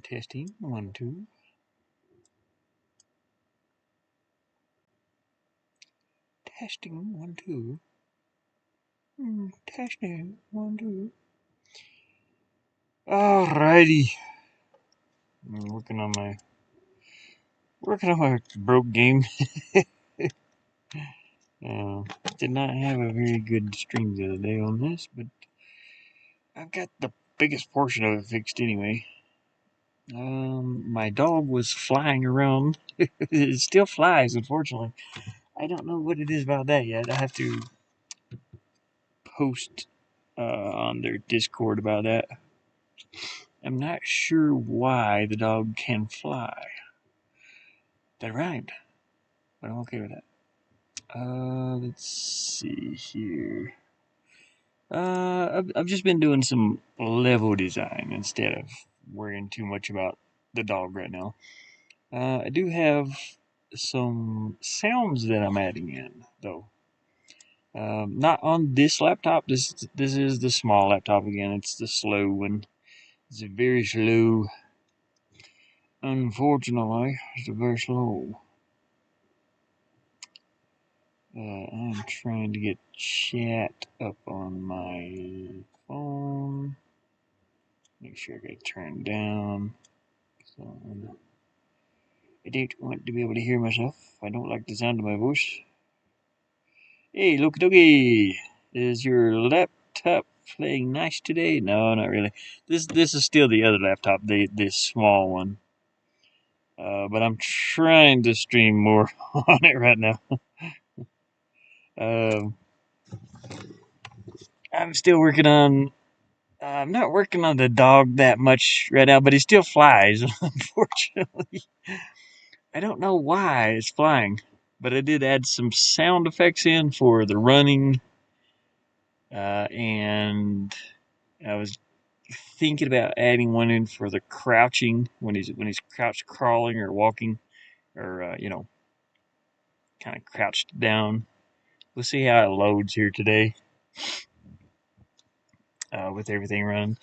Testing, 1, 2. Testing, 1, 2. Testing, 1, 2. Alrighty. I'm working on my broke game. Uh, did not have a very good stream the other day on this, but I've got the biggest portion of it fixed anyway. My dog was flying around. It still flies, unfortunately. I don't know what it is about that yet. I have to post on their Discord about that. I'm not sure why the dog can fly. That rhymed, but I'm okay with that. Let's see here. I've just been doing some level design instead of worrying too much about the dog right now. I do have some sounds that I'm adding in, though. Not on this laptop. This is the small laptop again. It's the slow one. It's very slow. Unfortunately, it's very slow. I'm trying to get chat up on my phone. Make sure I get it turned down. So I don't want to be able to hear myself. I don't like the sound of my voice. Hey, look doggy, is your laptop playing nice today? No, not really. This is still the other laptop, this small one. But I'm trying to stream more on it right now. Um, I'm still working on. I'm not working on the dog that much right now, but he still flies. Unfortunately, I don't know why it's flying, but I did add some sound effects in for the running, and I was thinking about adding one in for the crouching when he's crouched crawling or walking, or kind of crouched down. We'll see how it loads here today. With everything running.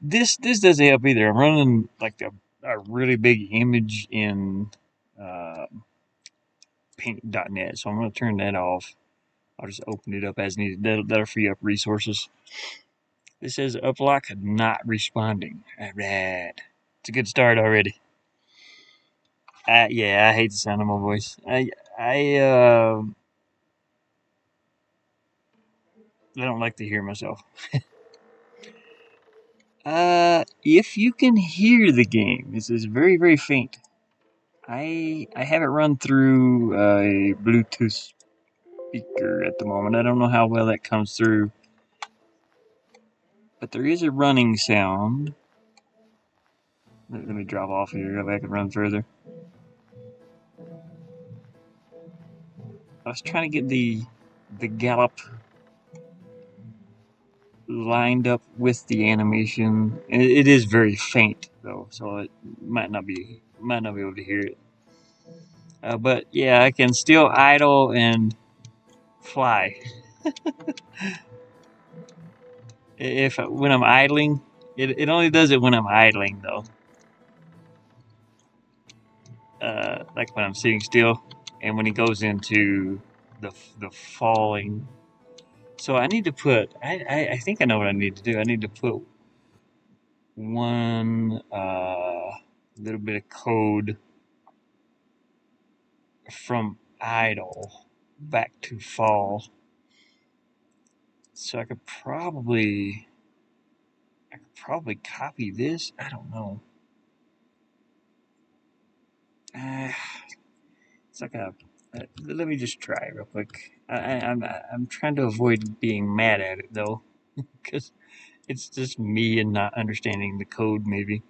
This doesn't help either. I'm running like a really big image in uh, paint.net, so I'm going to turn that off. I'll just open it up as needed. That'll free up resources. This says uplock not responding. Alright. It's a good start already. Yeah, I hate the sound of my voice. I don't like to hear myself. If you can hear the game, this is very, very faint. I have it run through a Bluetooth speaker at the moment. I don't know how well that comes through, but there is a running sound. Let me drop off here, go back and run further. I was trying to get the gallop lined up with the animation. It is very faint though, so it might not be able to hear it. But yeah, I can still idle and fly. If when I'm idling, it only does it when I'm idling though. Like when I'm sitting still, and when he goes into the falling. So I need to put. I think I know what I need to do. I need to put one little bit of code from idle back to fall. So I could probably copy this. I don't know. It's like a. Let me just try real quick. I'm trying to avoid being mad at it though, because it's just me and not understanding the code maybe.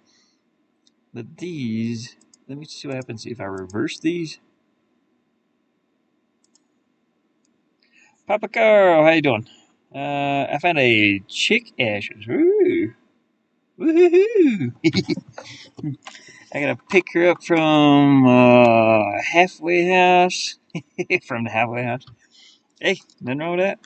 But these, let me see what happens if I reverse these. Papa Carl, how you doing? I found a chick ashes. Woo! Woohoo! I gotta pick her up from halfway house. From the halfway house. Hey, nothing wrong with that.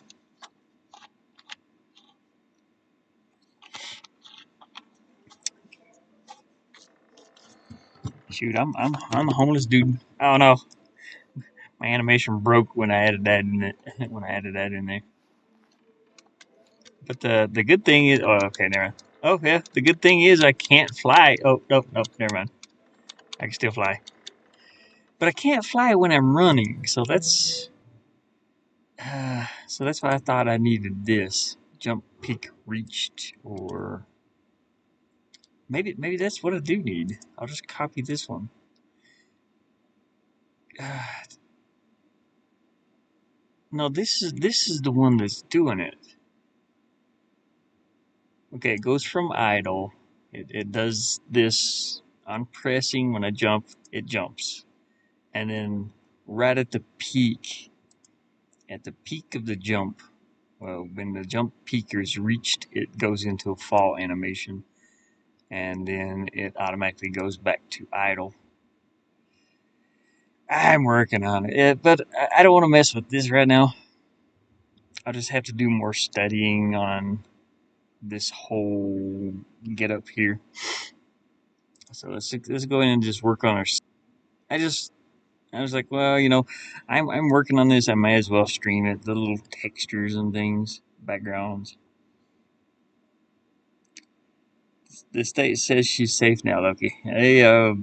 Shoot, I'm a homeless dude. Oh no, my animation broke when I added that in it. When I added that in there. But the good thing is, oh okay, never mind. Oh yeah, the good thing is I can't fly. Oh nope, never mind. I can still fly, but I can't fly when I'm running. So that's why I thought I needed this jump peak reached, or maybe that's what I do need. I'll just copy this one. No, this is the one that's doing it. Okay, it goes from idle. It does this on pressing. When I jump, it jumps. And then right at the peak of the jump, well, when the jump peak is reached, it goes into a fall animation. And then it automatically goes back to idle. I'm working on it, but I don't want to mess with this right now. I'll just have to do more studying on this whole get up here. So let's go in and just work on our. I was like, well, I'm working on this. I might as well stream it. The little textures and things, backgrounds. The state says she's safe now, Loki. Hey,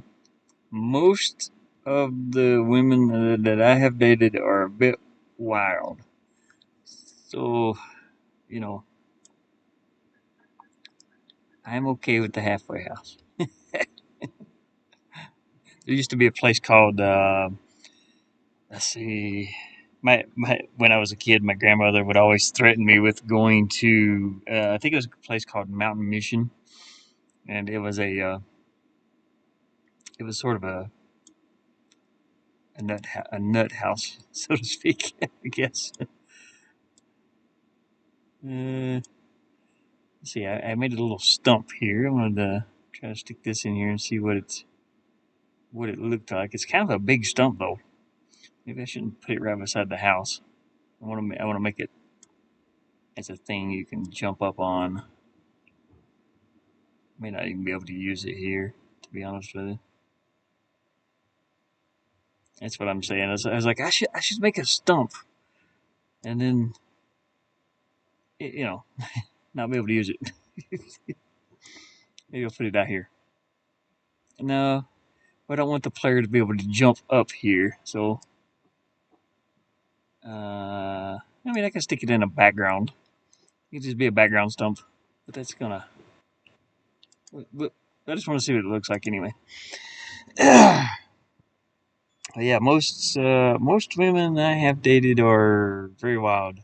most of the women that I have dated are a bit wild. So, you know, I'm okay with the halfway house. There used to be a place called, let's see, my when I was a kid, my grandmother would always threaten me with going to, I think it was a place called Mountain Mission, and it was sort of a nut house, so to speak, I guess. Let's see, I made a little stump here. I wanted to try to stick this in here and see what it looked like. It's kind of a big stump though. Maybe I shouldn't put it right beside the house. I want to make it as a thing you can jump up on. May not even be able to use it here, to be honest with you. That's what I'm saying. I was like, I should make a stump, and then not be able to use it. Maybe I'll put it out here. No, I don't want the player to be able to jump up here. So, I mean, I can stick it in a background. It can just be a background stump, but that's gonna. But I just want to see what it looks like anyway. Yeah, most women I have dated are very wild.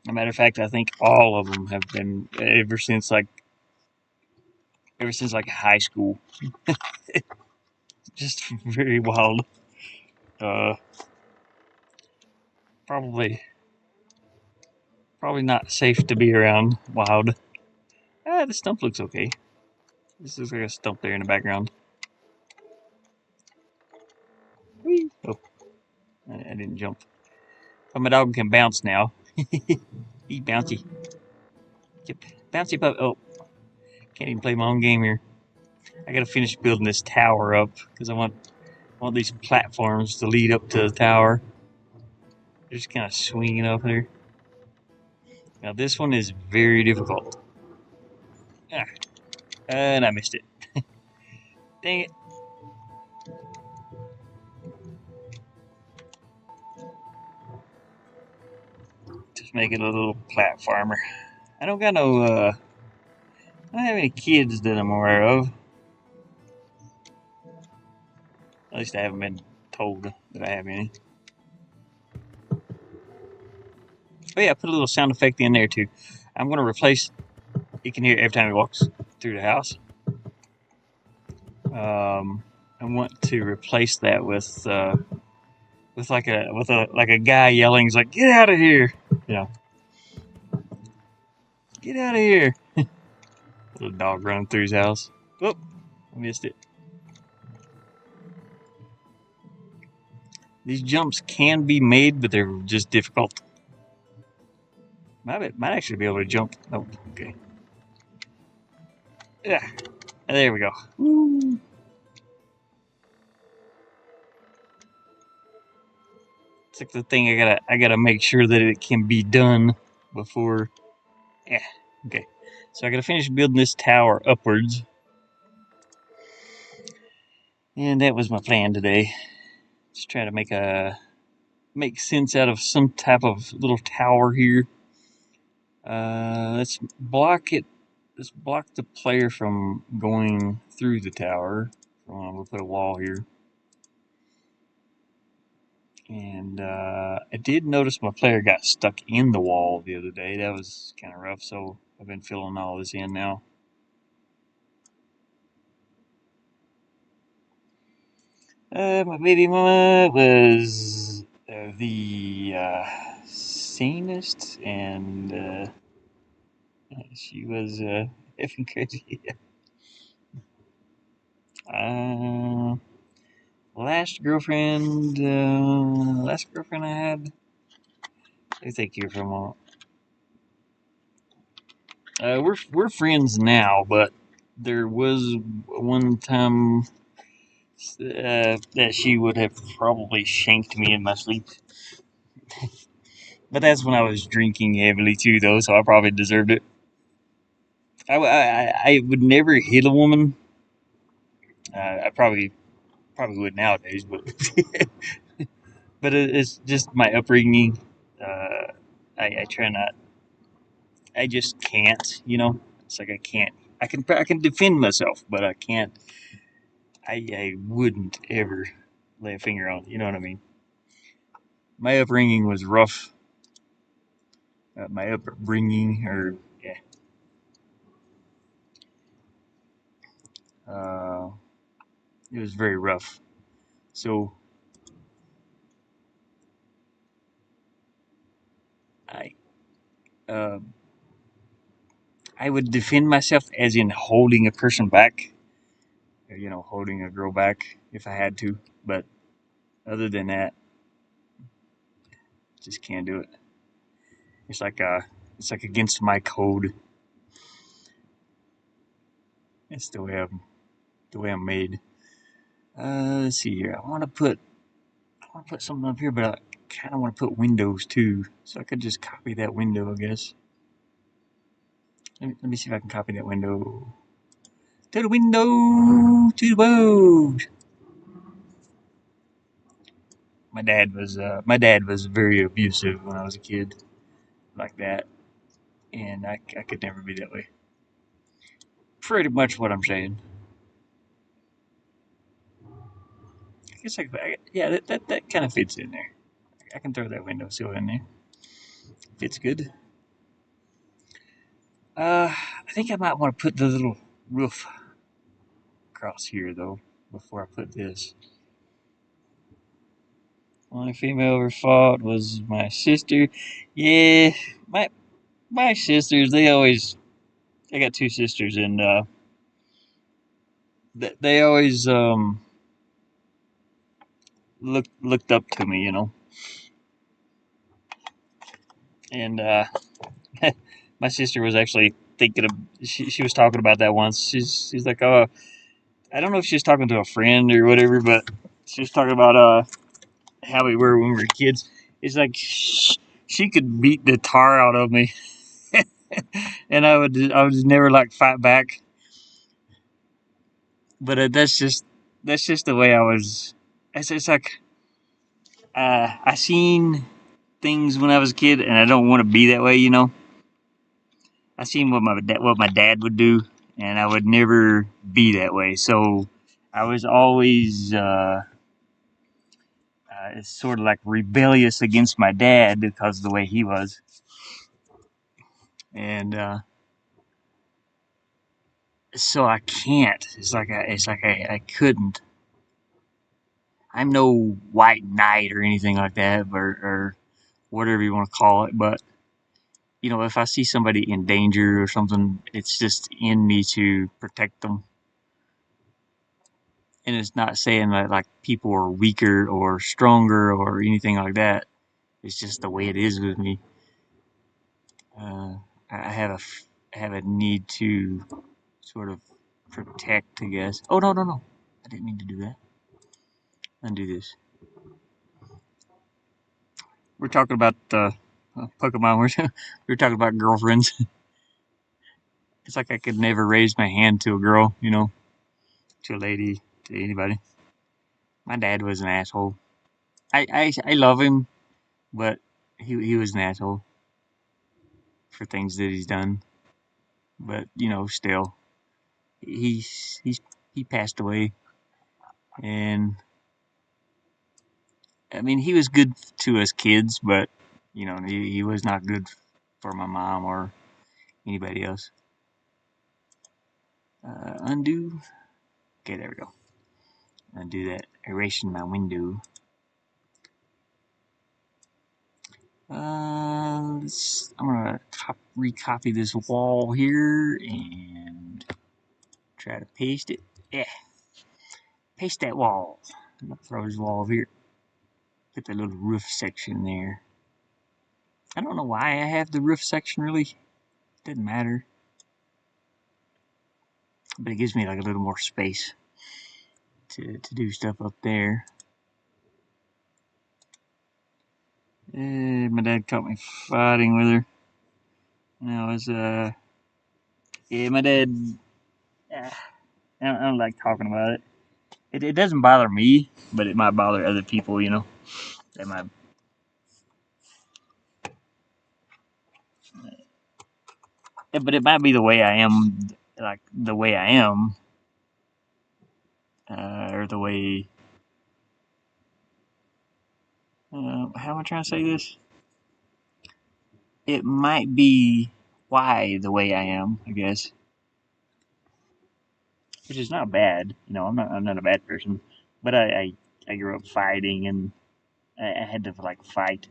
As a matter of fact, I think all of them have been ever since like high school. Just very wild. Uh, probably not safe to be around. Wild. The stump looks okay. This looks like a stump there in the background. Whee! Oh, I didn't jump. But my dog can bounce now. He bouncy. Bouncy pup. Oh, can't even play my own game here. I gotta finish building this tower up because I want these platforms to lead up to the tower. They're just kind of swinging up there. Now this one is very difficult. And I missed it. Dang it. Just make it a little platformer. I don't got no, I don't have any kids that I'm aware of. At least I haven't been told that I have any. Oh yeah, I put a little sound effect in there too. I'm going to replace, you can hear it every time he walks through the house. I want to replace that with like a guy yelling. He's like, "Get out of here!" Yeah, get out of here! Little dog running through his house. Oh, I missed it. These jumps can be made, but they're just difficult. Might actually be able to jump. Oh, okay. Yeah, there we go. Woo. It's like the thing I gotta make sure that it can be done before. Yeah. Okay. So I gotta finish building this tower upwards, and that was my plan today. Just try to make sense out of some type of little tower here. Let's block it. Let's block the player from going through the tower. We'll put a wall here. And I did notice my player got stuck in the wall the other day. That was kind of rough, so I've been filling all this in now. My baby mama was the sanest, and she was effing crazy. uh, last girlfriend I had. Let me think here for a moment. We're friends now, but there was one time that she would have probably shanked me in my sleep. But that's when I was drinking heavily too, though, so I probably deserved it. I would never hit a woman. I probably would nowadays, but but it's just my upbringing. I try not. I just can't. It's like I can't. I can defend myself, but I can't. I wouldn't ever lay a finger on. You know what I mean? My upbringing was rough. My upbringing, or yeah, uh, it was very rough. So I, uh, I would defend myself as in holding a person back, holding a girl back if I had to. But other than that, just can't do it. It's like against my code. It's the way I'm made. Let's see here. I want to put something up here, but I kind of want to put windows too. So I could just copy that window, I guess. Let me see if I can copy that window. To the window, to the road. My dad was very abusive when I was a kid, like that, and I could never be that way. Pretty much what I'm saying. I guess yeah, that kind of fits in there. I can throw that windowsill in there. Fits good. I think I might want to put the little roof across here though before I put this. Only female ever fought was my sister. Yeah, my sisters. I got two sisters, and they always looked up to me, and my sister was actually thinking of. She was talking about that once. She's like, oh, I don't know if she was talking to a friend or whatever, but she was talking about how we were when we were kids. It's like she could beat the tar out of me, and I would just never like fight back. But that's just the way I was. It's like I seen things when I was a kid, and I don't want to be that way. I seen what my dad would do, and I would never be that way. So I was always sort of like rebellious against my dad because of the way he was, and so I can't. It's like I couldn't. I'm no white knight or anything like that, or whatever you want to call it, but if I see somebody in danger or something, it's just in me to protect them. And it's not saying that like people are weaker or stronger or anything like that. It's just the way it is with me. Uh, I have a need to sort of protect, I guess. Oh, no, no, no. I didn't mean to do that. Undo this. We're talking about Pokemon. We're talking about girlfriends. It's like I could never raise my hand to a girl, you know, to a lady, to anybody. My dad was an asshole. I love him, but he was an asshole for things that he's done. But you know, still, he's he passed away, and I mean, he was good to us kids, but you know, he was not good for my mom or anybody else. Undo. Okay, there we go. Undo that. Erasing my window. I'm gonna recopy this wall here and try to paste it. Yeah, paste that wall. I'm gonna throw this wall over here. Put the little roof section there. I don't know why I have the roof section really. It doesn't matter. But it gives me like a little more space to do stuff up there. My dad caught me fighting with her. And I was, yeah, my dad, I don't like talking about it. It doesn't bother me, but it might bother other people, you know. They might. But it might be the way I am, like the way I am, or the way. How am I trying to say this? It might be why the way I am, I guess, which is not bad. You know, I'm not a bad person, but I grew up fighting, and I had to like fight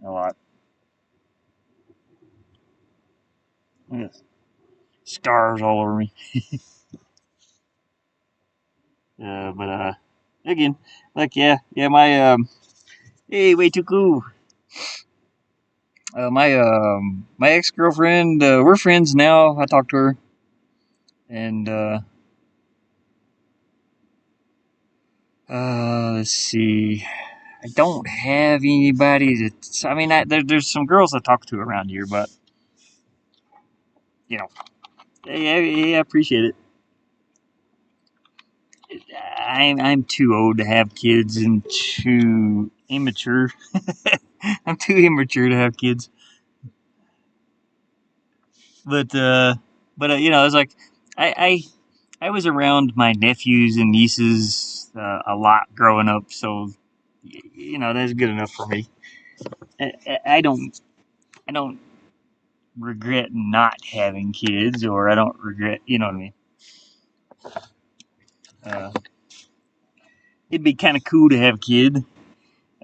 a lot. Yes. Scars all over me. But again, like yeah, my hey, way too cool. My ex girlfriend, we're friends now. I talk to her, and let's see. I don't have anybody to. I mean, there's some girls I talk to around here, but you know, yeah, I appreciate it. I'm too old to have kids and too immature. I'm too immature to have kids. But you know, it's like I I was around my nephews and nieces a lot growing up, so you know that's good enough for me. I don't regret not having kids, or I don't regret, you know what I mean. Uh, it'd be kind of cool to have a kid.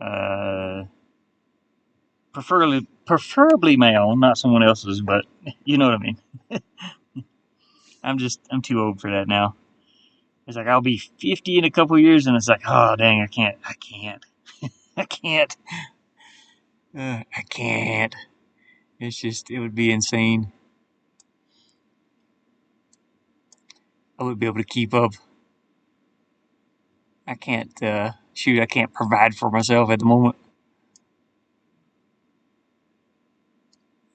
Uh, preferably my own, not someone else's, but you know what I mean. I'm too old for that now. It's like I'll be 50 in a couple years, and it's like, oh dang, I can't, I can't. It's just, it would be insane. I would be able to keep up. I can't, shoot, I can't provide for myself at the moment.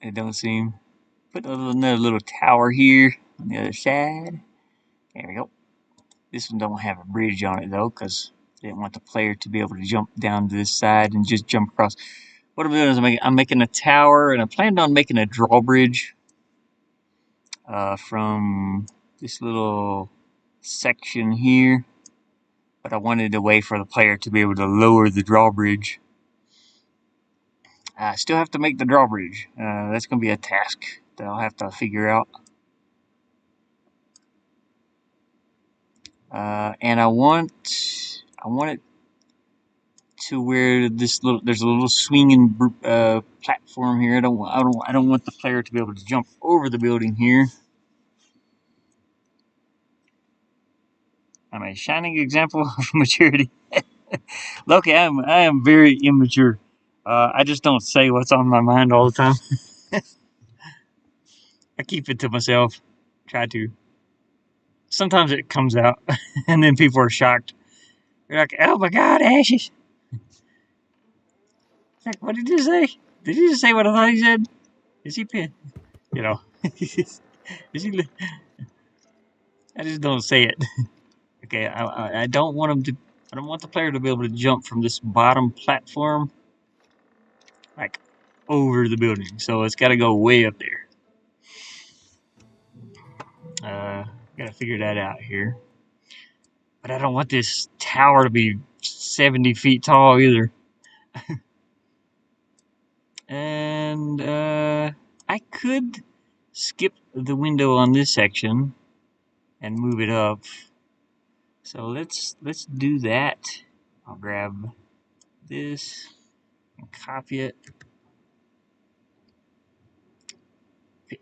It don't seem. Put another little tower here on the other side. There we go. This one don't have a bridge on it though, because I didn't want the player to be able to jump down to this side and just jump across. What I'm doing is I'm making a tower, and I planned on making a drawbridge from this little section here, but I wanted a way for the player to be able to lower the drawbridge. I still have to make the drawbridge. That's going to be a task that I'll have to figure out. And I want it to where there's a little swinging platform here. I don't want the player to be able to jump over the building here. I'm a shining example of maturity. Loki, I am very immature. I just don't say what's on my mind all the time. I keep it to myself. Try to. Sometimes it comes out, and then people are shocked. They're like, "Oh my God, ashes!" It's like, what did you say? Did you just say what I thought he said? Is he pissed? You know, is he? I just don't say it. Okay, I don't want him to. I don't want the player to be able to jump from this bottom platform like over the building. So it's got to go way up there. Gotta figure that out here. But I don't want this tower to be 70 feet tall either. And I could skip the window on this section and move it up. So let's do that. I'll grab this and copy it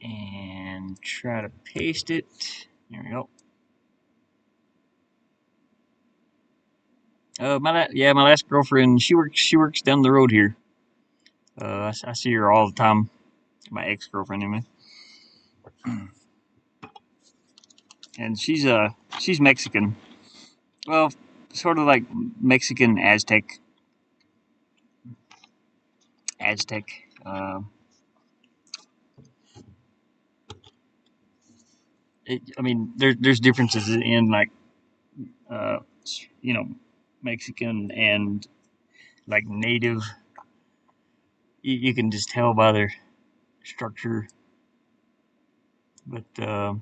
and try to paste it. There we go. My last girlfriend, she works down the road here. I see her all the time. My ex-girlfriend, anyway. And she's Mexican. Well, sort of like Mexican Aztec. I mean, there's differences in like uh, you know, Mexican and like native. You can just tell by their structure. But oh,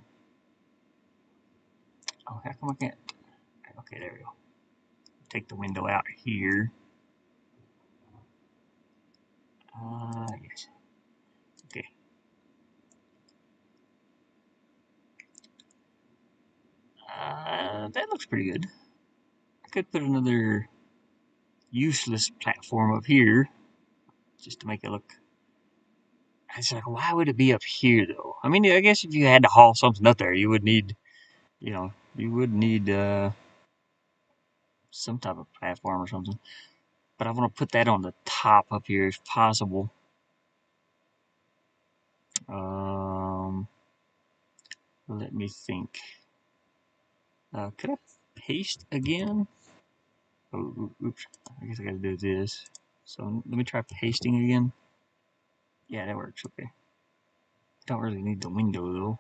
how come I can't? Okay, there we go. Take the window out here. Yes. Okay. That looks pretty good. I could put another useless platform up here just to make it look. It's like, why would it be up here though? I mean, I guess if you had to haul something up there, you would need, you would need some type of platform or something. But I want to put that on the top up here if possible. Um, Let me think. Could I paste again? Oh, oops. I guess I gotta do this. So let me try pasting again. Yeah, that works. Okay. Don't really need the window though.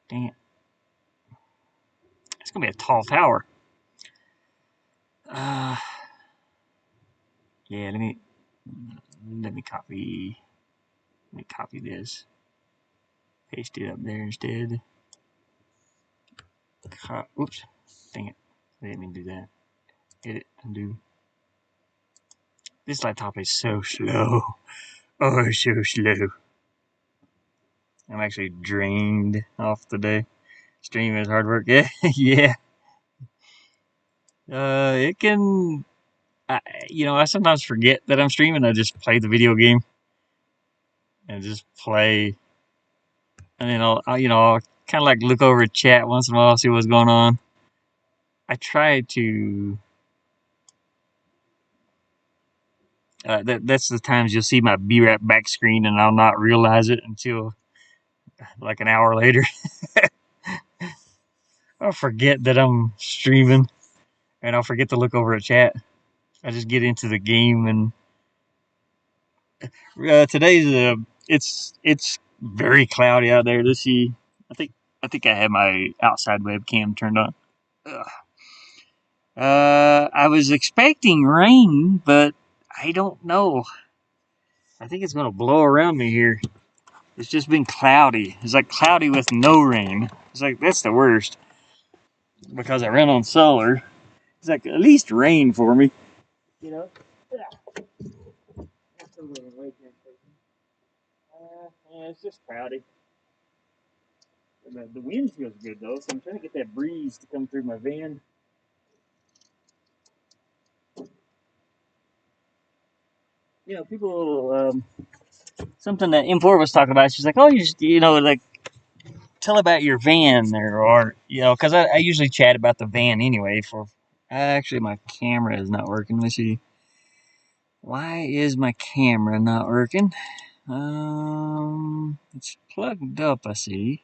Dang it. It's gonna be a tall tower. Uh, yeah. Let me copy. Let me copy this. Paste it up there instead. Oops. Dang it. I didn't mean to do that. Edit. Undo. This laptop is so slow. Oh, so slow. I'm actually drained off today. Stream is hard work. Yeah, yeah. It can. I sometimes forget that I'm streaming. I just play the video game and just play, and then I'll kind of like look over at chat once in a while, see what's going on. I try to. That's the times you'll see my B-Rap back screen, and I'll not realize it until like an hour later. I'll forget that I'm streaming, and I'll forget to look over at chat. I just get into the game, and today's it's very cloudy out there. Let's see. I think I have my outside webcam turned on. Ugh. I was expecting rain, but I don't know. I think it's gonna blow around me here. It's just been cloudy. It's like cloudy with no rain. It's like that's the worst because I run on solar. It's like at least rain for me. You know. That's a little late here. Yeah, it's just cloudy. The wind feels good though, so I'm trying to get that breeze to come through my van. People. Something that M4 was talking about. She's like, "Oh, you just, like tell about your van there, or because I usually chat about the van anyway. For actually, my camera is not working. Let me see. Why is my camera not working? It's plugged up. I see.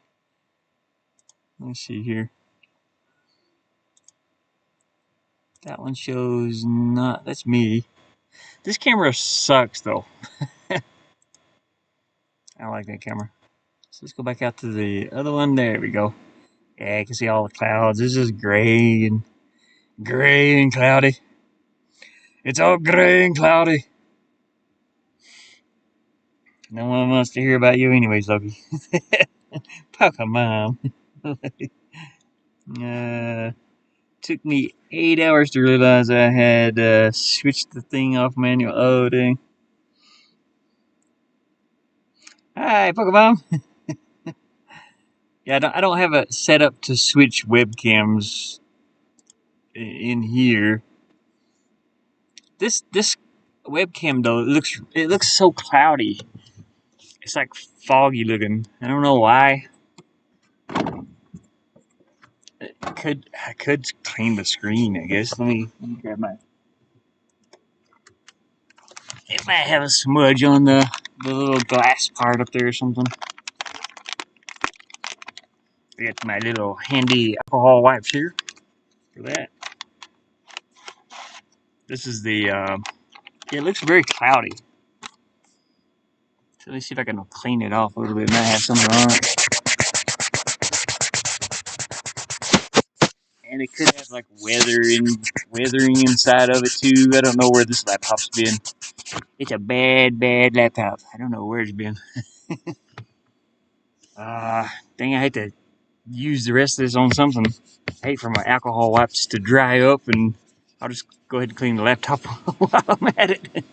Let's see here. That one shows not. That's me. This camera sucks though. I like that camera. So let's go back out to the other one. There we go. Yeah, you can see all the clouds. This is gray and cloudy. It's all gray and cloudy. No one wants to hear about you anyways, Loki. Pokemon. Took me 8 hours to realize I had switched the thing off manual loading. Hi, Pokemon. Yeah, I don't have it set up to switch webcams in here. This webcam though, it looks so cloudy. It's like foggy looking. I don't know why. I could clean the screen, I guess. Let me grab my. It might have a smudge on the little glass part up there or something. I got my little handy alcohol wipes here for that. This is the. It looks very cloudy. So let me see if I can clean it off a little bit. It might have something on it. And it could have like weathering inside of it too. I don't know where this laptop's been. It's a bad laptop. I don't know where it's been. Dang, I hate to use the rest of this on something. I hate for my alcohol wipes to dry up, and I'll just go ahead and clean the laptop while I'm at it.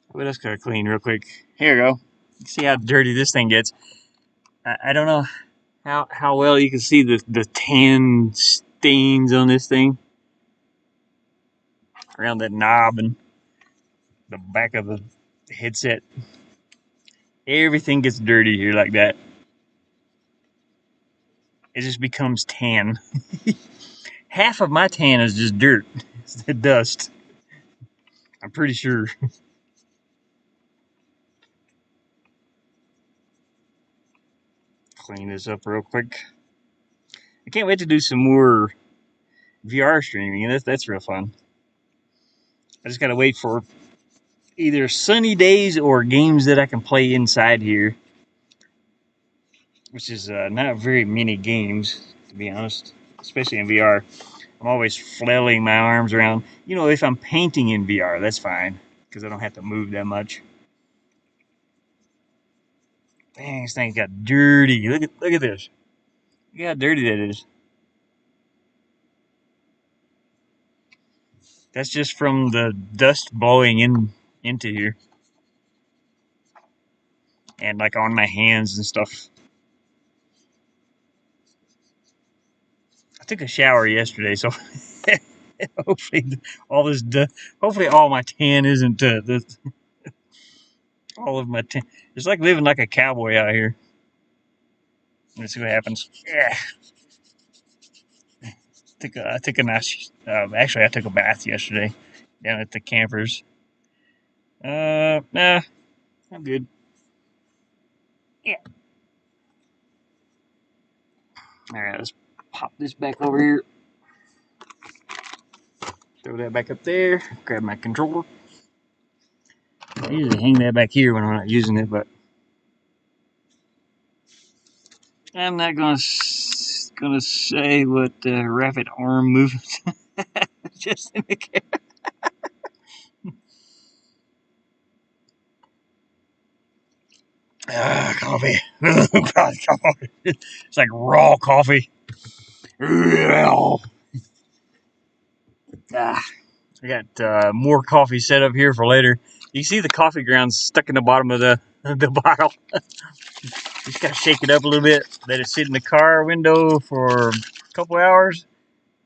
What else could I clean real quick? Here we go. See how dirty this thing gets. I don't know how well you can see the tan stains on this thing around that knob and the back of the headset. Everything gets dirty here like that. It just becomes tan. Half of my tan is just dirt. It's the dust. I'm pretty sure. Clean this up real quick. I can't wait to do some more VR streaming. That's real fun. I just gotta wait for either sunny days or games that I can play inside here, which is not very many games, to be honest, especially in VR. I'm always flailing my arms around. You know, if I'm painting in VR, that's fine, because I don't have to move that much. Dang, this thing got dirty. Look at this. Look how dirty that is. That's just from the dust blowing into here. And like on my hands and stuff. I took a shower yesterday, so hopefully all this hopefully all my tan isn't all of my tan. It's like living like a cowboy out here. Let's see what happens. Yeah. I took a nice. Actually, I took a bath yesterday down at the campers. Nah, I'm good. Yeah. All right, let's pop this back over here. Throw that back up there. Grab my controller. I usually hang that back here when I'm not using it, but I'm not gonna say what rapid arm movement. Just in the camera. Coffee. It's like raw coffee. I got more coffee set up here for later. You see the coffee grounds stuck in the bottom of the bottle. Just gotta shake it up a little bit. Let it sit in the car window for a couple hours.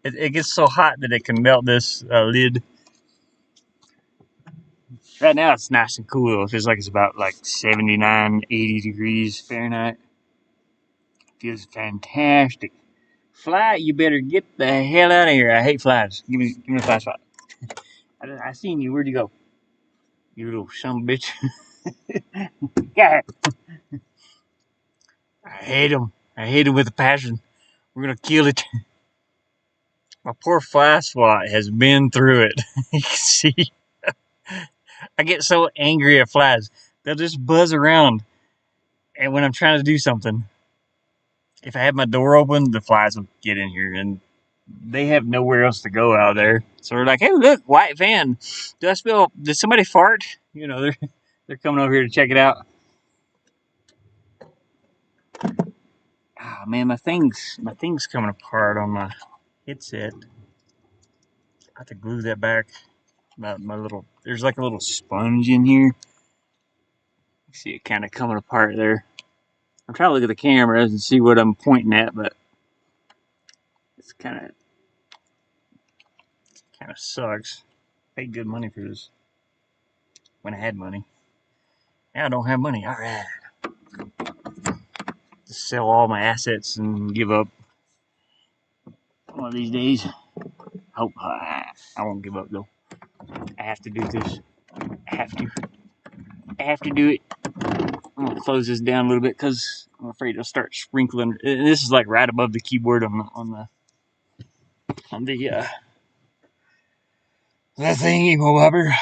It gets so hot that it can melt this lid. Right now it's nice and cool. It feels like it's about like 79, 80 degrees Fahrenheit. Feels fantastic. Fly, you better get the hell out of here. I hate flies. Give me a flashlight. I seen you. Where'd you go? You little son of a bitch. Yeah. I hate him. I hate him with a passion. We're gonna kill it. My poor fly swat has been through it. You can see. I get so angry at flies. They'll just buzz around. And when I'm trying to do something, if I have my door open, the flies will get in here and they have nowhere else to go out there. So they're like, hey, look, white van. Did somebody fart? You know, they're coming over here to check it out. Ah, man, my thing's coming apart on my headset. I have to glue that back. My little, there's like a little sponge in here. You see it kind of coming apart there. I'm trying to look at the camera and see what I'm pointing at, but it's kind of sucks. Paid good money for this when I had money. Now I don't have money. All right, just sell all my assets and give up. One of these days, hope I won't give up though. I have to do this. I have to. I have to do it. I'm gonna close this down a little bit because I'm afraid it'll start sprinkling. And this is like right above the keyboard on the that thingy bobber.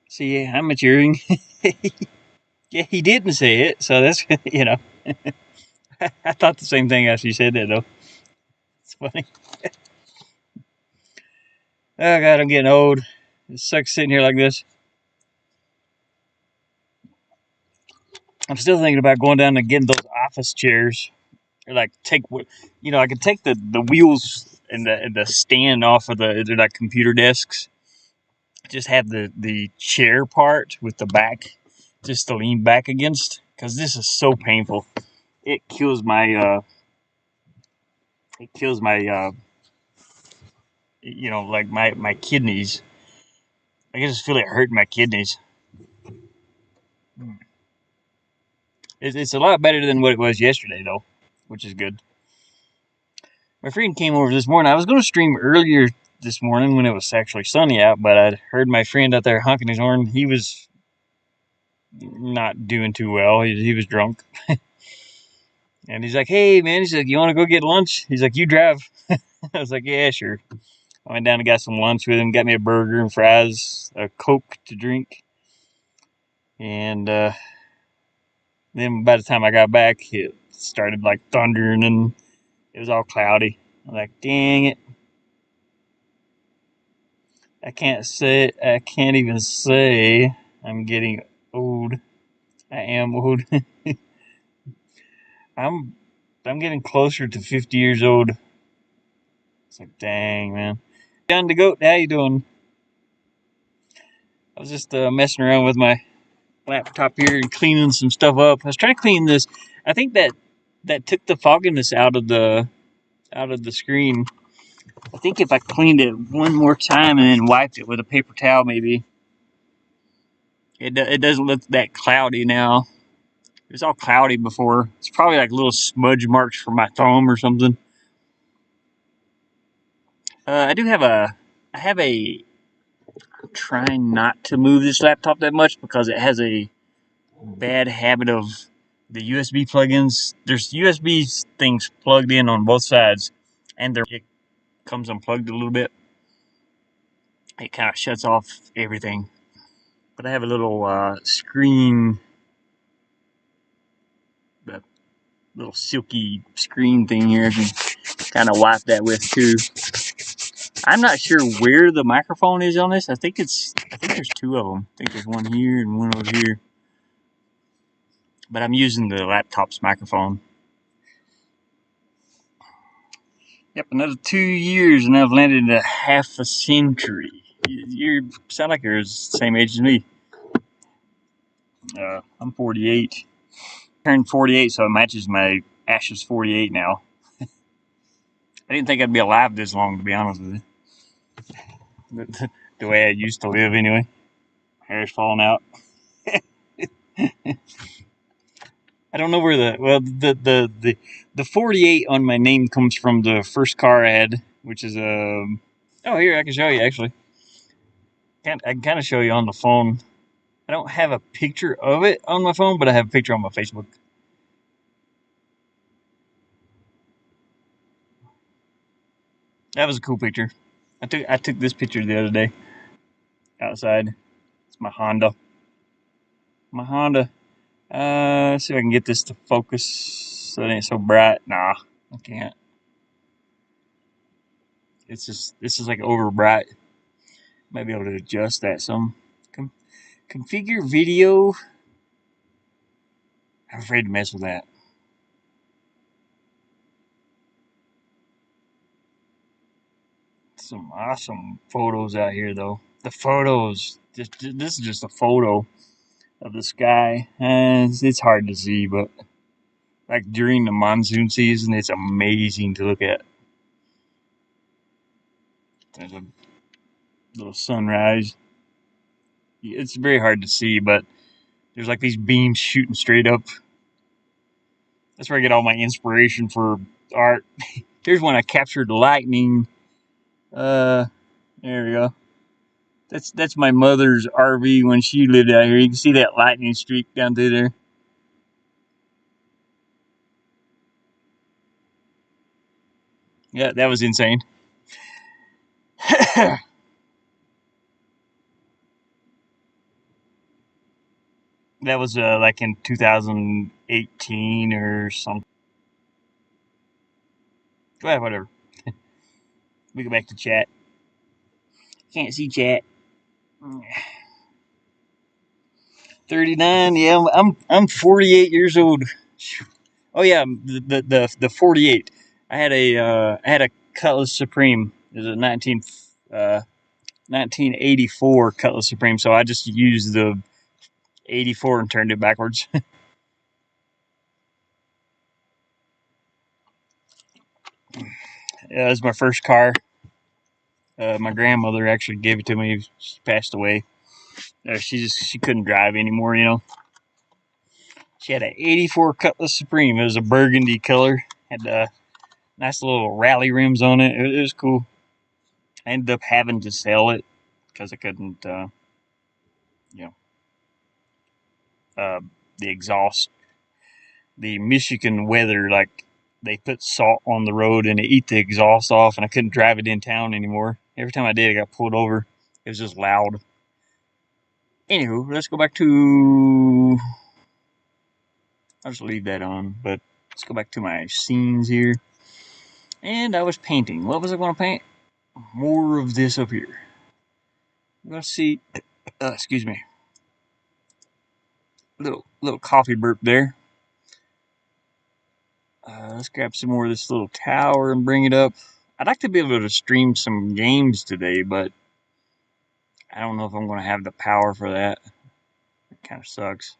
So yeah, I'm maturing. Yeah, he didn't say it, so that's you know. I thought the same thing after you said that though. It's funny. Oh god, I'm getting old. It sucks sitting here like this. I'm still thinking about going down and getting those office chairs. Or like I could take the wheels and the stand off of they're like computer desks. Just have the chair part with the back just to lean back against because this is so painful. It kills my like my kidneys. I can just feel it hurting my kidneys. It's a lot better than what it was yesterday though, which is good. My friend came over this morning. I was going to stream earlier this morning when it was actually sunny out, but I heard my friend out there honking his horn. He was not doing too well. He was drunk. And he's like, hey, man, he's like, you want to go get lunch? He's like, you drive. I was like, yeah, sure. I went down and got some lunch with him, got me a burger and fries, a Coke to drink. And then by the time I got back, it started like thundering and it was all cloudy. I'm like, dang it. I can't even say I'm getting old. I am old. I'm I'm getting closer to 50 years old. It's like, dang, man. Down to goat, how you doing? I was just messing around with my laptop here and cleaning some stuff up. I was trying to clean this. I think that took the fogginess out of the screen. I think if I cleaned it one more time and then wiped it with a paper towel, maybe it doesn't look that cloudy now. It was all cloudy before. It's probably like little smudge marks from my thumb or something. I have a. I'm trying not to move this laptop that much because it has a bad habit of the USB plugins. There's USB things plugged in on both sides, and it comes unplugged a little bit. It kind of shuts off everything. But I have a little screen, the little silky screen thing here. I can kind of wipe that with too. I'm not sure where the microphone is on this. I think there's two of them. I think there's one here and one over here. But I'm using the laptop's microphone. Yep, another 2 years and I've landed in a half a century. You sound like you're the same age as me. I'm 48. Turned 48, so it matches my Ashes 48 now. I didn't think I'd be alive this long, to be honest with you. The way I used to live, anyway. Hair's falling out. I don't know where the 48 on my name comes from the first car I had, which is a Oh, here, I can show you, actually. I can kind of show you on the phone. I don't have a picture of it on my phone, but I have a picture on my Facebook. That was a cool picture. I took this picture the other day outside. It's my Honda. My Honda. Let's see if I can get this to focus so it ain't so bright. Nah, I can't. It's just this is like over bright. Might be able to adjust that some. Com- configure video. I'm afraid to mess with that. Some awesome photos out here, though. The photos. This is just a photo of the sky, and it's hard to see, but like during the monsoon season, it's amazing to look at. There's a little sunrise. It's very hard to see, but there's like these beams shooting straight up. That's where I get all my inspiration for art. Here's one I captured lightning. There we go. That's my mother's RV when she lived out here. You can see that lightning streak down through there. Yeah, that was insane. That was like in 2018 or something. Well, whatever. We go back to chat. Can't see chat. 39. Yeah, I'm 48 years old. Oh yeah, the 48. I had a Cutlass Supreme. It was a 1984 Cutlass Supreme. So I just used the 84 and turned it backwards. Yeah, it was my first car. My grandmother actually gave it to me. She passed away. She couldn't drive anymore. She had an '84 Cutlass Supreme. It was a burgundy color. Had nice little rally rims on it. It was cool. I ended up having to sell it because I couldn't, you know, uh, the exhaust, the Michigan weather, like they put salt on the road and it ate the exhaust off, and I couldn't drive it in town anymore. Every time I did, I got pulled over. It was just loud. Anywho, let's go back to. I'll just leave that on, but let's go back to my scenes here. And I was painting. What was I going to paint? More of this up here. Let's see. Excuse me. Little coffee burp there. Let's grab some more of this little tower and bring it up. I'd like to be able to stream some games today, but I don't know if I'm going to have the power for that. It kind of sucks.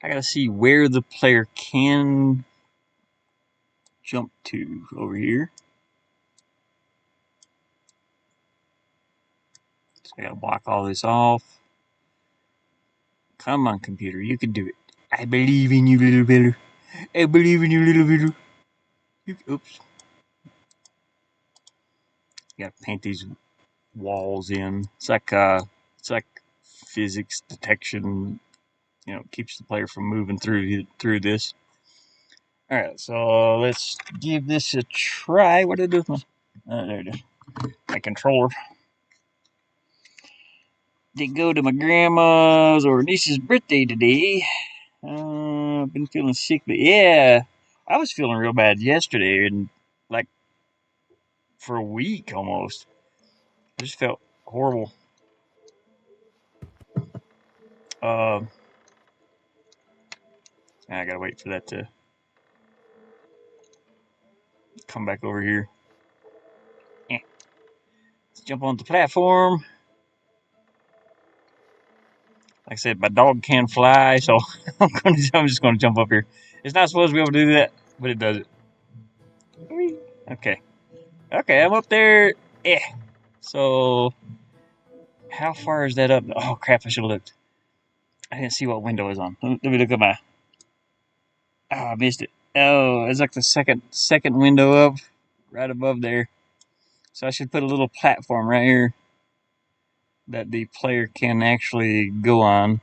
I got to see where the player can jump to over here. So I got to block all this off. Come on, computer, you can do it. I believe in you, little better. I believe in you, little better. Oops. You got to paint these walls in. It's like physics detection. Keeps the player from moving through this. All right, so let's give this a try. What did I do with there it is. My controller. Did go to my grandma's or niece's birthday today. I've been feeling sick, but yeah, I was feeling real bad yesterday, and like for a week almost. I just felt horrible. Uh, I gotta wait for that to come back over here. Let's jump on the platform. Like I said, my dog can fly, so I'm just going to jump up here. It's not supposed to be able to do that, but it does it. Okay. Okay, I'm up there. Yeah. So, how far is that up? Oh, crap, I should have looked. I didn't see what window is on. Let me look at my. Oh, I missed it. Oh, it's like the second window up right above there. So I should put a little platform right here that the player can actually go on.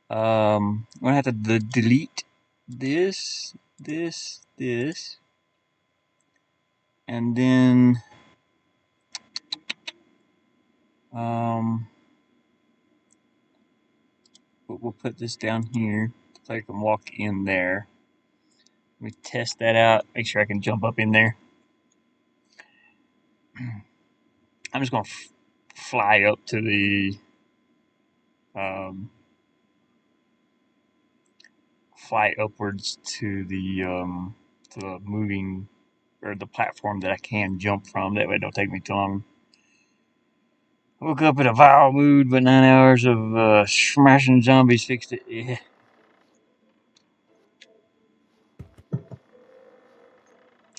I'm gonna have to delete this, and then we'll put this down here. The player can walk in there. Let me test that out. Make sure I can jump up in there. I'm just gonna fly up to the fly upwards to the moving or the platform that I can jump from. That way it don't take me too long. Woke up in a vile mood, but 9 hours of smashing zombies fixed it. Yeah.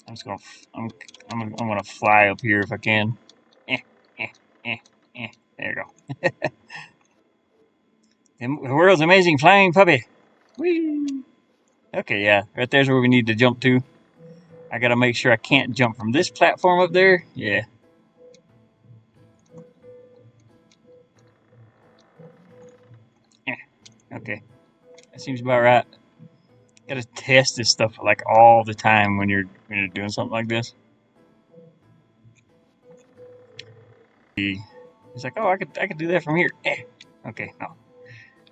I'm just gonna I'm gonna fly up here if I can. Eh, eh, eh, eh. There you go. The world's amazing flying puppy. Whee! Okay, yeah, right there's where we need to jump to. I gotta make sure I can't jump from this platform up there. Yeah. Okay, that seems about right. Gotta test this stuff like all the time when you're doing something like this. It's like, oh, I could do that from here. Okay, no.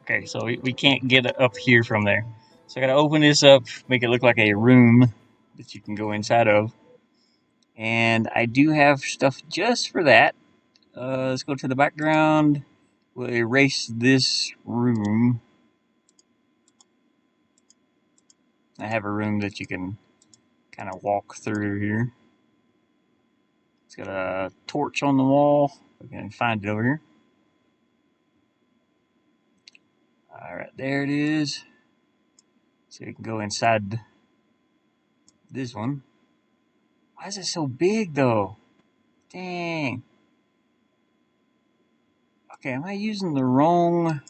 Okay, so we can't get up here from there. So I gotta open this up, make it look like a room that you can go inside of. And I do have stuff just for that. Let's go to the background. We'll erase this room. I have a room that you can kind of walk through here. It's got a torch on the wall. We can find it over here. Alright, there it is. So you can go inside this one. Why is it so big though? Dang. Okay, am I using the wrong...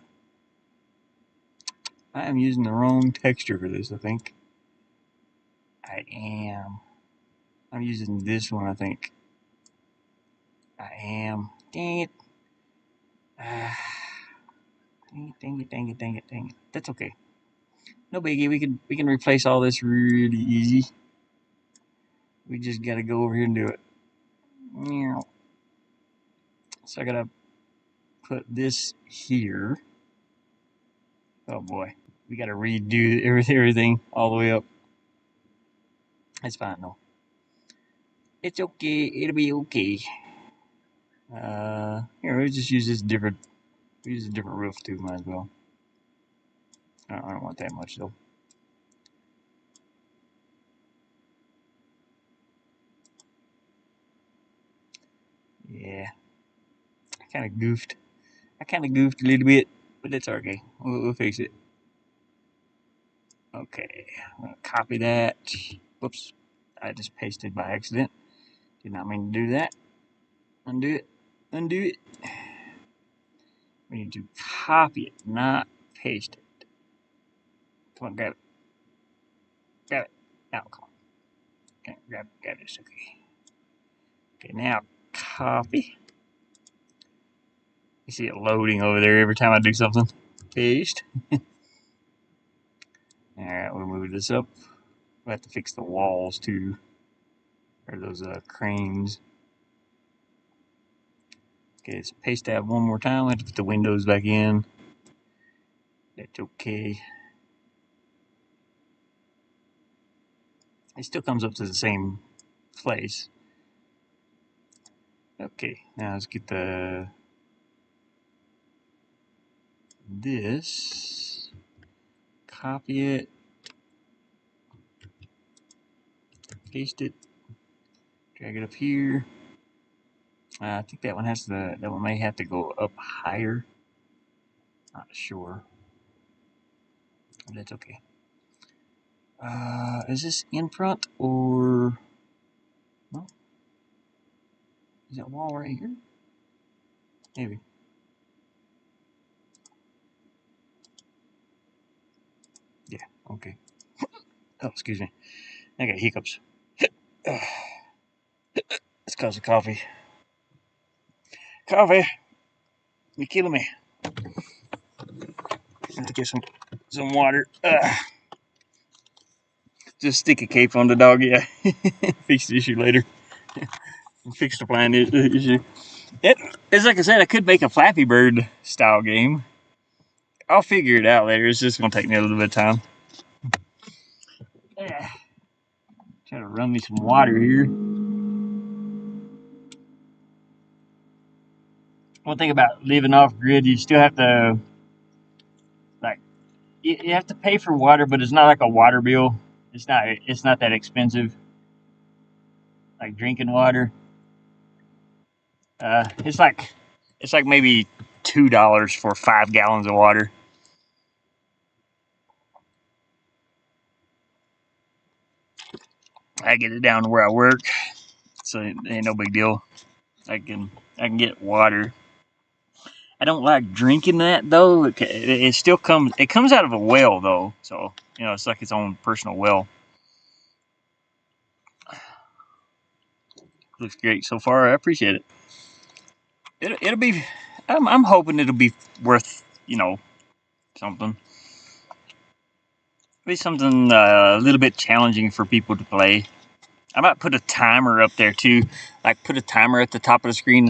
I am using the wrong texture for this, I think. I am. I'm using this one, I think. I am. Dang it. Dang it. That's okay. No biggie. We can replace all this really easy. We just gotta go over here and do it. So I gotta put this here. Oh boy. We gotta redo everything all the way up. It's fine though. It's okay. It'll be okay. Here, we'll just use this different. We use a different roof too. Might as well. I don't want that much though. Yeah. I kind of goofed a little bit, but it's okay. We'll fix it. Okay. I'm gonna copy that. Whoops. I just pasted by accident. Did not mean to do that. Undo it. Undo it. We need to copy it, not paste it. Come on, grab it. Grab it. Now, come on. Okay, grab this. Okay. Okay, now copy. You see it loading over there every time I do something. Paste. Alright, we'll move this up. We'll have to fix the walls too. Or those cranes. Okay, let's paste that one more time. We have to put the windows back in. That's okay. It still comes up to the same place. Okay, now let's get this. Copy it. Paste it. Drag it up here. I think that one may have to go up higher. Not sure. But that's okay. Is this in front or no? Is that wall right here? Maybe. Yeah, okay. Oh, excuse me. I got hiccups. It's cause of coffee. Coffee, you're killing me. I have to get some water. Just stick a cape on the dog, yeah. Fix the issue later. Fix the plan issue. It's like I said, I could make a Flappy Bird style game. I'll figure it out later. It's just gonna take me a little bit of time. Trying to run me some water here. One thing about living off grid, you still have to like you have to pay for water, but it's not like a water bill. It's not that expensive. Like drinking water. It's like maybe $2 for 5 gallons of water. I get it down to where I work, so it ain't no big deal. I can get water. I don't like drinking that though. It still comes. It comes out of a well though, so it's like its own personal well. Looks great so far. I appreciate it. It'll be. I'm hoping it'll be worth something. It'll be something a little bit challenging for people to play. I might put a timer up there too. Like put a timer at the top of the screen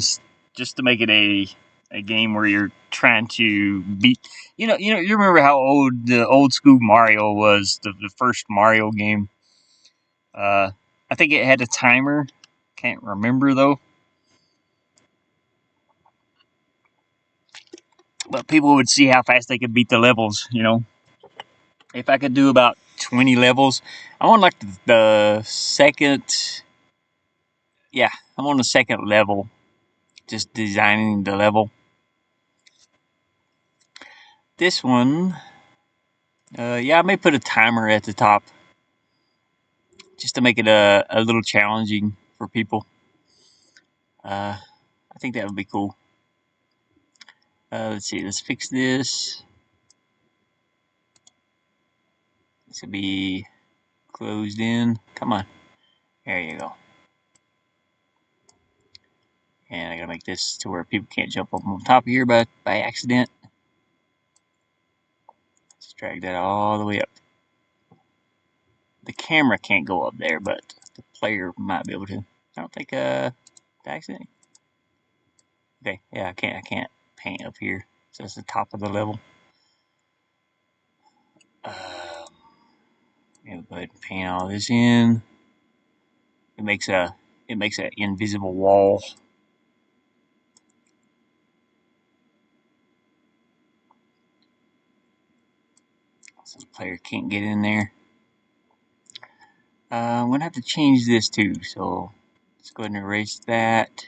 just to make it a game where you're trying to beat. You remember how old the old school Mario was, the first Mario game. I think it had a timer. Can't remember though. But people would see how fast they could beat the levels. If I could do about 20 levels, I'm on like the second. Yeah, I'm on the second level, just designing the level. This one, yeah, I may put a timer at the top just to make it a little challenging for people. I think that would be cool. Let's see, let's fix this. This will be closed in. Come on. There you go. And I gotta make this to where people can't jump up on top of here by accident. Let's drag that all the way up. The camera can't go up there, but the player might be able to. I don't think accident. Okay, yeah, I can't paint up here. So that's the top of the level. Go ahead and paint all this in. It makes an invisible wall. So the player can't get in there. I'm gonna have to change this too, so let's go ahead and erase that.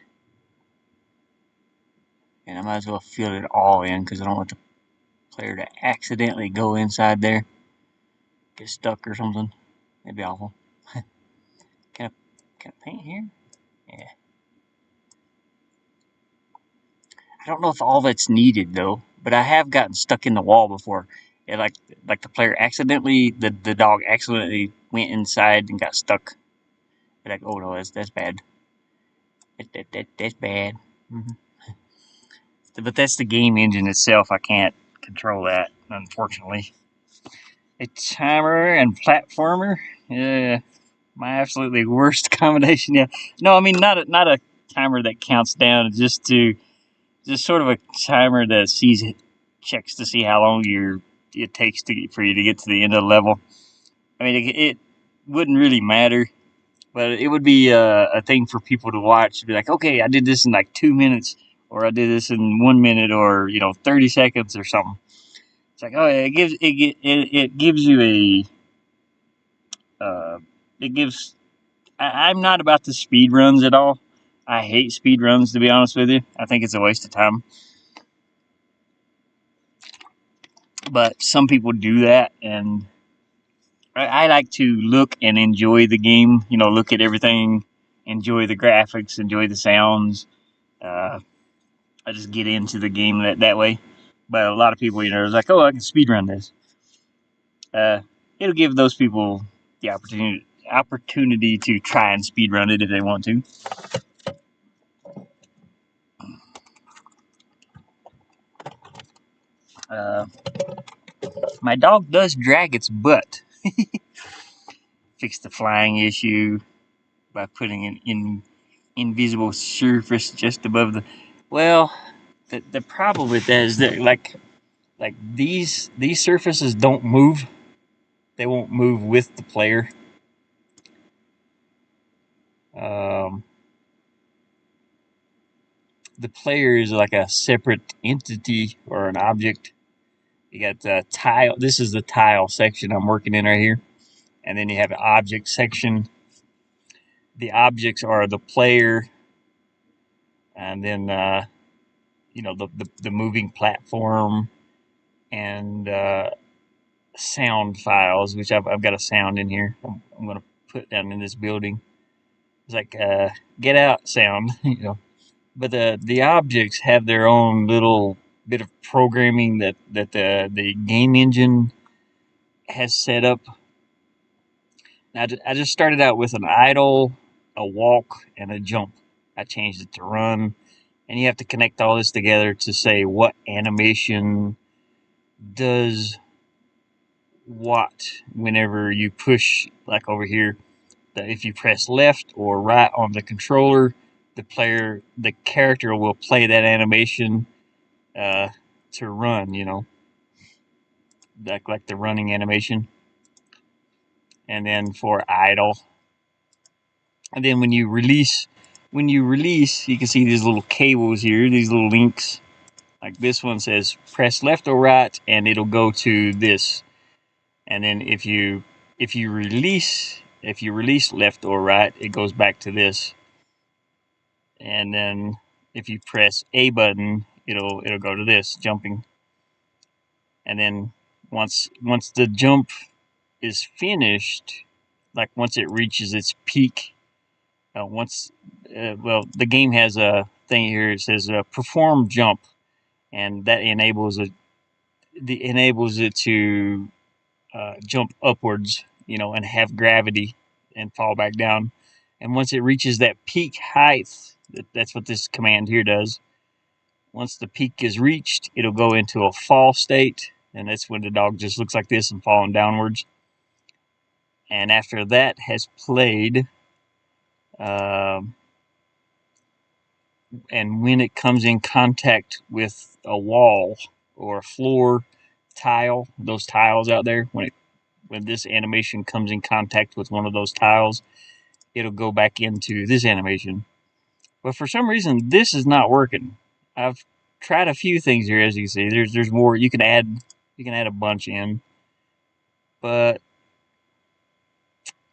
And I might as well fill it all in because I don't want the player to accidentally go inside there, get stuck or something. That'd be awful. Can I paint here? Yeah. I don't know if all that's needed though, but I have gotten stuck in the wall before. Yeah, like the player accidentally, the dog accidentally went inside and got stuck. Like, oh no, that's bad. That's bad. Mm-hmm. But that's the game engine itself. I can't control that, unfortunately. A timer and platformer. Yeah, my absolutely worst combination. Yeah, no, I mean not a timer that counts down. Just sort of a timer that checks to see how long it takes for you to get to the end of the level. I mean, it wouldn't really matter, but it would be a thing for people to watch. To be like, okay, I did this in like 2 minutes, or I did this in 1 minute, or 30 seconds, or something. It's like, oh, it gives you it gives. I'm not about the speed runs at all. I hate speed runs, to be honest with you. I think it's a waste of time. But some people do that, and I like to look and enjoy the game. Look at everything, enjoy the graphics, enjoy the sounds. I just get into the game that way. But a lot of people, is like, oh, I can speedrun this. It'll give those people the opportunity to try and speedrun it if they want to. Uh, my dog does drag its butt. Fix the flying issue by putting an invisible surface just above the. Well, the problem with that is that like these surfaces don't move. They won't move with the player. Um, the player is like a separate entity or an object. You got the tile. This is the tile section I'm working in right here. And then you have an object section. The objects are the player, and then the moving platform and sound files, which I've got a sound in here. I'm going to put down in this building. It's like get out sound, But the objects have their own little bit of programming that the game engine has set up. Now, I just started out with an idle, a walk, and a jump. I changed it to run, and you have to connect all this together to say what animation does what whenever you push, like over here. If you press left or right on the controller, the character will play that animation to run, like the running animation. And then for idle, and then when you release, you can see these little cables here, these little links. Like this one says press left or right, and it'll go to this. And then if you release left or right, it goes back to this. And then if you press A button, it'll go to this, jumping. And then once the jump is finished, like once it reaches its peak, the game has a thing here. It says perform jump, and that enables it to jump upwards, and have gravity and fall back down. And once it reaches that peak height, that's what this command here does. Once the peak is reached, it'll go into a fall state, and that's when the dog just looks like this and falling downwards. And after that has played, um, and when it comes in contact with a wall or a floor tile, those tiles out there, when this animation comes in contact with one of those tiles, it'll go back into this animation. But for some reason, this is not working. I've tried a few things here, as you can see. There's more. You can add a bunch in, but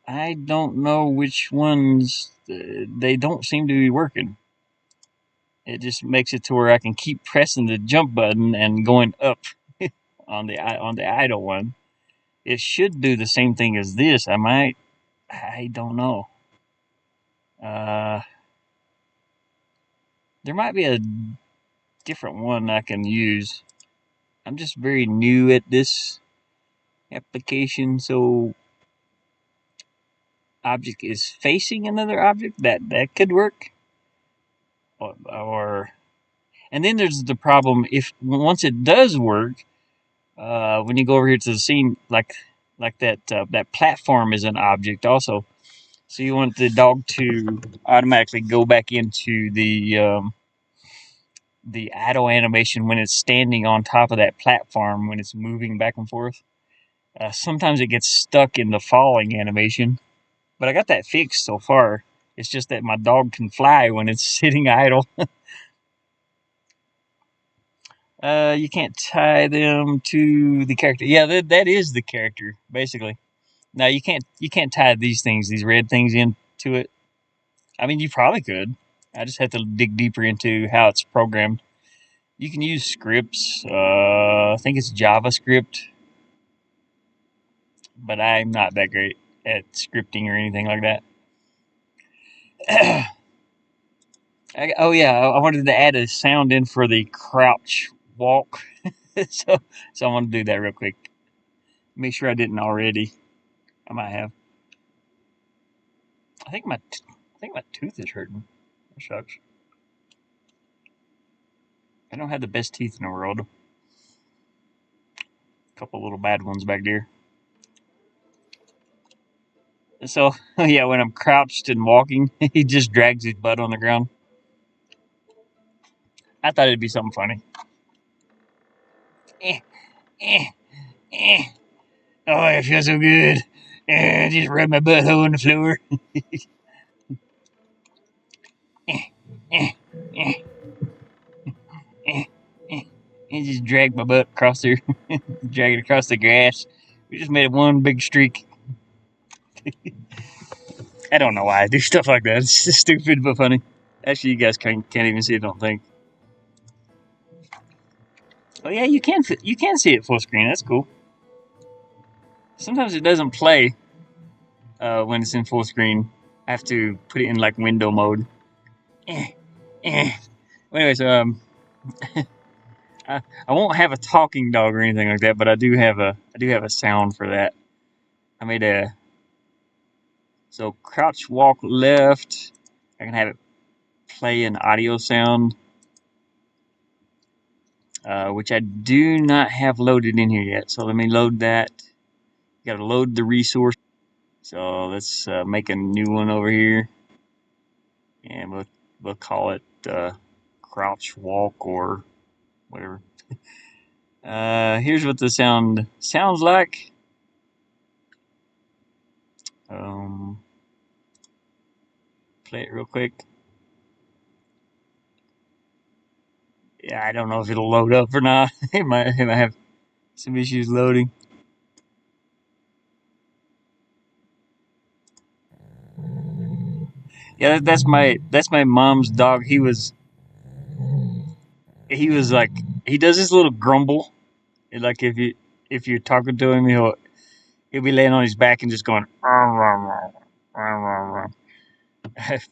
I don't know which ones. They don't seem to be working. It just makes it to where I can keep pressing the jump button and going up on the idle one. It should do the same thing as this. I don't know. Uh, there might be a different one I can use. I'm just very new at this application, so object is facing another object. That could work. Or and then there's the problem if once it does work, when you go over here to the scene, like that platform is an object also. So you want the dog to automatically go back into the idle animation when it's standing on top of that platform when it's moving back and forth. Sometimes it gets stuck in the falling animation, but I got that fixed so far. It's just that my dog can fly when it's sitting idle. You can't tie them to the character. Yeah, that is the character basically. Now you can't tie these red things into it. I mean, you probably could. I just have to dig deeper into how it's programmed. You can use scripts. I think it's JavaScript, but I'm not that great at scripting or anything like that. Oh yeah, I wanted to add a sound in for the crouch walk, so I want to do that real quick. Make sure I didn't already. I might have. I think my tooth is hurting. That sucks. I don't have the best teeth in the world. A couple little bad ones back there. So yeah, when I'm crouched and walking, he just drags his butt on the ground. I thought it'd be something funny. Eh, eh, eh. Oh, it feels so good. Just rub my butthole on the floor. eh, eh, eh, eh, eh. And just drag my butt across there, drag it across the grass. We just made it one big streak. I don't know why I do stuff like that. It's just stupid but funny. Actually, you guys can't even see it. Don't think. Oh yeah, you can see it full screen. That's cool. Sometimes it doesn't play when it's in full screen. I have to put it in like window mode. Eh, eh. Well, anyways, I won't have a talking dog or anything like that, but I do have a sound for that. I made a so crouch walk left. I can have it play an audio sound, which I do not have loaded in here yet. So let me load that. Got to load the resource. So let's make a new one over here, and we'll call it crouch walk or whatever. Here's what the sound sounds like. Um, Play it real quick. Yeah, I don't know if it'll load up or not. it might have some issues loading. Yeah, that's my mom's dog. He was like he does this little grumble. Like if you're talking to him, he'll be laying on his back and just going.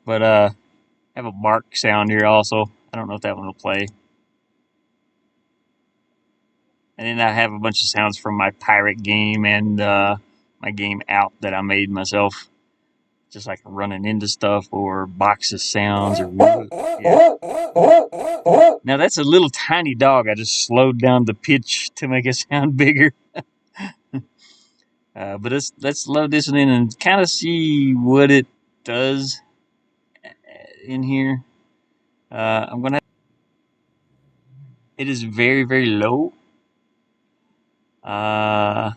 But I have a bark sound here also. I don't know if that one will play. And then I have a bunch of sounds from my pirate game and my game out that I made myself. Just like running into stuff or boxes sounds or yeah. Now that's a little tiny dog. I just slowed down the pitch to make it sound bigger. But let's load this one in and kind of see what it does in here. I'm gonna. It is very very low. Let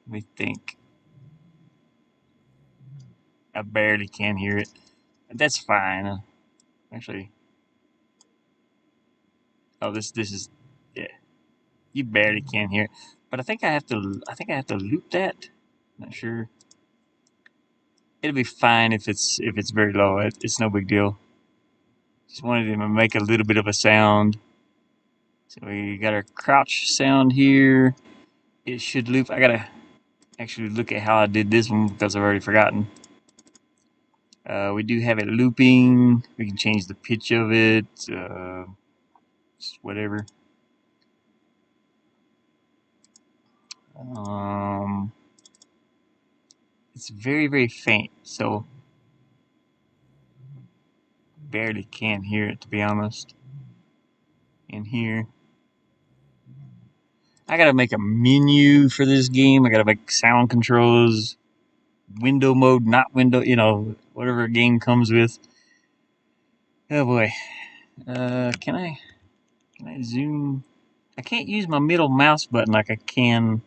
me think. I barely can hear it. That's fine. Actually, oh this is yeah. You barely can hear it. But I think I have to loop that. Not sure. It'll be fine if it's very low. It's no big deal. Just wanted to make a little bit of a sound. So we got our crouch sound here. It should loop. I gotta actually look at how I did this one because I've already forgotten. We do have it looping. We can change the pitch of it. Whatever. It's very very faint, so barely can hear it to be honest. In here, I gotta make a menu for this game. I gotta make sound controls, window mode, not window. Whatever a game comes with. Oh boy. Can I zoom? I can't use my middle mouse button like I can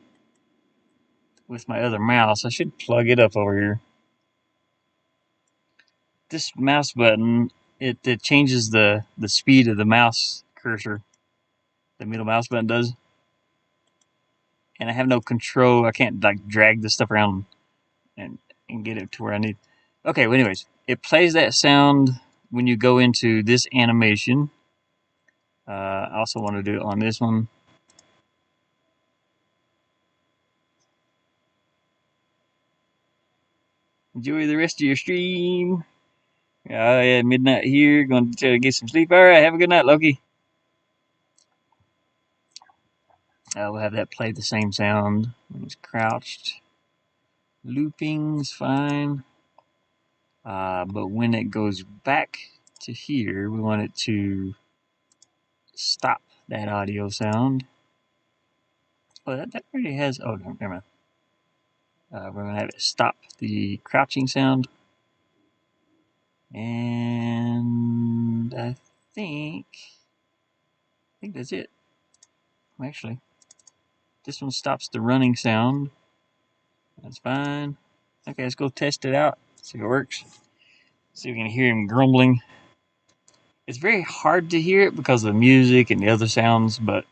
with my other mouse. I should plug it up over here. This mouse button, it changes the speed of the mouse cursor. The middle mouse button does. And I have no control. I can't like drag this stuff around and get it to where I need. Okay, well anyways, it plays that sound when you go into this animation. I also want to do it on this one. Enjoy the rest of your stream. Yeah, midnight here. Going to try to get some sleep. All right, have a good night, Loki. We'll have that play the same sound when it's crouched. Looping's fine. But when it goes back to here, we want it to stop that audio sound. Oh, that already has. Oh, no, never mind. We're going to have it stop the crouching sound. And I think that's it. Actually, this one stops the running sound. That's fine. Okay, let's go test it out. See if it works. See if we can hear him grumbling. It's very hard to hear it because of the music and the other sounds, but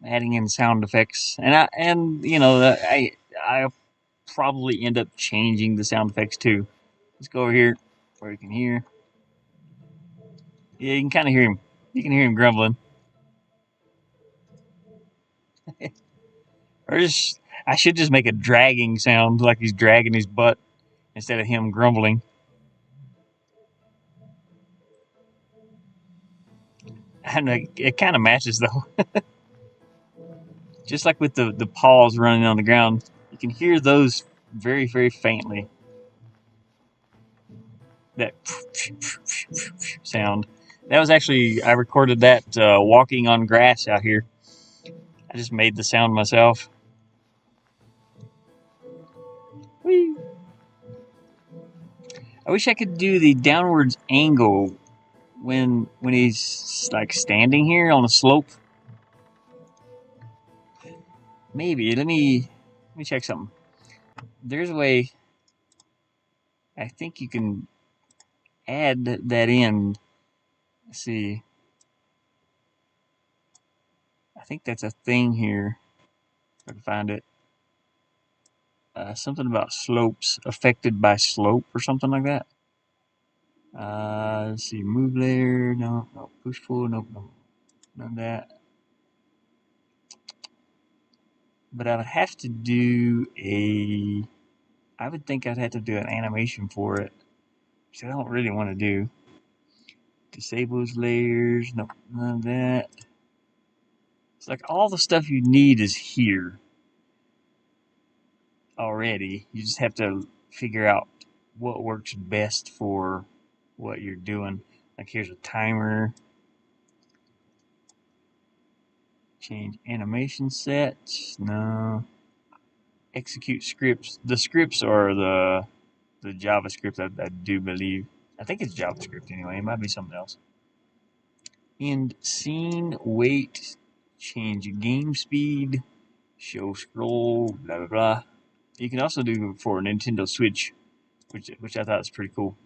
adding in sound effects, and I probably end up changing the sound effects too. Let's go over here where you can hear. Yeah, you can kind of hear him. You can hear him grumbling. Or just, I should just make a dragging sound like he's dragging his butt instead of him grumbling. And it kind of matches though. Just like with the paws running on the ground, you can hear those very, very faintly. That sound. That was actually, I recorded that walking on grass out here. I just made the sound myself. Whee. I wish I could do the downwards angle when he's like standing here on a slope. Maybe let me check something. There's a way. I think you can add that in. Let's see. I think that's a thing here. If I can find it. Something about slopes affected by slope or something like that. Let's see. Move layer. No. Push pull. Nope. No. None of that. But I would have to do a. I would think I'd have to do an animation for it, which I don't really want to do. Disables layers. Nope. None of that. It's like all the stuff you need is here already. You just have to figure out what works best for what you're doing. Like here's a timer. Change animation set. No. Execute scripts. The scripts are the JavaScript, I do believe. I think it's JavaScript anyway. It might be something else. End scene, wait, change game speed, show scroll, blah blah blah. You can also do for Nintendo Switch, which I thought was pretty cool.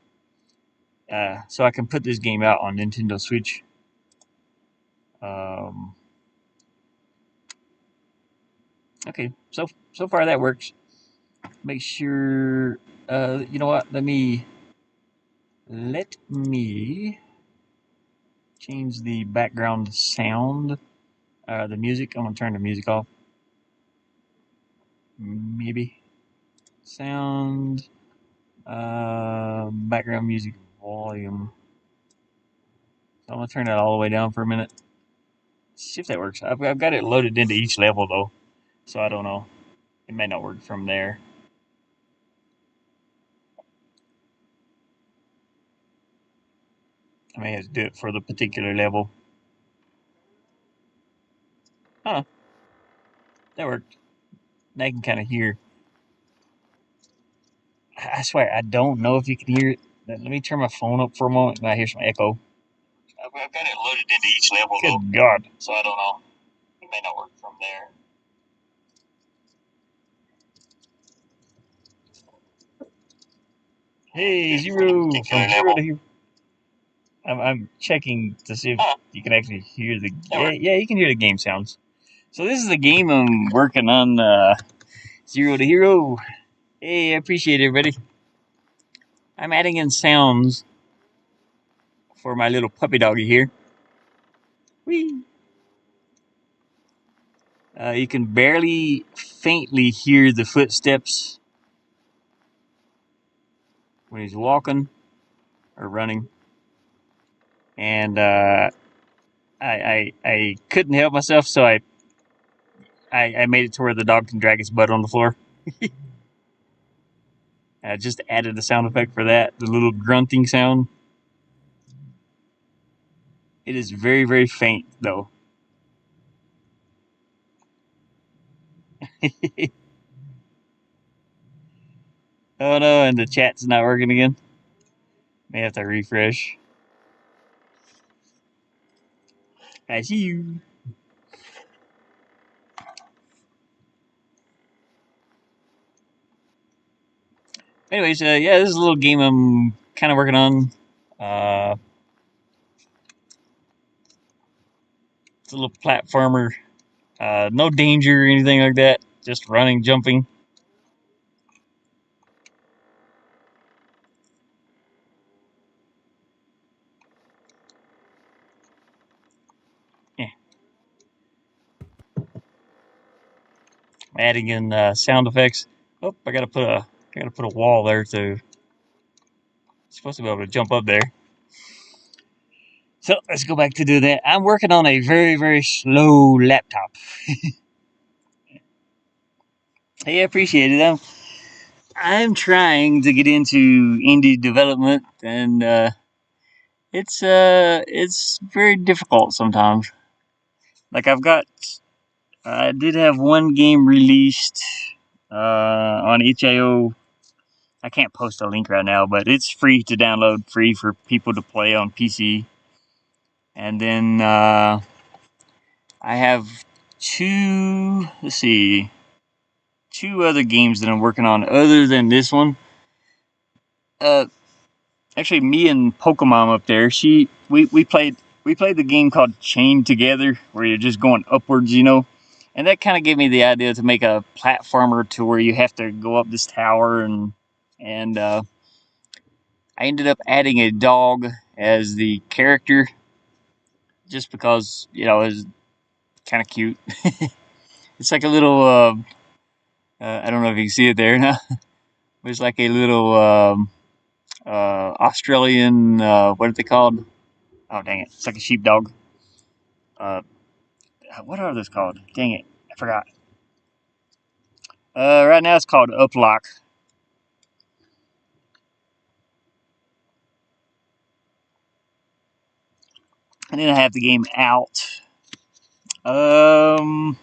So I can put this game out on Nintendo Switch. Okay, so far that works. Make sure. You know what? Let me change the background sound. The music. I'm gonna turn the music off. Maybe sound. Background music volume. So I'm gonna turn that all the way down for a minute. See if that works. I've got it loaded into each level though, so I don't know. It may not work from there. I may have to do it for the particular level. Huh. That worked. Now you can kind of hear. I swear, I don't know if you can hear it. Let me turn my phone up for a moment and I hear some echo. I've got it loaded into each level. Good God. So I don't know. It may not work from there. Hey, Zero! From Zero to Hero. I'm checking to see if you can actually hear the. Yeah, you can hear the game sounds. So this is the game I'm working on. Zero to Hero. Hey, I appreciate it, everybody. I'm adding in sounds for my little puppy doggy here. Whee! You can barely faintly hear the footsteps when he's walking or running. And I couldn't help myself, so I I made it to where the dog can drag his butt on the floor. I just added a sound effect for that, the little grunting sound. It is very, very faint, though. Oh no, and the chat's not working again. May have to refresh. I see you. Anyways, yeah, this is a little game I'm kind of working on. Uh, it's a little platformer. No danger or anything like that. Just running, jumping. Yeah. Adding in sound effects. Oh, I gotta put a wall there to. Supposed to be able to jump up there. So let's go back to do that. I'm working on a very, very slow laptop. Hey, I appreciate it. I'm trying to get into indie development, and it's very difficult sometimes. Like I did have one game released on itch.io. I can't post a link right now, but it's free to download, free for people to play on PC. And then I have two. Let's see, two other games that I'm working on other than this one. Uh, Actually, me and Pokemon up there, we played the game called Chained Together, where you're just going upwards, and that kind of gave me the idea to make a platformer to where you have to go up this tower, and I ended up adding a dog as the character just because it's kind of cute. It's like a little I don't know if you can see it there now. It's like a little Australian what are they called? Oh dang it! It's like a sheepdog. Uh, what are those called? Dang it, I forgot. Right now it's called Uplock. And then I have the game out. Um,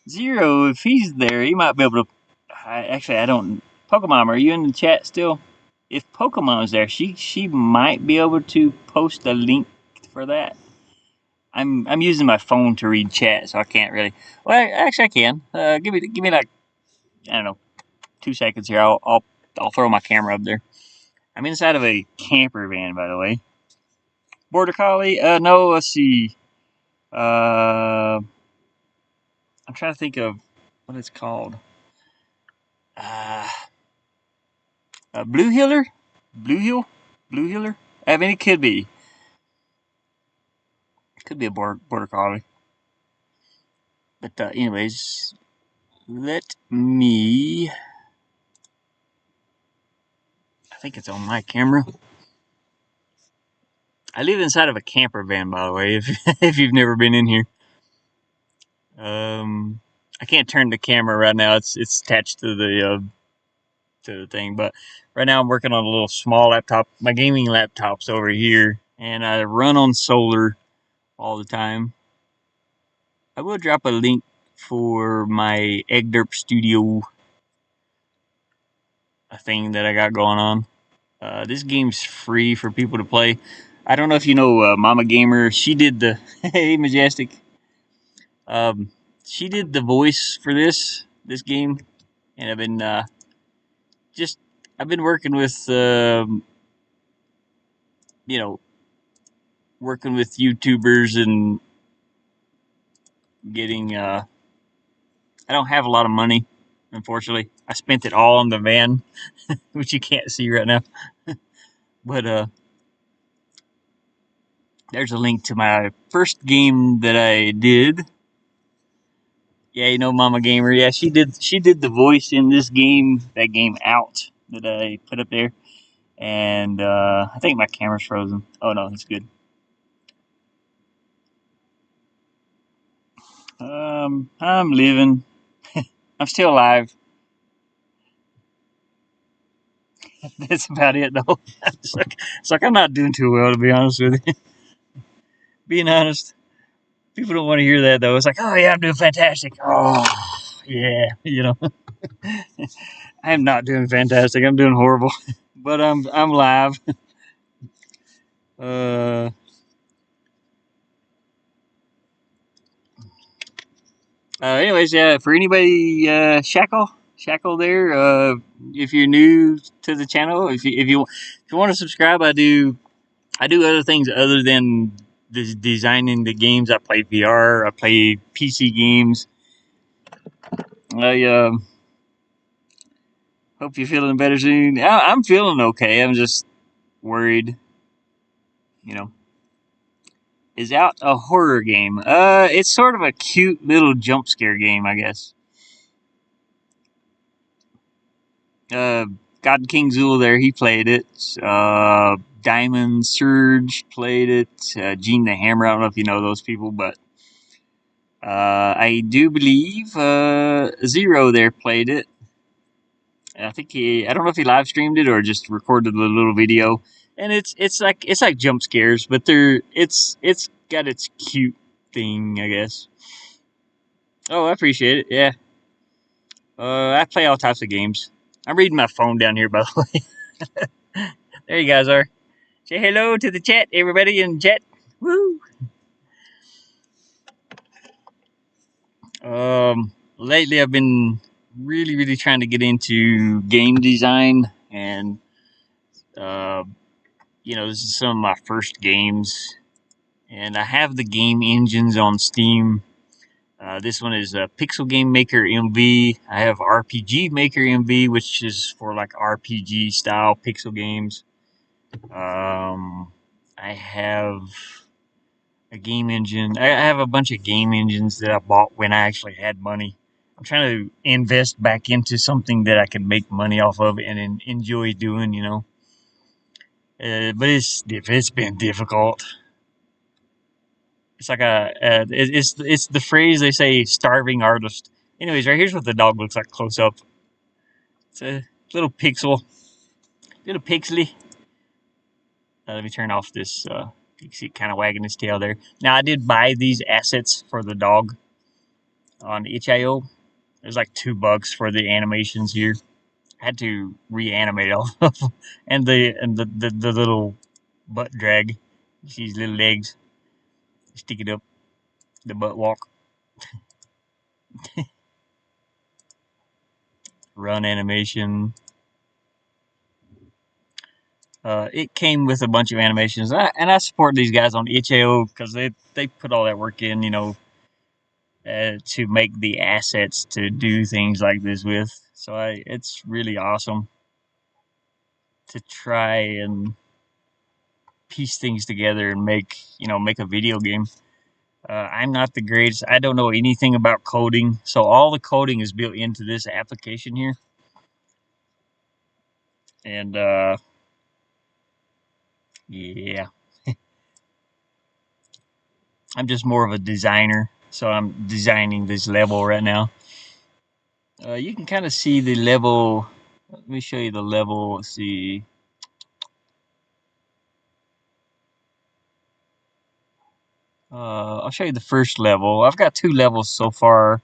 Zero, if he's there, he might be able to. I don't. Pokemon, are you in the chat still? If Pokemon's there, she might be able to post a link for that. I'm using my phone to read chat, so I can't really. Well, actually, I can. Give me like I don't know 2 seconds here. I'll throw my camera up there. I'm inside of a camper van, by the way. Border Collie? No. Let's see. I'm trying to think of what it's called. Uh, Blue Healer? Blue Heal? Blue Healer? I mean, it could be. It could be a border collie. But anyways, let me. I think it's on my camera. I live inside of a camper van, by the way. If if you've never been in here, I can't turn the camera right now. It's attached to the thing. But right now I'm working on a little small laptop. My gaming laptop's over here, and I run on solar all the time. I will drop a link for my Egderp Studio a thing that I got going on. This game's free for people to play. I don't know if you know Mama Gamer. She did the hey Majestic. Um, she did the voice for this game, and just I've been working with you know working with YouTubers and getting. I don't have a lot of money, unfortunately. I spent it all on the van, which you can't see right now. But there's a link to my first game that I did. Yeah, you know Mama Gamer. Yeah, she did the voice in this game, that game Out that I put up there. And I think my camera's frozen. Oh no, it's good. I'm living. I'm still alive. That's about it, though. It's like I'm not doing too well, to be honest with you. Being honest, people don't want to hear that, though. It's like, oh yeah, I'm doing fantastic. Oh yeah, I am not doing fantastic. I'm doing horrible, but I'm live. Uh, anyways, yeah. For anybody, Shackle there. If you're new to the channel, if you want to subscribe, I do other things other than designing the games. I play VR. I play PC games. I hope you're feeling better soon. I'm feeling okay. I'm just worried. You know, is out a horror game. It's sort of a cute little jump scare game, I guess. Uh, God King Zul there, he played it. Diamond Surge played it. Gene the Hammer, I don't know if you know those people, but I do believe Zero there played it. I think I don't know if he live streamed it or just recorded a little video. And it's like jump scares, but it's got its cute thing, I guess. Oh, I appreciate it. Yeah. I play all types of games. I'm reading my phone down here, by the way. There you guys are. Say hello to the chat, everybody in chat. Woo! Lately I've been really, really trying to get into game design, and uh, this is some of my first games, and I have the game engines on Steam. This one is Pixel Game Maker MV. I have RPG Maker MV, which is for like RPG style pixel games. I have a game engine. I have a bunch of game engines that I bought when I actually had money. I'm trying to invest back into something that I can make money off of and enjoy doing. But it's been difficult. It's like it's the phrase they say, starving artist. Anyways, right here's what the dog looks like close up. It's a little little pixely. Let me turn off this. You can see it kind of wagging his tail there. Now I did buy these assets for the dog on itch.io. There's like $2 for the animations here. I had to reanimate all of them, and the little butt drag. You see his little legs. Stick it up. The butt walk. Run animation. It came with a bunch of animations, and I support these guys on itch.io because they put all that work in, to make the assets to do things like this with. So it's really awesome to try and piece things together and make a video game. I'm not the greatest. I don't know anything about coding, so all the coding is built into this application here. And yeah, I'm just more of a designer, so I'm designing this level right now. You can kind of see the level. Let me show you the level. Let's see. I'll show you the first level. I've got 2 levels so far.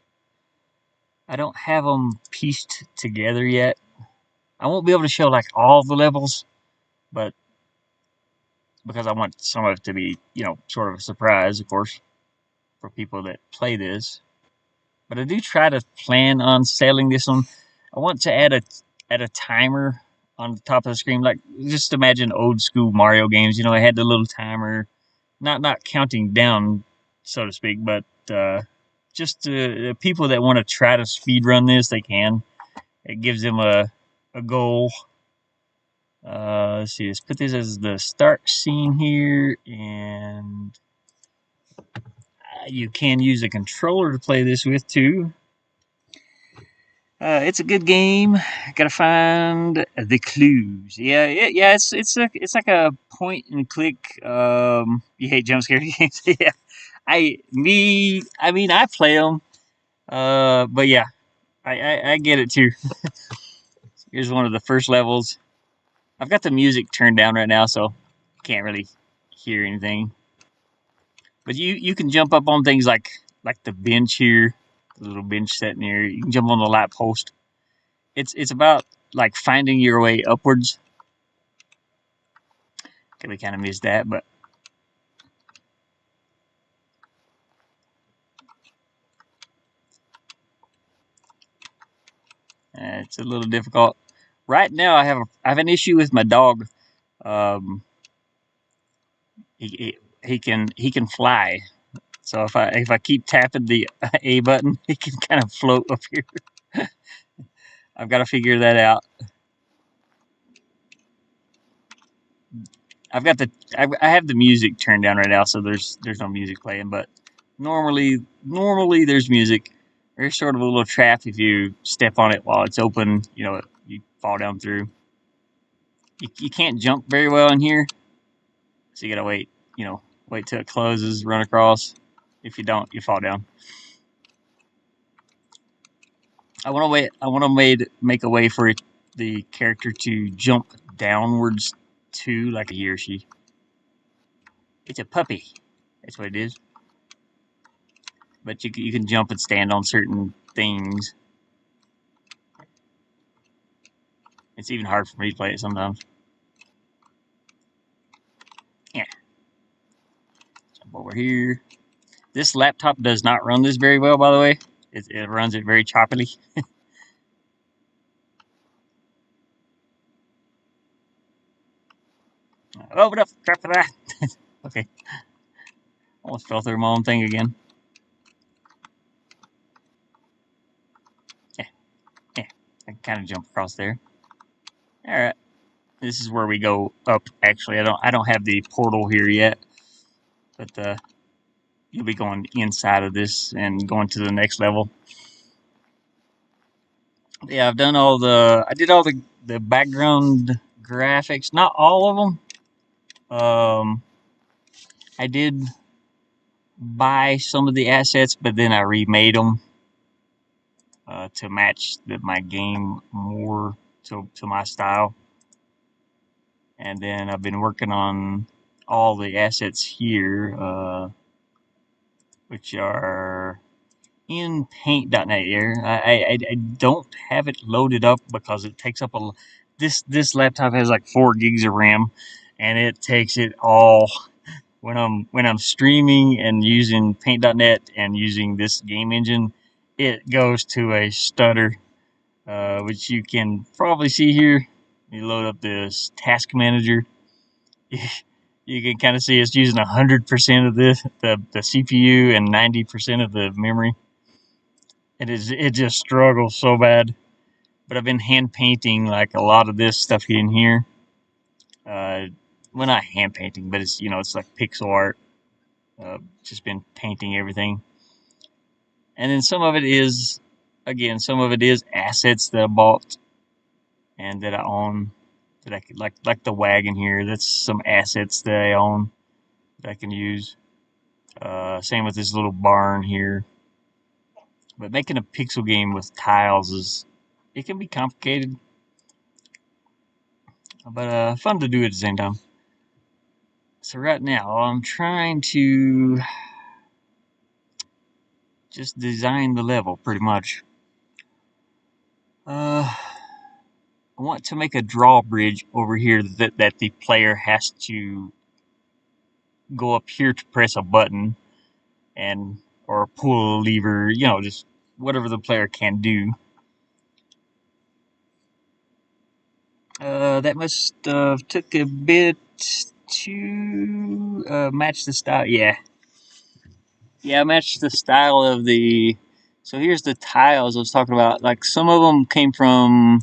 I don't have them pieced together yet. I won't be able to show like all the levels, but because I want some of it to be, sort of a surprise, of course, for people that play this. But I do try to plan on selling this one. I want to add a timer on the top of the screen, like just imagine old school Mario games. I had the little timer, not counting down, so to speak, but just people that want to try to speed run this, they can. It gives them a goal. Let's see. Let's put this as the start scene here, and you can use a controller to play this with too. It's a good game. Gotta find the clues. Yeah. It's like a point and click. You hate jump scare games? Yeah. I mean, I play them. But yeah, I get it too. Here's one of the first levels. I've got the music turned down right now, so can't really hear anything. But you can jump up on things like the bench here, the little bench sitting here. You can jump on the lamp post. It's about like finding your way upwards. Okay, we kind of missed that, but it's a little difficult. Right now, I have an issue with my dog. Um, he can fly. So if I keep tapping the A button, he can kind of float up here. I've got to figure that out. I've got the I have the music turned down right now, so there's no music playing. But normally there's music. There's sort of a little trap if you step on it while it's open. You know, you fall down through. You can't jump very well in here, so you gotta wait. You know, wait till it closes, run across. If you don't, you fall down. I want to wait. I want to make a way for the character to jump downwards to like a he or she. It's a puppy. That's what it is. But you can jump and stand on certain things. It's even hard for me to play it sometimes. Yeah. Jump over here. This laptop does not run this very well, by the way. It runs it very choppily. Open up. Crap for that. Okay. Almost fell through my own thing again. Yeah. Yeah. I can kind of jump across there. All right. This is where we go up. Actually, I don't have the portal here yet, but you'll be going inside of this and going to the next level. Yeah, I did all the background graphics, not all of them. I did buy some of the assets, but then I remade them to match my game more to my style. And then I've been working on all the assets here, which are in paint.net here. I don't have it loaded up because it takes up a this laptop has like 4 gigs of RAM, and it takes it all when I'm streaming and using paint.net and using this game engine. It goes to a stutter, which you can probably see here. You load up this task manager. You can kind of see it's using 100% of the CPU and 90% of the memory. It just struggles so bad. But I've been hand painting like a lot of this stuff in here. Uh, well, not hand painting, but it's like pixel art. Just been painting everything, and then some of it is assets that I bought and that I own that I could like the wagon here. That's some assets that I own that I can use. Same with this little barn here. But making a pixel game with tiles it can be complicated, but fun to do at the same time. So right now I'm trying to just design the level pretty much. I want to make a drawbridge over here that the player has to go up here to press a button and or pull a lever, just whatever the player can do. That must have took a bit to match the style. Yeah, match the style of the. So here's the tiles I was talking about. Like some of them came from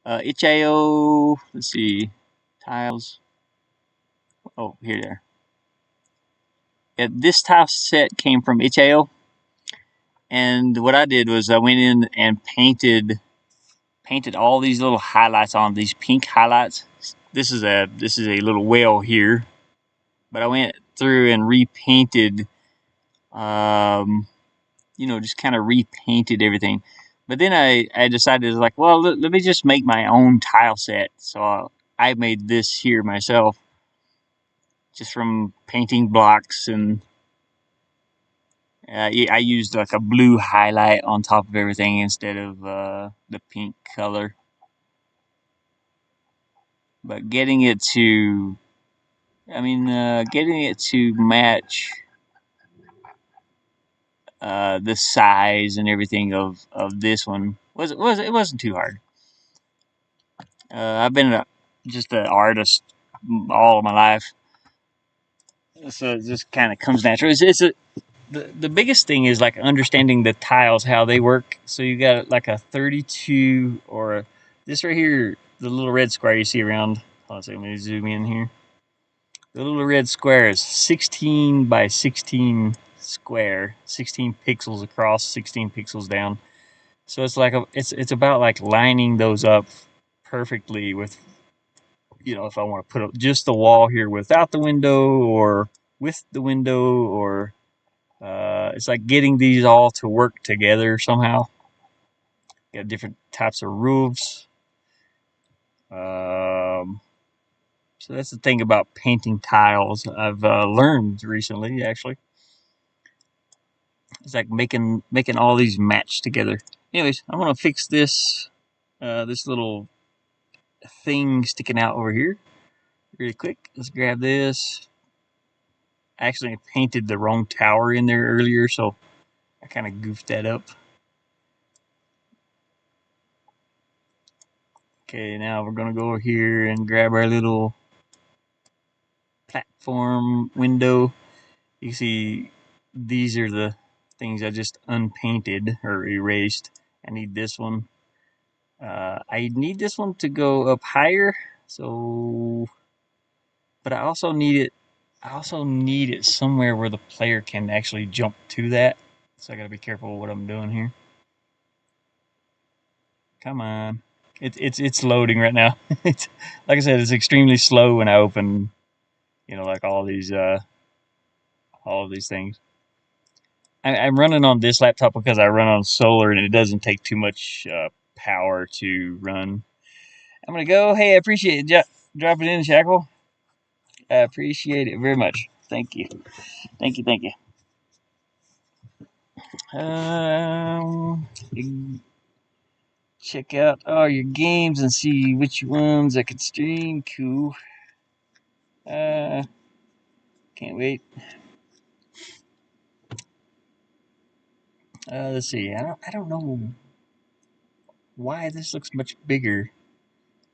itch.io. Let's see, tiles. Oh, here they are. Yeah, this tile set came from itch.io, and what I did was I went in and painted all these little highlights on these pink highlights. This is a little whale here, but I went through and repainted. Um, just kind of repainted everything. But then I decided, like, well, let me just make my own tile set. So I made this here myself, just from painting blocks, and I used like a blue highlight on top of everything instead of the pink color. But getting it to match the size and everything of this one it wasn't too hard. I've been just an artist all of my life, so it just kind of comes natural. The biggest thing is like understanding the tiles, how they work. So you got like a 32 or this right here, the little red square you see around. Hold on a second, let me zoom in here. The little red square is 16 by 16 square, 16 pixels across, 16 pixels down. So it's like it's about like lining those up perfectly with, if I want to put up just the wall here without the window or with the window, or it's like getting these all to work together somehow. Got different types of roofs. Um, so that's the thing about painting tiles I've learned recently. Actually, it's like making all these match together. Anyways, I want to fix this little thing sticking out over here really quick. Let's grab this. I actually painted the wrong tower in there earlier, so I kind of goofed that up. Okay, now we're gonna go over here and grab our little platform window. You can see these are the things I just unpainted or erased. I need this one. I need this one to go up higher, so but I also need it. I also need it somewhere where the player can actually jump to that. So I gotta be careful what I'm doing here. Come on. It's loading right now. It's like I said, it's extremely slow when I open, like all of these things. I'm running on this laptop because I run on solar and it doesn't take too much power to run. I'm gonna go. Hey, I appreciate it. Dropping in, Shackle. I appreciate it very much. Thank you. Thank you. Thank you. Um, check out all your games and see which ones I can stream. Cool. Uh, can't wait. Let's see. I don't know why this looks much bigger.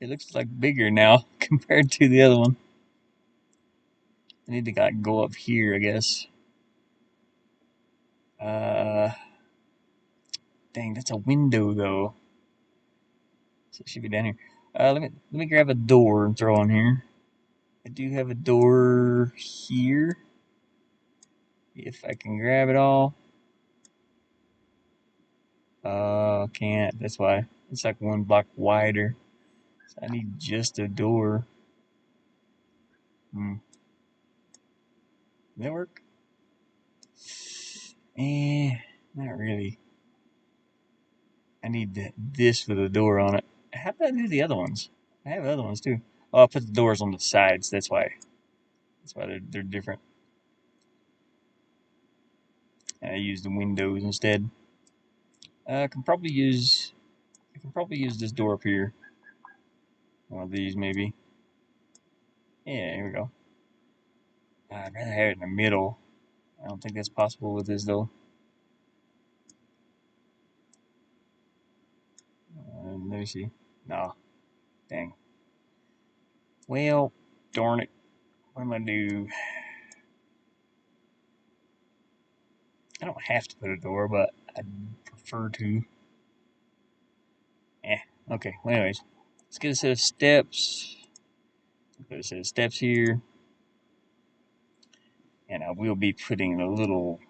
It looks like bigger now compared to the other one. I need to like go up here, I guess. Uh, dang, that's a window though. So it should be down here. Let me grab a door and throw in here. I do have a door here. If I can grab it all. Can't. That's why. It's like one block wider. So I need just a door. Hmm. Does that work? Not really. I need this with a door on it. How did I do the other ones? I have other ones too. Oh, I put the doors on the sides. That's why. That's why they're different. I use the windows instead. I can probably use this door up here. One of these maybe. Yeah, here we go. I'd rather have it in the middle. I don't think that's possible with this though. Let me see. No, dang. Well, darn it. What am I gonna do? I don't have to put a door, but I'd prefer to. Eh. Okay. Well, anyways, let's get a set of steps. Put a set of steps here, and I will be putting a little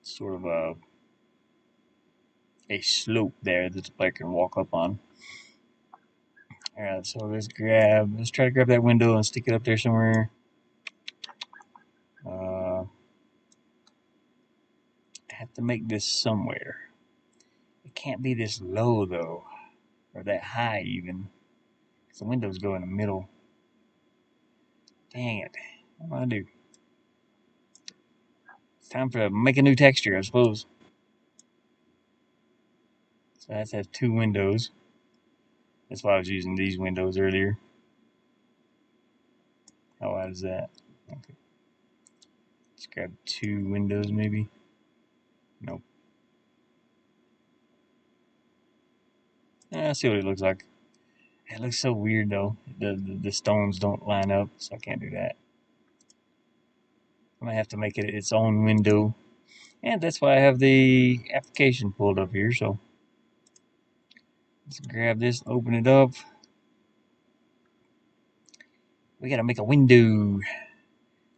sort of a slope there that the player can walk up on. All right, so let's try to grab that window and stick it up there somewhere. Uh, have to make this somewhere. It can't be this low though, or that high even. The windows go in the middle. Dang it. What am I gonna do? It's time to make a new texture, I suppose. So that has 2 windows. That's why I was using these windows earlier. How wide is that? Okay. Let's grab 2 windows maybe. Nope. Yeah, I see what it looks like. It looks so weird though. The stones don't line up, so I can't do that. I might have to make it its own window. And that's why I have the application pulled up here, so let's grab this, open it up. We gotta make a window.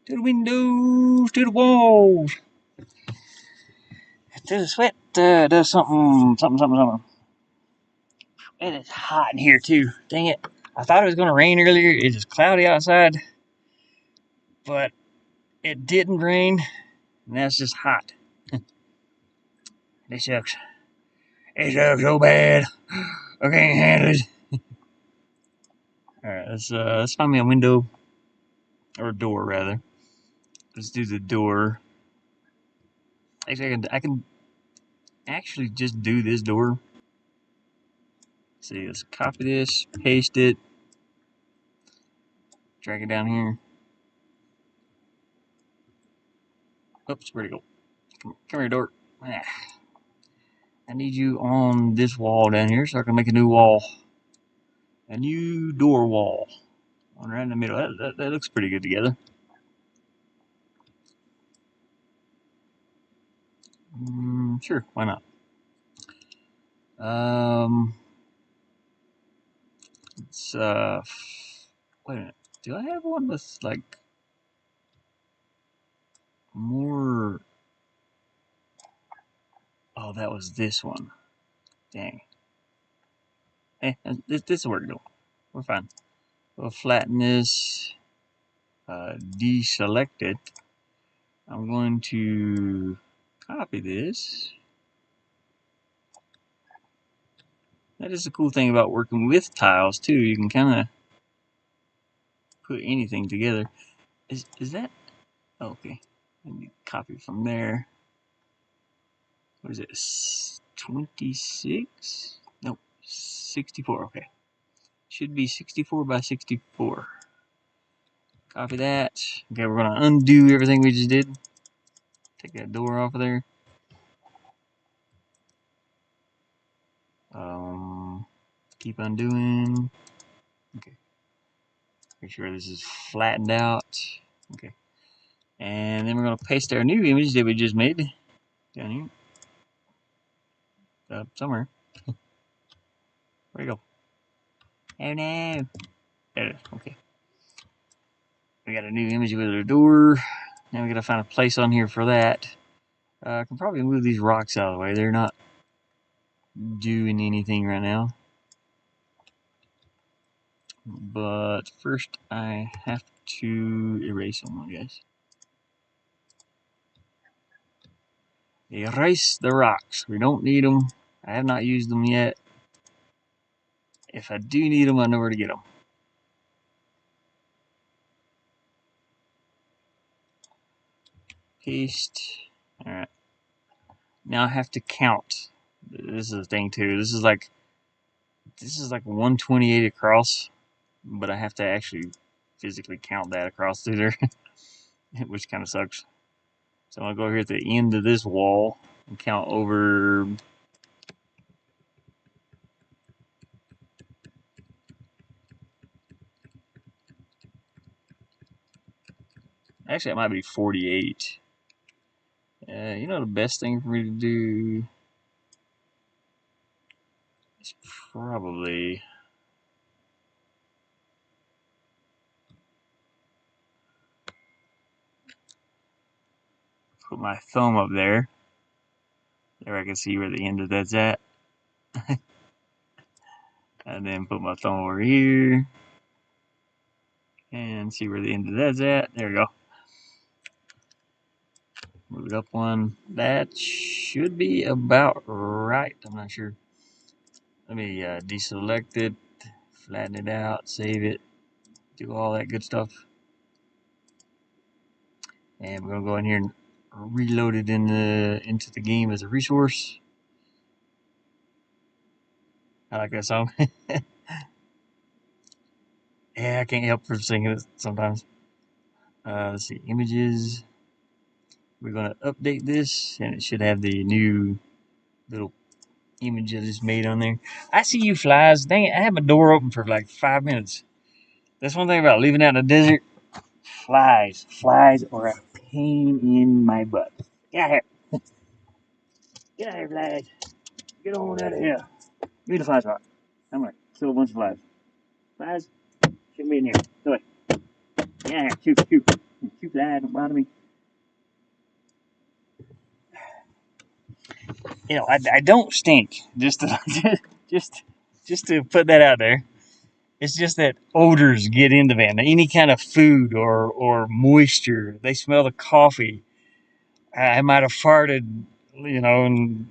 To the windows, to the walls. To the sweat does something. It is hot in here too. Dang it. I thought it was gonna rain earlier. It is cloudy outside. But it didn't rain. Now it's just hot. This sucks. It sucks so bad. I can't handle it. Alright, let's find me a window. Or a door rather. Let's do the door. Actually, I can actually just do this door. Let's see, let's copy this, paste it, drag it down here. Oops, where'd it go? Come here, door. Ah. I need you on this wall down here so I can make a new wall. A new door wall. One right in the middle. That looks pretty good together. Sure, why not? It's wait a minute. Do I have one with like more? Oh, that was this one. Dang. This will work though. We're fine. We'll flatten this. Deselect it. I'm going to copy this. That is the cool thing about working with tiles too. You can kind of put anything together. Is that? Oh, okay. Let me copy from there. What is it? 26? Nope. 64. Okay. Should be 64 by 64. Copy that. Okay, we're gonna undo everything we just did. Take that door off of there. Keep undoing. Okay. Make sure this is flattened out. Okay. And then we're gonna paste our new image that we just made down here. Up somewhere. Where'd it go? Oh no. There it is. Okay. We got a new image with our door. Now we gotta find a place on here for that. I can probably move these rocks out of the way. They're not doing anything right now. But first I have to erase them, I guess. Erase the rocks. We don't need them. I have not used them yet. If I do need them, I know where to get them. Paste. Alright. Now I have to count. This is a thing too. This is like 128 across, but I have to actually physically count that across through there, which kind of sucks. So I'm gonna go here at the end of this wall and count over. Actually, it might be 48. You know the best thing for me to do is probably put my thumb up there. There I can see where the end of that's at. And then put my thumb over here. And see where the end of that's at. There we go. Move it up one. That should be about right. I'm not sure. Let me deselect it, flatten it out, save it, do all that good stuff. And we're gonna go in here and reload it into the game as a resource. I like that song. Yeah, I can't help from singing it sometimes. Let's see, images. We're gonna update this, and it should have the new little image I just made on there. I see you flies. Dang it, I had my door open for like 5 minutes. That's one thing about living out in the desert. Flies. Flies are a pain in my butt. Get out of here. Get out of here, flies. Get on out of here. Give me the flies rock. I'm gonna kill a bunch of flies. Flies shouldn't be in here. Go away. Get out of here. Shoot, shoot. Shoot flies. Don't bother me. I don't stink. Just to, just just to put that out there. It's just that odors get into me. Any kind of food or moisture. They smell the coffee. I might have farted, and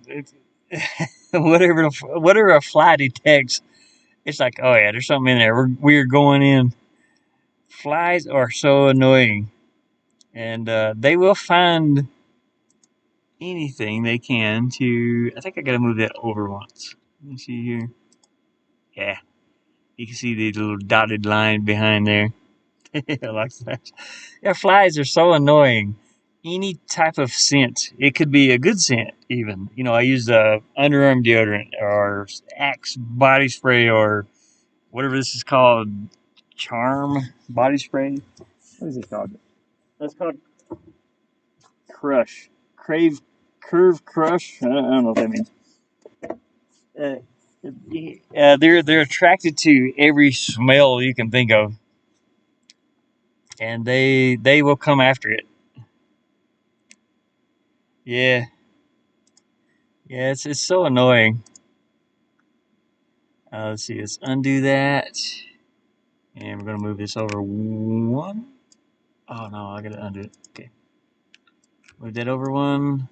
whatever a fly detects, it's like, oh yeah, there's something in there. We're going in. Flies are so annoying, and they will find anything they can to. I think I gotta move that over once. Let me see here. Yeah, you can see the little dotted line behind there. I like that. Yeah, flies are so annoying. Any type of scent, it could be a good scent, even. I use underarm deodorant or Axe body spray or whatever this is called, Charm body spray. What is it called? That's called Crush. Curve Crush. I don't know what that means. Uh, they're attracted to every smell you can think of, and they will come after it. Yeah, yeah, it's so annoying. Let's see, let's undo that, and we're gonna move this over one. Oh no, I gotta undo it. Okay, move that over one.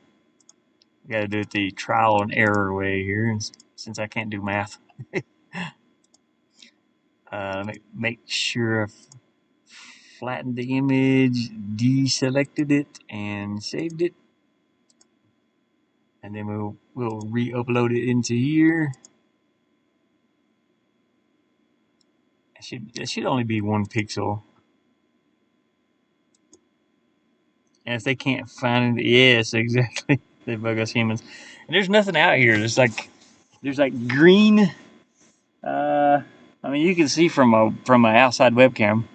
We gotta do it the trial and error way here, since I can't do math. Make sure I've flattened the image, deselected it, and saved it, and then we'll re-upload it into here. It should only be 1 pixel. And if they can't find it, yes, exactly. They bug us humans. And there's nothing out here. There's like green. I mean, you can see from an outside webcam.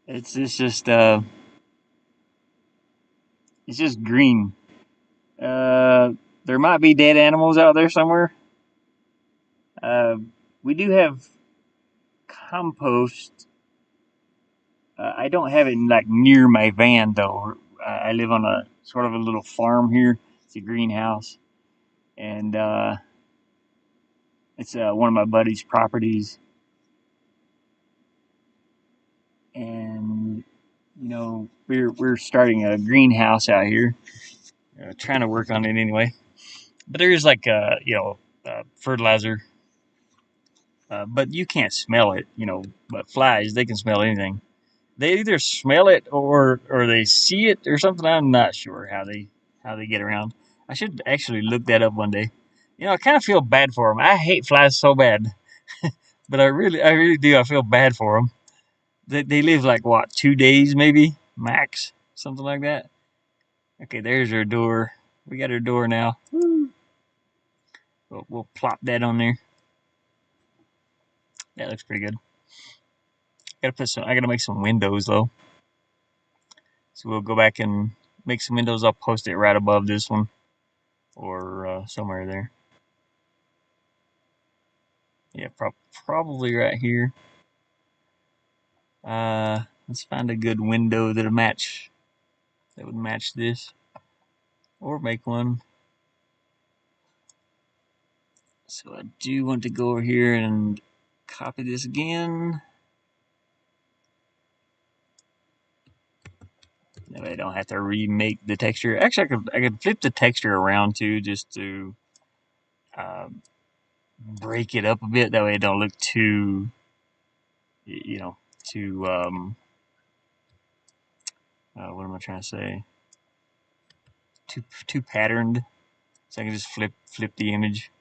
It's just green. There might be dead animals out there somewhere. Uh, we do have compost. I don't have it like near my van though. I live on a sort of a little farm here. It's a greenhouse, and it's one of my buddy's properties. And we're starting a greenhouse out here, trying to work on it anyway. But there is like fertilizer, but you can't smell it. But flies, they can smell anything. They either smell it or they see it or something. I'm not sure how they get around. I should actually look that up one day. I kind of feel bad for them. I hate flies so bad, but I really do. I feel bad for them. They live like what, 2 days maybe max, something like that. Okay, there's our door. We got our door now. We'll plop that on there. That looks pretty good. I gotta make some windows though. So we'll go back and make some windows. I'll post it right above this one or somewhere there. Yeah, probably right here. Let's find a good window that would match this, or make one. So I do want to go over here and copy this again. That way I don't have to remake the texture. Actually, I could flip the texture around too, just to uh, break it up a bit. That way it don't look too, too. What am I trying to say? Too patterned. So I can just flip the image.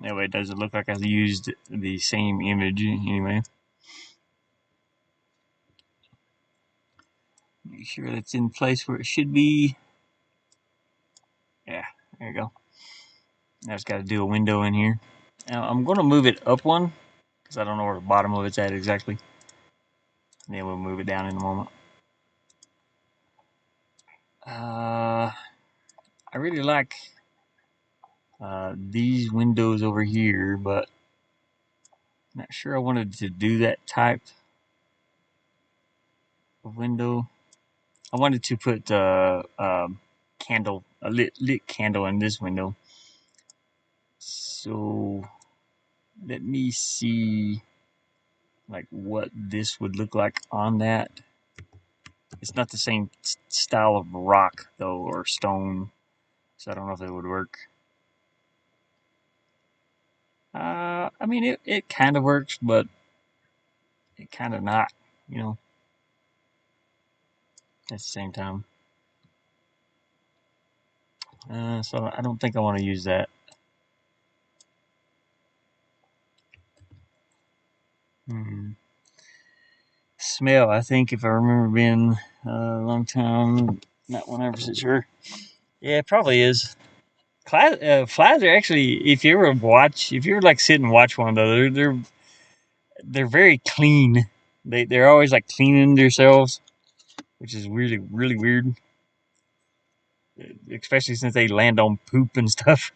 That way it doesn't look like I used the same image anyway. Make sure that's in place where it should be. Yeah, there you go. Now it's got to do a window in here. Now I'm going to move it up one because I don't know where the bottom of it's at exactly. And then we'll move it down in a moment. I really like these windows over here, but I'm not sure I wanted to do that type of window. I wanted to put a lit candle in this window. So let me see like what this would look like on that. It's not the same style of rock though, or stone, so I don't know if it would work. I mean it kind of works, but it kind of not, at the same time. So I don't think I want to use that. Smell, I think if I remember being a long time, not 100% sure. Yeah, it probably is. Flies are actually, if you ever like sit and watch one though, they're very clean. They're always like cleaning themselves, which is really weird. Especially since they land on poop and stuff.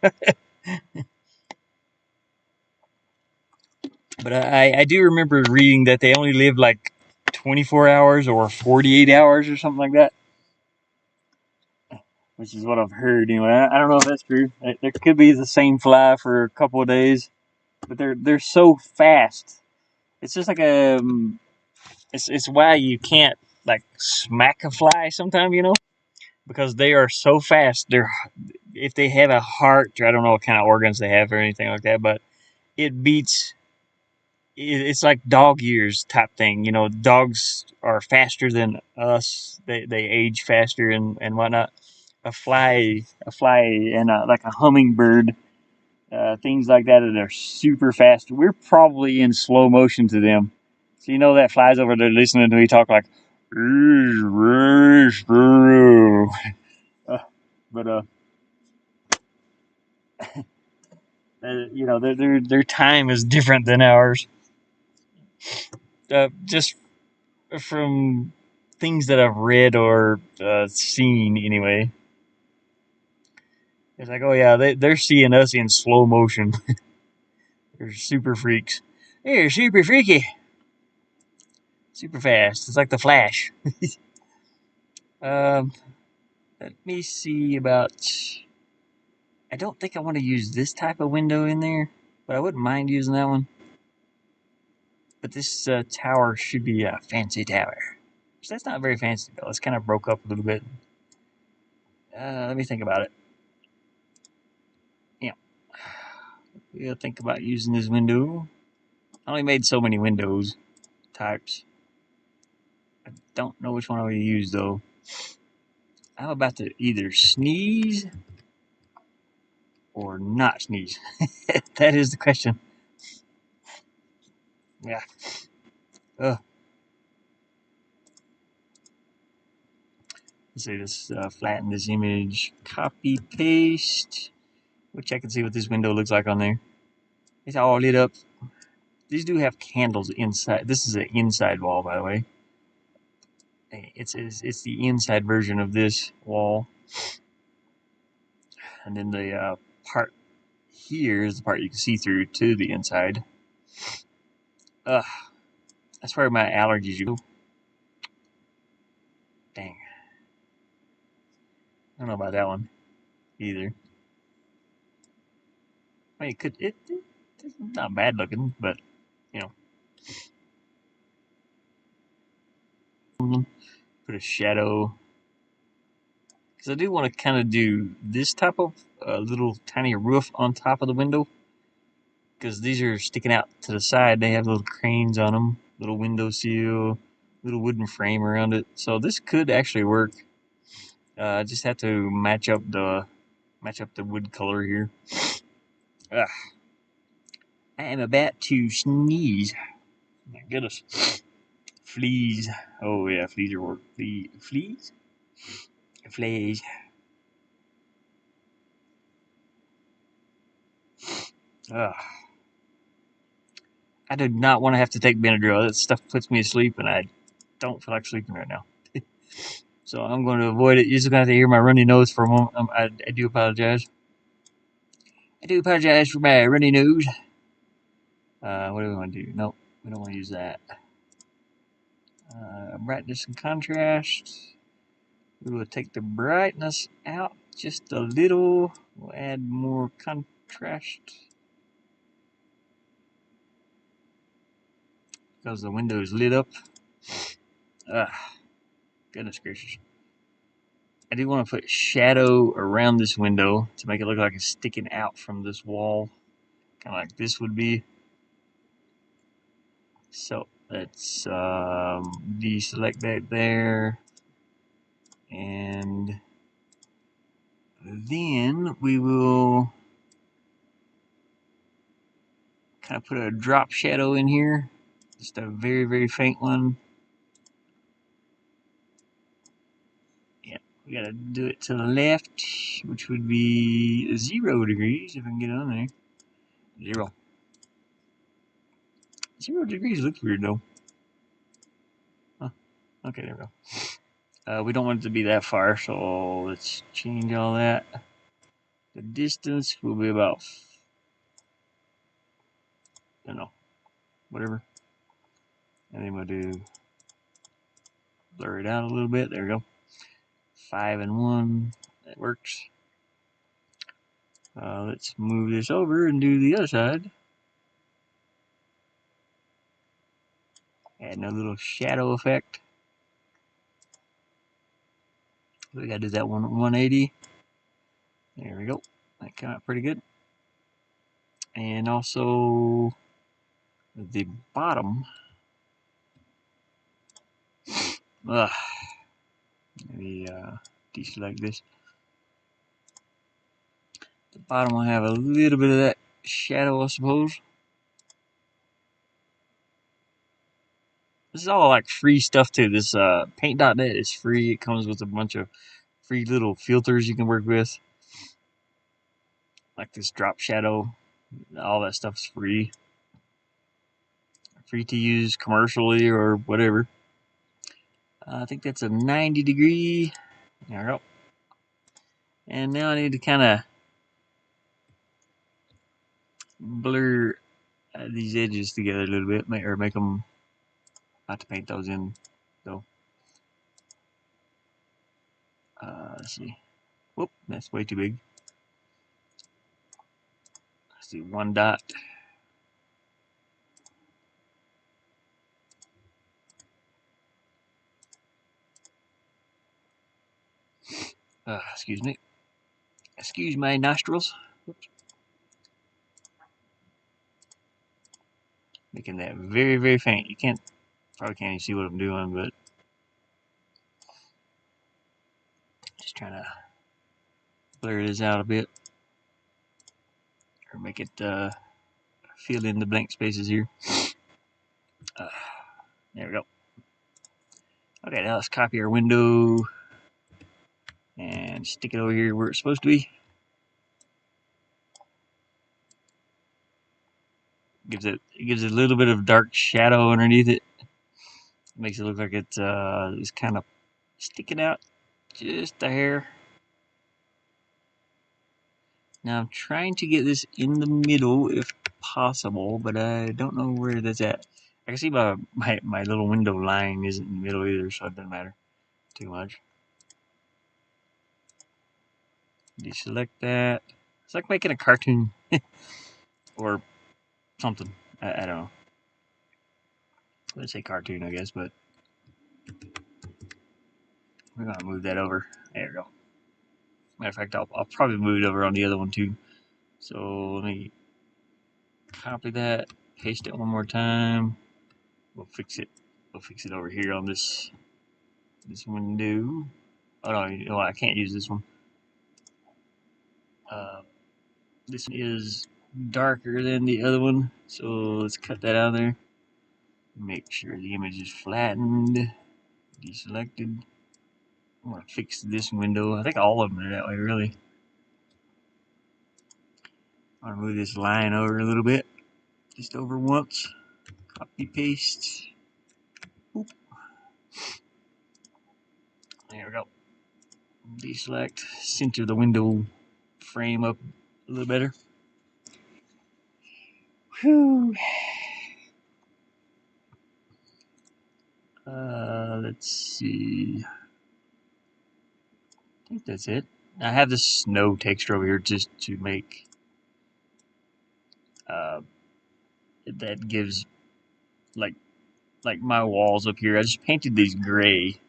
But I do remember reading that they only live like 24 hours or 48 hours or something like that, which is what I've heard anyway. I don't know if that's true. There could be the same fly for a couple of days, but they're so fast. It's just like it's why you can't like smack a fly sometimes, because they are so fast. If they have a heart, or I don't know what kind of organs they have or anything like that, but it beats. It's like dog years type thing. Dogs are faster than us. They age faster and whatnot. A fly, and like a hummingbird, things like that are super fast. We're probably in slow motion to them. So that flies over there listening to me talk like, but their time is different than ours. Just from things that I've read or seen anyway. It's like, oh yeah, they're seeing us in slow motion. They're super freaks. They're super freaky. Super fast. It's like the Flash. um, Let me see about. I don't think I want to use this type of window in there, but I wouldn't mind using that one. But this tower should be a fancy tower. So that's not very fancy though. It's kind of broke up a little bit. Let me think about it. Yeah, we'll think about using this window. I only made so many windows types. I don't know which one I will use though. I'm about to either sneeze or not sneeze. That is the question. Yeah. Let's see this. Flatten this image. Copy paste. We'll check and see what this window looks like on there. It's all lit up. These do have candles inside. This is an inside wall, by the way. It's the inside version of this wall, and then the part here is the part you can see through to the inside. Ugh, that's where my allergies go. Dang, I don't know about that one either. I mean, It's not bad looking, but you know, put a shadow because I do want to kind of do this type of little tiny roof on top of the window because these are sticking out to the side. They have little cranes on them, little window sill, little wooden frame around it. So this could actually work. I just have to match up the wood color here. Ugh. I am about to sneeze. My goodness. Fleas. Oh yeah, fleas are work. Fleas? Fleas. Ugh. I do not want to have to take Benadryl. That stuff puts me asleep, and I don't feel like sleeping right now. So I'm going to avoid it. You're just going to have to hear my runny nose for a moment. I do apologize. I do apologize for my runny nose. What do we want to do? Nope, we don't want to use that. Brightness and contrast. We will take the brightness out just a little. We'll add more contrast. Because the window is lit up. Ugh, goodness gracious. I do want to put shadow around this window to make it look like it's sticking out from this wall. Kind of like this would be. So let's deselect that there. And then we will kind of put a drop shadow in here. Just a very, very faint one. Yeah, we gotta do it to the left, which would be 0 degrees if I can get on there. 0. 0 degrees looks weird though. Huh. Okay, there we go. We don't want it to be that far, so let's change all that. The distance will be about, I don't know, whatever. And then we'll do blur it out a little bit. There we go. 5 and 1. That works. Let's move this over and do the other side. Add a little shadow effect. We gotta do that one 180. There we go. That came out pretty good. And also the bottom. Ugh. Maybe deselect this. The bottom will have a little bit of that shadow, I suppose. This is all like free stuff too. This paint.net is free. It comes with a bunch of free little filters you can work with. Like this drop shadow. All that stuff is free. Free to use commercially or whatever. I think that's a 90 degree. There we go. And now I need to kind of blur these edges together a little bit, or make them, not to paint those in though. Let's see. Whoop, that's way too big. Let's do one dot. Excuse me. Excuse my nostrils. Whoops. Making that very, very faint. You probably can't even see what I'm doing, but just trying to blur this out a bit, or make it fill in the blank spaces here. There we go. Okay, now let's copy our window and stick it over here where it's supposed to be. It gives it a little bit of dark shadow underneath it. Makes it look like it's kind of sticking out just a hair. Now I'm trying to get this in the middle if possible, but I don't know where that's at. I can see my little window line isn't in the middle either, so it doesn't matter too much. Deselect that. It's like making a cartoon or something. I don't know. Let's say cartoon, I guess, but we're gonna move that over. There we go. Matter of fact, I'll probably move it over on the other one too. So let me copy that, paste it one more time. We'll fix it. We'll fix it over here on this window. Oh no, you know what? I can't use this one. This one is darker than the other one, so let's cut that out of there. Make sure the image is flattened, deselected. I'm gonna fix this window. I think all of them are that way, really. I'm gonna move this line over a little bit, just over once. Copy paste. Oop. There we go. Deselect, center the window frame up a little better. Whew. Let's see. I think that's it. I have this snow texture over here just to make that gives like my walls up here. I just painted these gray.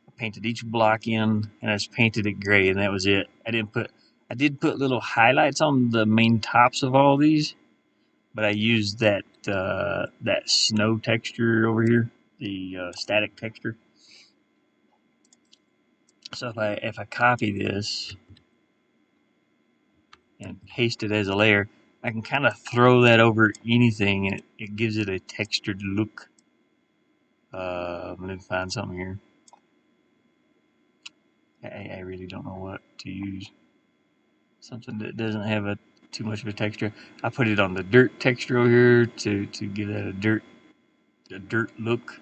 I painted each block in, and I just painted it gray, and that was it. I did put little highlights on the main tops of all these, but I used that that snow texture over here, the static texture. So if I copy this and paste it as a layer, I can kind of throw that over anything, and it gives it a textured look. Let me find something here. I really don't know what to use. Something that doesn't have too much of a texture. I put it on the dirt texture over here to give that a dirt look.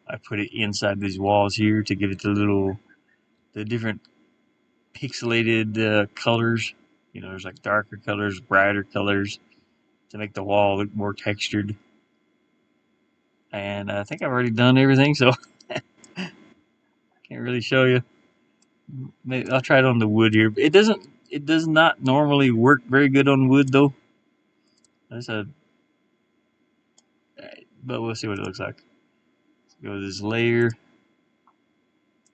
I put it inside these walls here to give it the different pixelated colors. You know, there's like darker colors, brighter colors to make the wall look more textured. And I think I've already done everything, so can't really show you. Maybe I'll try it on the wood here. It does not normally work very good on wood though. That's a but we'll see what it looks like. Let's go with this layer.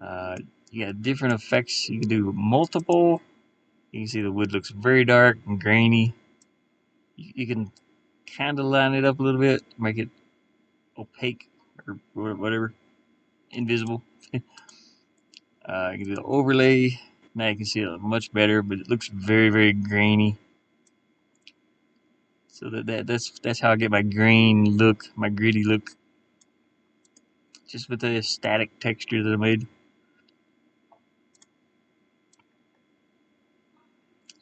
You got different effects. You can do multiple. You can see the wood looks very dark and grainy. You can kind of line it up a little bit, make it opaque or whatever, invisible. You can do the overlay. Now you can see it much better, but it looks very, very grainy. So that's how I get my grain look, my gritty look, just with the static texture that I made.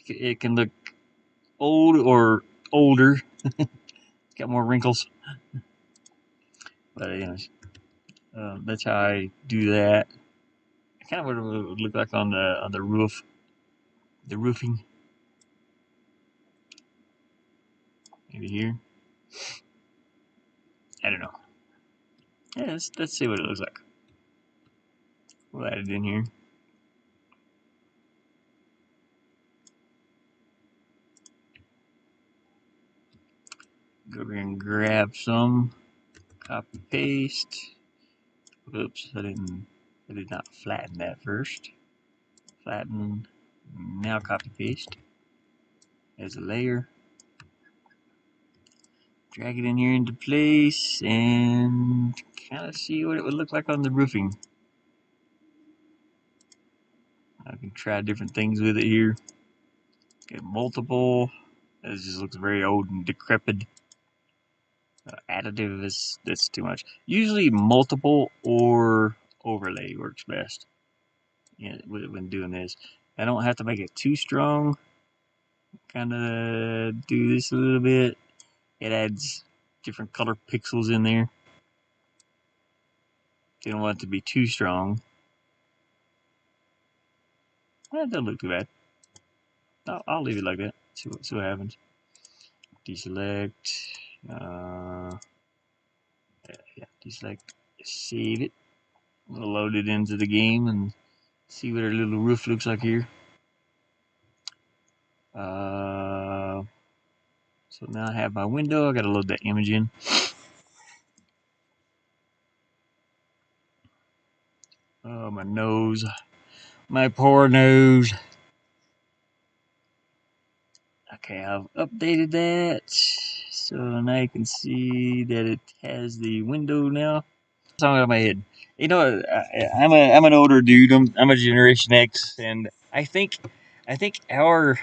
It can look old or older. Got more wrinkles, but anyways, that's how I do that. Kind of what it would look like on the roof, the roofing. Maybe here. I don't know. Yeah, let's see what it looks like. We'll add it in here. Go over here and grab some. Copy paste. Oops, I did not flatten that first. Flatten. Now copy paste as a layer. Drag it in here into place and kind of see what it would look like on the roofing. I can try different things with it here. Get multiple. This just looks very old and decrepit. Additive that's too much. Usually multiple or overlay works best. Yeah, when doing this, I don't have to make it too strong. Kind of do this a little bit. It adds different color pixels in there. You don't want it to be too strong. That doesn't look too bad. I'll leave it like that. See what happens. Deselect. Yeah, deselect. Save it. We'll load it into the game and see what our little roof looks like here. So now I have my window. I got to load that image in. Oh, my nose. My poor nose. Okay, I've updated that. So now you can see that it has the window now. It's on my head. You know, I'm an older dude. I'm a Generation X, and I think our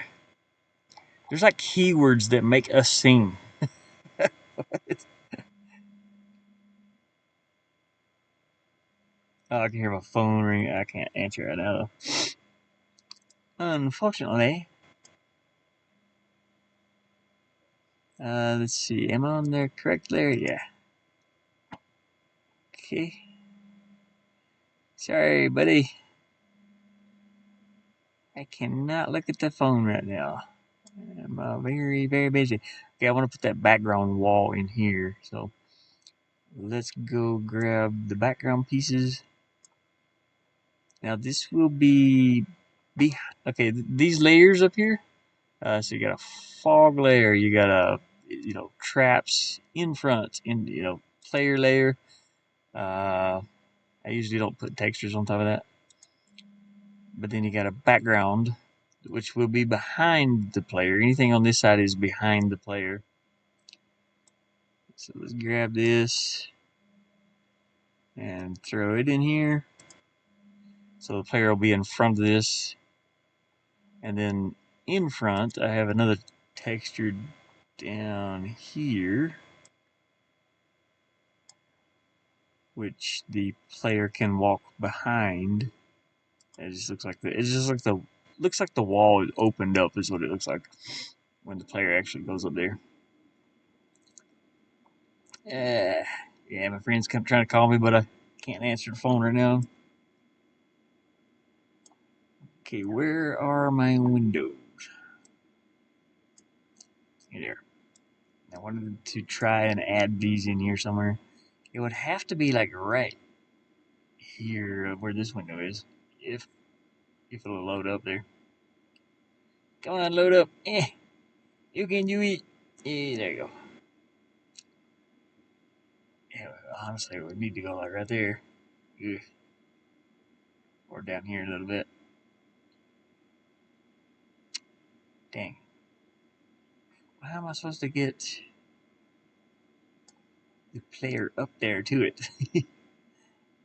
there's like keywords that make us sing. Oh, I can hear my phone ring. I can't answer right now, though. Unfortunately. Let's see. Am I on there correctly? Yeah. Okay. Sorry, buddy. I cannot look at the phone right now. I'm very, very busy. Okay, I want to put that background wall in here. So let's go grab the background pieces. Now this will be okay. These layers up here. So you got a fog layer. You got a traps in front. Player layer. I usually don't put textures on top of that. But then you got a background, which will be behind the player. Anything on this side is behind the player. So let's grab this and throw it in here. So the player will be in front of this. And then in front, I have another texture down here, which the player can walk behind. It just looks like the wall is opened up is what it looks like when the player actually goes up there. Yeah, my friend's trying to call me, but I can't answer the phone right now. Okay, where are my windows? Here. I wanted to try and add these in here somewhere. It would have to be like right here where this window is, if it'll load up there. Come on, load up. You can do it. There you go. Yeah, honestly, it would need to go like right there. Ugh. Or down here a little bit. Dang. How am I supposed to get the player up there to it?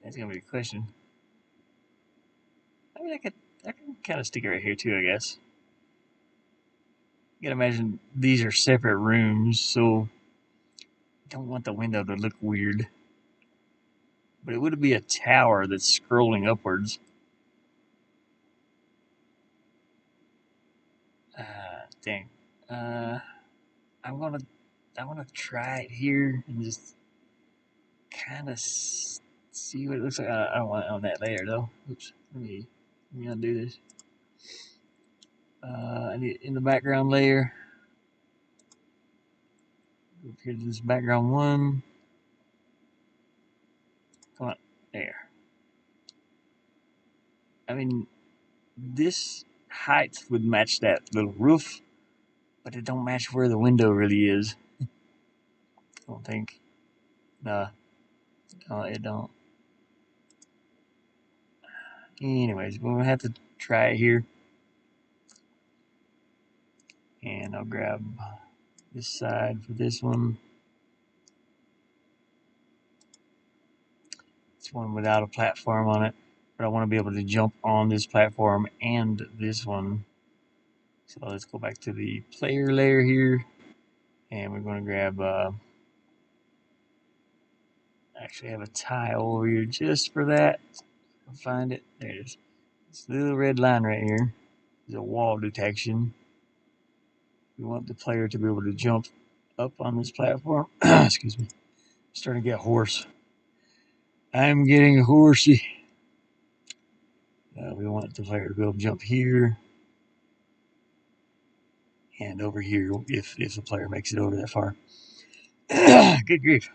That's gonna be a question. I mean, I can kind of stick it right here too, I guess. You gotta imagine these are separate rooms, so I don't want the window to look weird. But it would be a tower that's scrolling upwards. Dang. I wanna try it here and just kind of see what it looks like. I don't want it on that layer though. Oops. Let me undo this. I need it in the background layer. Go up here to this background one. Come on, there. I mean, this height would match that little roof, but it don't match where the window really is. I don't think. No, it don't. Anyways, we're gonna have to try it here. And I'll grab this side for this one. It's one without a platform on it, but I want to be able to jump on this platform and this one. So let's go back to the player layer here, and we're going to grab, actually have a tile over here just for that. I'll find it. There it is. This little red line right here is a wall detection. We want the player to be able to jump up on this platform. Excuse me. I'm starting to get hoarse. I'm getting horsey. We want the player to be able to jump here and over here if the player makes it over that far. Good grief.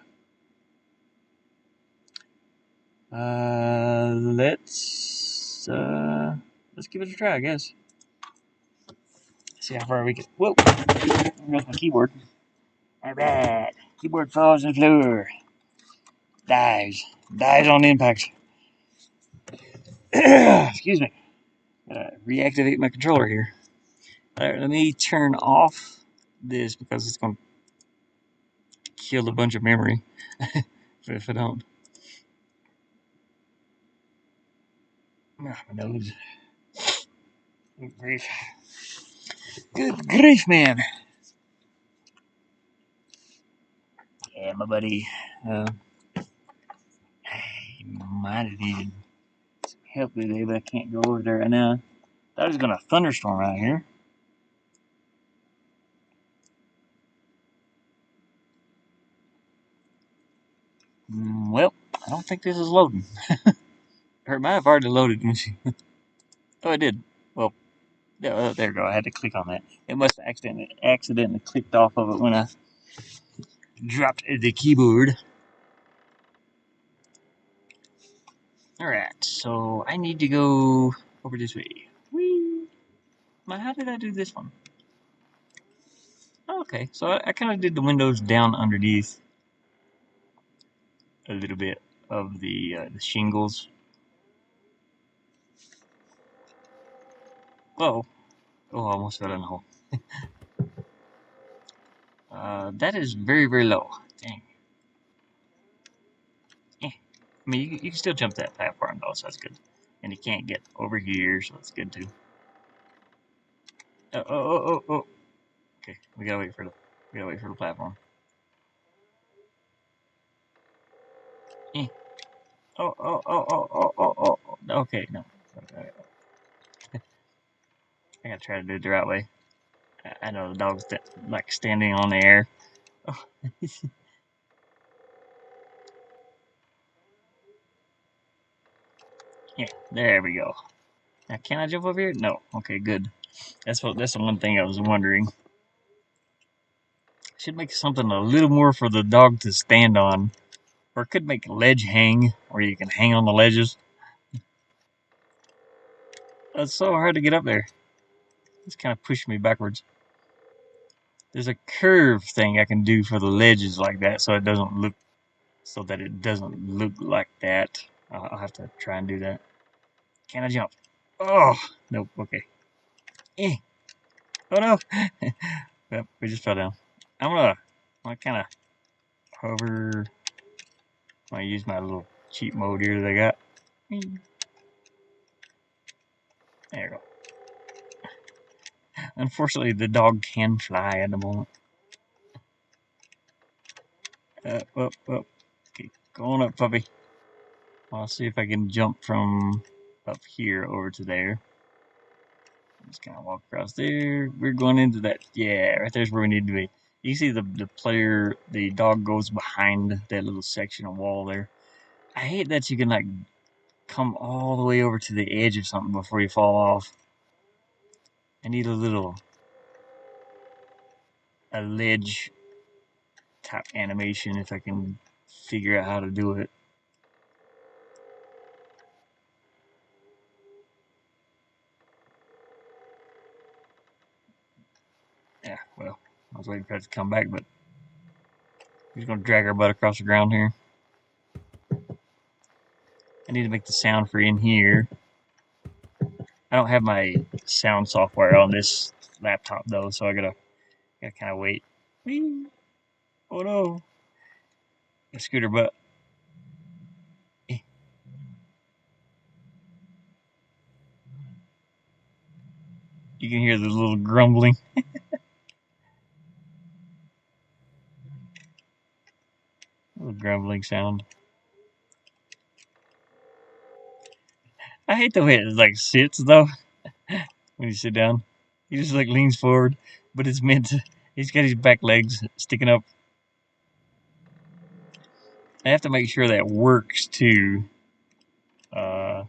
Let's give it a try, I guess. See how far we can. Whoa! There's my keyboard. Alright. Keyboard falls on the floor. Dies. Dies on impact. Excuse me. Gotta reactivate my controller here. Alright, let me turn off this because it's going to kill a bunch of memory if I don't. My nose. Good grief. Good grief, man. Yeah, my buddy. He might have needed help today, but I can't go over there right now. Thought it was going to thunderstorm out here. Well, I don't think this is loading. Or it might have already loaded. Oh, it did. Well, yeah, there we go. I had to click on that. It must have accidentally clicked off of it when I dropped the keyboard. Alright, so I need to go over this way. Whee! How did I do this one? Oh, okay, so I kind of did the windows down underneath a little bit of the shingles. Oh, I almost fell in the hole. That is very, very low. Dang. I mean, you can still jump that platform though, so that's good. And you can't get over here, so that's good too. Oh. Okay, we gotta wait for the platform. Eh. Oh. Okay, no. I gotta try to do it the right way. I know the dog's like standing on the air. Oh. Yeah, there we go. Now, can I jump over here? No. Okay, good. That's the one thing I was wondering. Should make something a little more for the dog to stand on. Or it could make a ledge hang, where you can hang on the ledges. That's so hard to get up there. It's kind of pushing me backwards. There's a curve thing I can do for the ledges like that, so it doesn't look like that. I'll have to try and do that. Can I jump? Oh, nope. Okay. Eh. Oh no. Yep, we just fell down. I'm gonna kind of hover. I'm gonna use my little cheat mode here that I got. There you go. Unfortunately, the dog can fly at the moment. Up. Okay, go on up, puppy. I'll see if I can jump from up here over to there. Just kind of walk across there. We're going into that. Yeah, right there's where we need to be. You see the dog goes behind that little section of wall there. I hate that you can like come all the way over to the edge of something before you fall off. I need a ledge type animation if I can figure out how to do it. Yeah, well, I was waiting for it to come back, but we're just gonna drag our butt across the ground here. I need to make the sound for in here. I don't have my sound software on this laptop though, so I gotta kind of wait. Whee! Oh no! A scooter butt. You can hear the little grumbling. Little grumbling sound. I hate the way it like sits though when you sit down. He just like leans forward, but it's meant to. He's got his back legs sticking up. I have to make sure that works too, uh,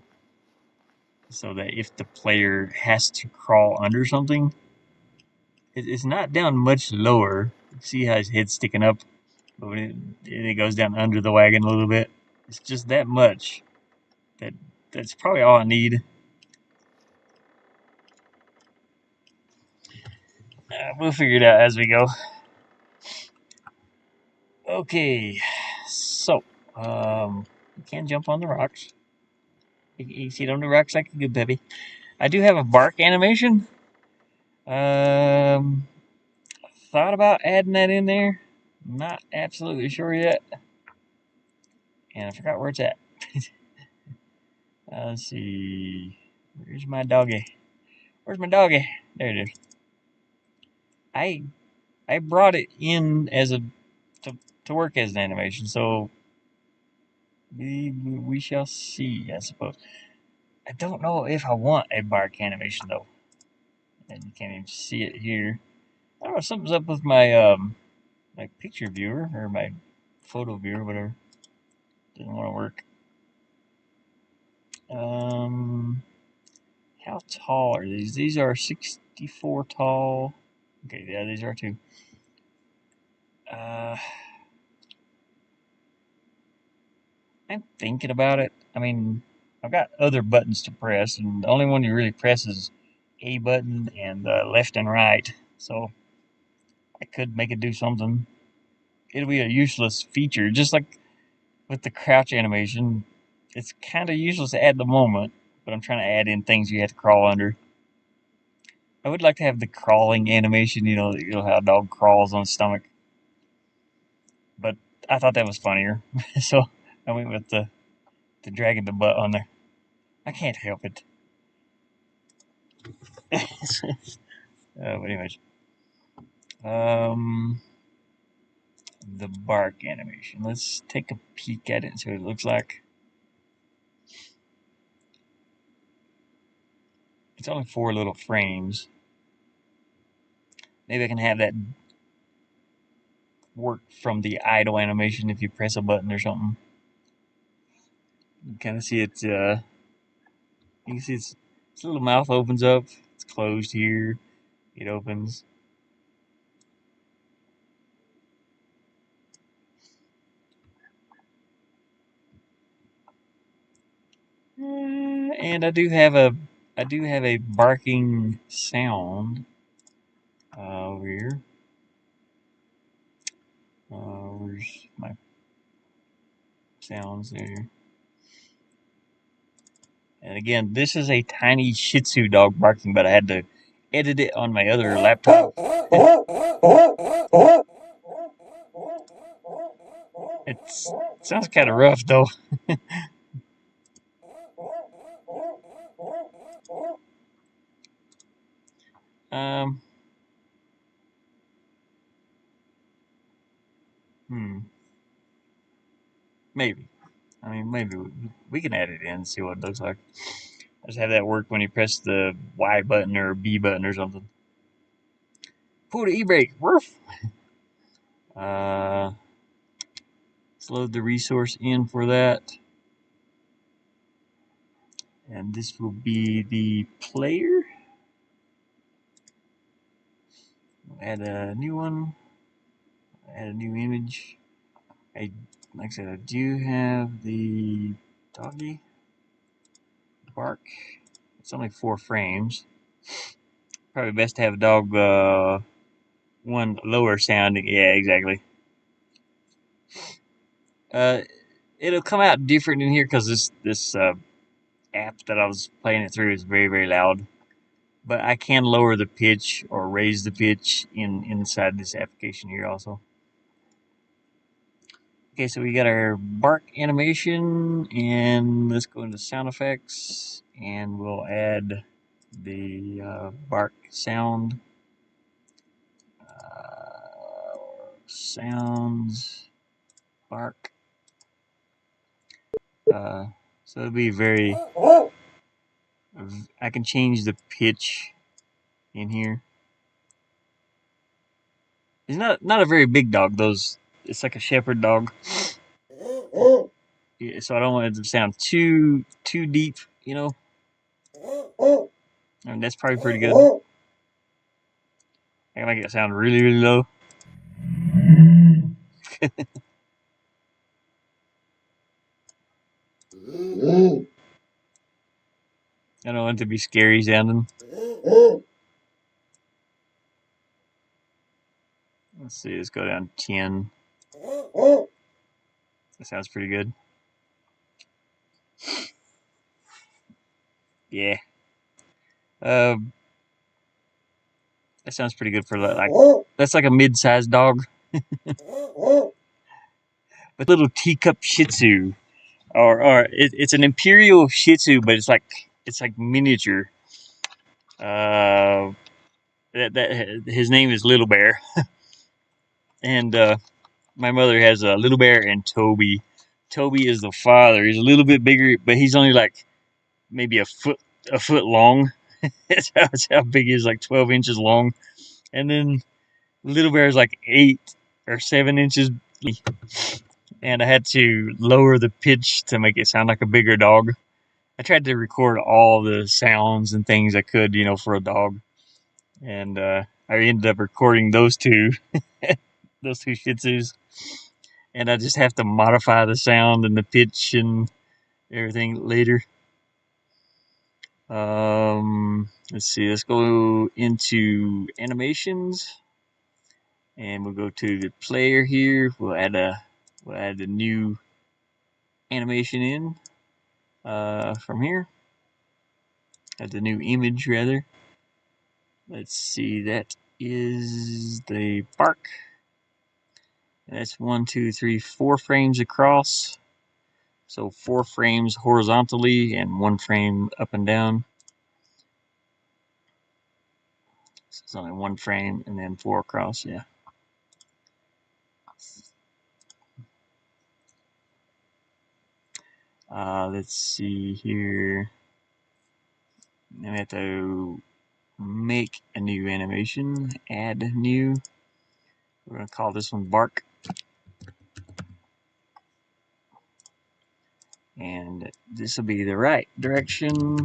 so that if the player has to crawl under something, it's not down much lower. See how his head's sticking up, but when it goes down under the wagon a little bit. It's just that much. That's probably all I need. We'll figure it out as we go. Okay, so you can jump on the rocks. You can sit on the rocks like a good baby. I do have a bark animation. Um, thought about adding that in there. Not absolutely sure yet, and I forgot where it's at. Let's see. Where's my doggy? Where's my doggy? There it is. I I brought it in as a to work as an animation, so we shall see, I suppose. I don't know if I want a bark animation though, and you can't even see it here. I don't know, something's up with my my picture viewer or my photo viewer, whatever. Doesn't want to work. Um, how tall are these? These are 64 tall. Okay, yeah, these are too. Uh, I'm thinking about it. I mean, I've got other buttons to press, and the only one you really press is A button and left and right. So I could make it do something. It'll be a useless feature, just like with the crouch animation. It's kind of useless at the moment, but I'm trying to add in things you have to crawl under. I would like to have the crawling animation, you know how a dog crawls on its stomach. But I thought that was funnier, so I went with the dragging the butt on there. I can't help it. But anyways, um, the bark animation. Let's take a peek at it and see what it looks like. It's only 4 little frames. Maybe I can have that work from the idle animation if you press a button or something. You kind of see it. You can see its little mouth opens up. It's closed here. It opens. And I do have a barking sound over here. Where's my sounds there? And again, this is a tiny Shih Tzu dog barking, but I had to edit it on my other laptop. It sounds kind of rough, though. um, hmm, maybe. I mean, maybe we can add it in and see what it looks like. Just have that work when you press the Y button or B button or something. Pull the e-brake. Woof. Let's load the resource in for that. And this will be the player. We'll add a new one. Add a new image. Like I said, I do have the doggy bark. It's only 4 frames. Probably best to have a dog one lower sounding. Yeah, exactly. Uh, it'll come out different in here because this app that I was playing it through is very loud. But I can lower the pitch or raise the pitch inside this application here also. Okay, so we got our bark animation, and let's go into sound effects, and we'll add the bark sound. Sounds bark. So it'll be very. I can change the pitch in here. He's not a very big dog. It's like a shepherd dog. Yeah, so I don't want it to sound too deep, you know. And that's probably pretty good. I can make it sound really low. I don't want it to be scary sounding. Let's see, let's go down 10. That sounds pretty good. Yeah. Um, that sounds pretty good for like that's like a mid-sized dog, but little teacup Shih Tzu, or it's an Imperial Shih Tzu, but it's like miniature. Uh, that his name is Little Bear, and my mother has a Little Bear and Toby. Toby is the father. He's a little bit bigger, but he's only like maybe a foot long. That's how big he is, like 12 inches long. And then Little Bear is like 8 or 7 inches, and I had to lower the pitch to make it sound like a bigger dog. I tried to record all the sounds and things I could, for a dog, and I ended up recording those two, those two Shih Tzus, and I just have to modify the sound and the pitch and everything later. Let's see. Let's go into animations, and we'll go to the player here. We'll add a new animation in from here. Add the new image rather. Let's see. That is the bark. That's 1, 2, 3, 4 frames across. So 4 frames horizontally and 1 frame up and down. So it's only 1 frame and then 4 across. Yeah. Let's see here. Then we have to make a new animation. Add new. We're going to call this one bark. And this will be the right direction.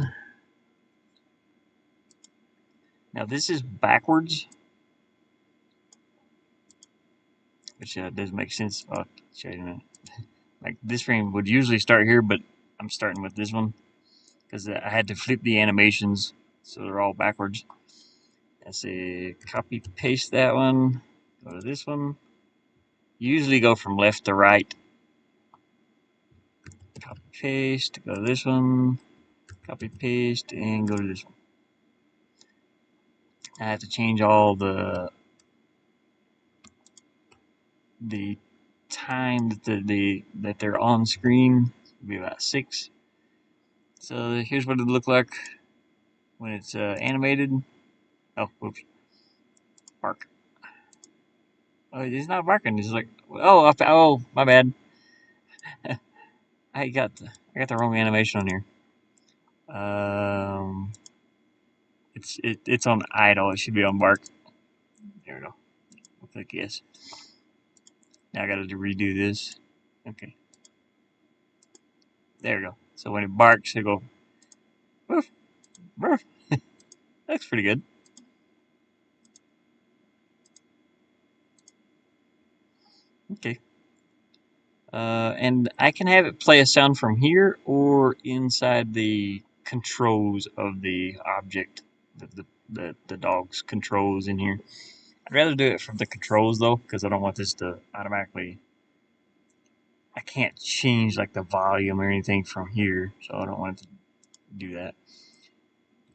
Now this is backwards, which doesn't make sense. I'll show you in a minute. Like this frame would usually start here, but I'm starting with this one because I had to flip the animations so they're all backwards. Let's see, copy paste that one, go to this one. Usually go from left to right. Copy paste, go to this one, copy paste, and go to this one. I have to change all the time that they're on screen. It'll be about 6. So here's what it look like when it's animated. Oh, whoops, bark. Oh, he's not barking. He's like, oh, my bad. I got the wrong animation on here. It's on idle. It should be on bark. There we go. I'll click yes. Now I got to redo this. Okay. There we go. So when it barks, it go woof, woof. That's pretty good. Okay. And I can have it play a sound from here or inside the controls of the object, the dog's controls in here. I'd rather do it from the controls though, because I don't want this to automatically. I can't change like the volume or anything from here, so I don't want it to do that.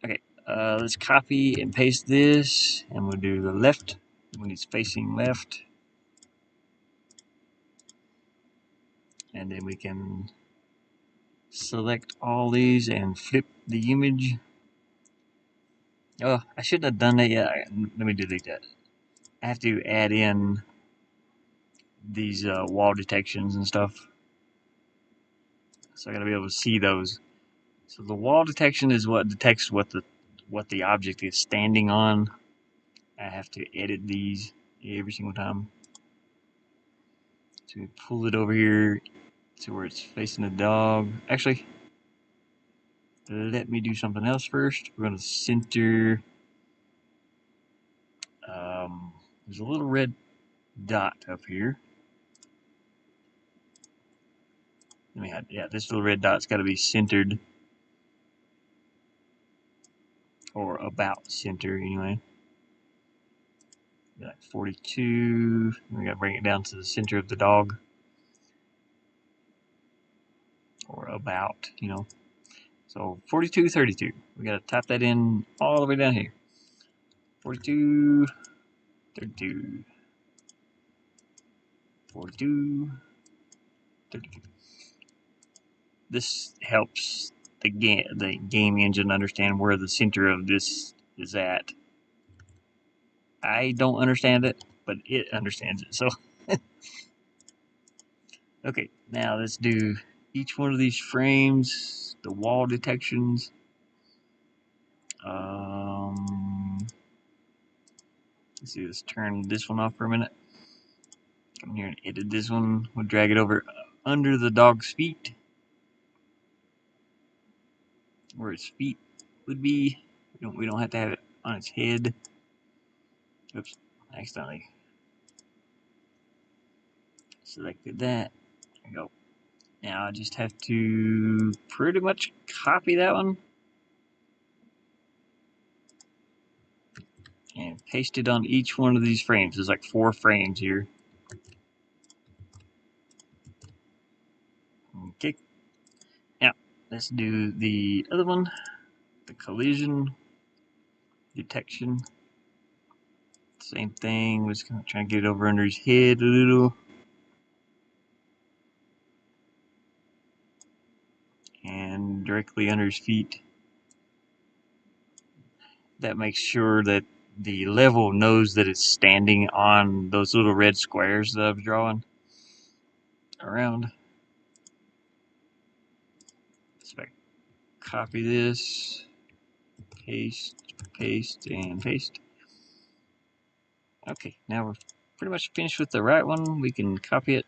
Okay, let's copy and paste this, and we'll do the left when it's facing left, and then we can select all these and flip the image. Oh, I shouldn't have done that yet. Let me delete that. I have to add in these wall detections and stuff, so I gotta be able to see those. So the wall detection is what detects what the object is standing on. I have to edit these every single time. So we pull it over here to where it's facing the dog. Actually, let me do something else first. We're going to center. There's a little red dot up here. Yeah, this little red dot's got to be centered, or about center anyway. Like 42. We gotta bring it down to the center of the dog. Or about, you know. So 42, 32. We gotta type that in all the way down here. 42, 32. 42, 32. This helps the game engine understand where the center of this is at. I don't understand it, but it understands it. So, okay, now let's do each one of these frames, the wall detections. Let's see, let's turn this one off for a minute. Come here and edit this one. We'll drag it over under the dog's feet, where its feet would be. We don't have to have it on its head. Oops, accidentally selected that. There we go. Now I just have to pretty much copy that one and paste it on each one of these frames. There's like 4 frames here. Okay. Now let's do the other one, the collision detection. Same thing. We're just gonna try and get it over under his head a little. And directly under his feet. That makes sure that the level knows that it's standing on those little red squares that I'm drawing around. So I copy this, paste, paste, and paste. Okay, now we're pretty much finished with the right one. We can copy it,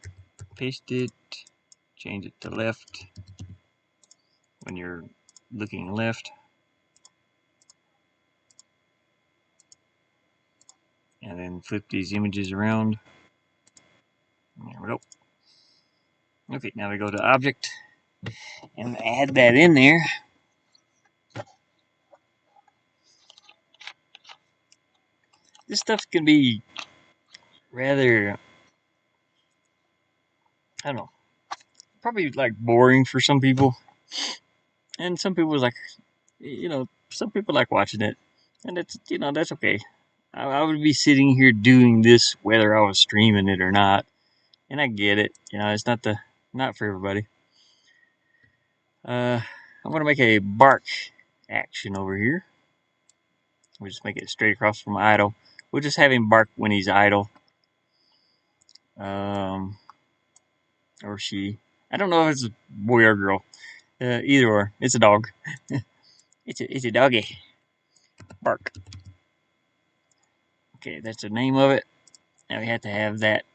paste it, change it to left when you're looking left. And then flip these images around. There we go. Okay, now we go to object and add that in there. This stuff can be rather, I don't know, probably like boring for some people. And some people like, some people like watching it. And it's, that's okay. I would be sitting here doing this whether I was streaming it or not. And I get it. It's not for everybody. I'm gonna make a bark action over here. We'll just make it straight across from idle. We'll just have him bark when he's idle. Or she. I don't know if it's a boy or girl. Either or. It's a dog. It's a doggy. Bark. Okay, that's the name of it. Now we have to have that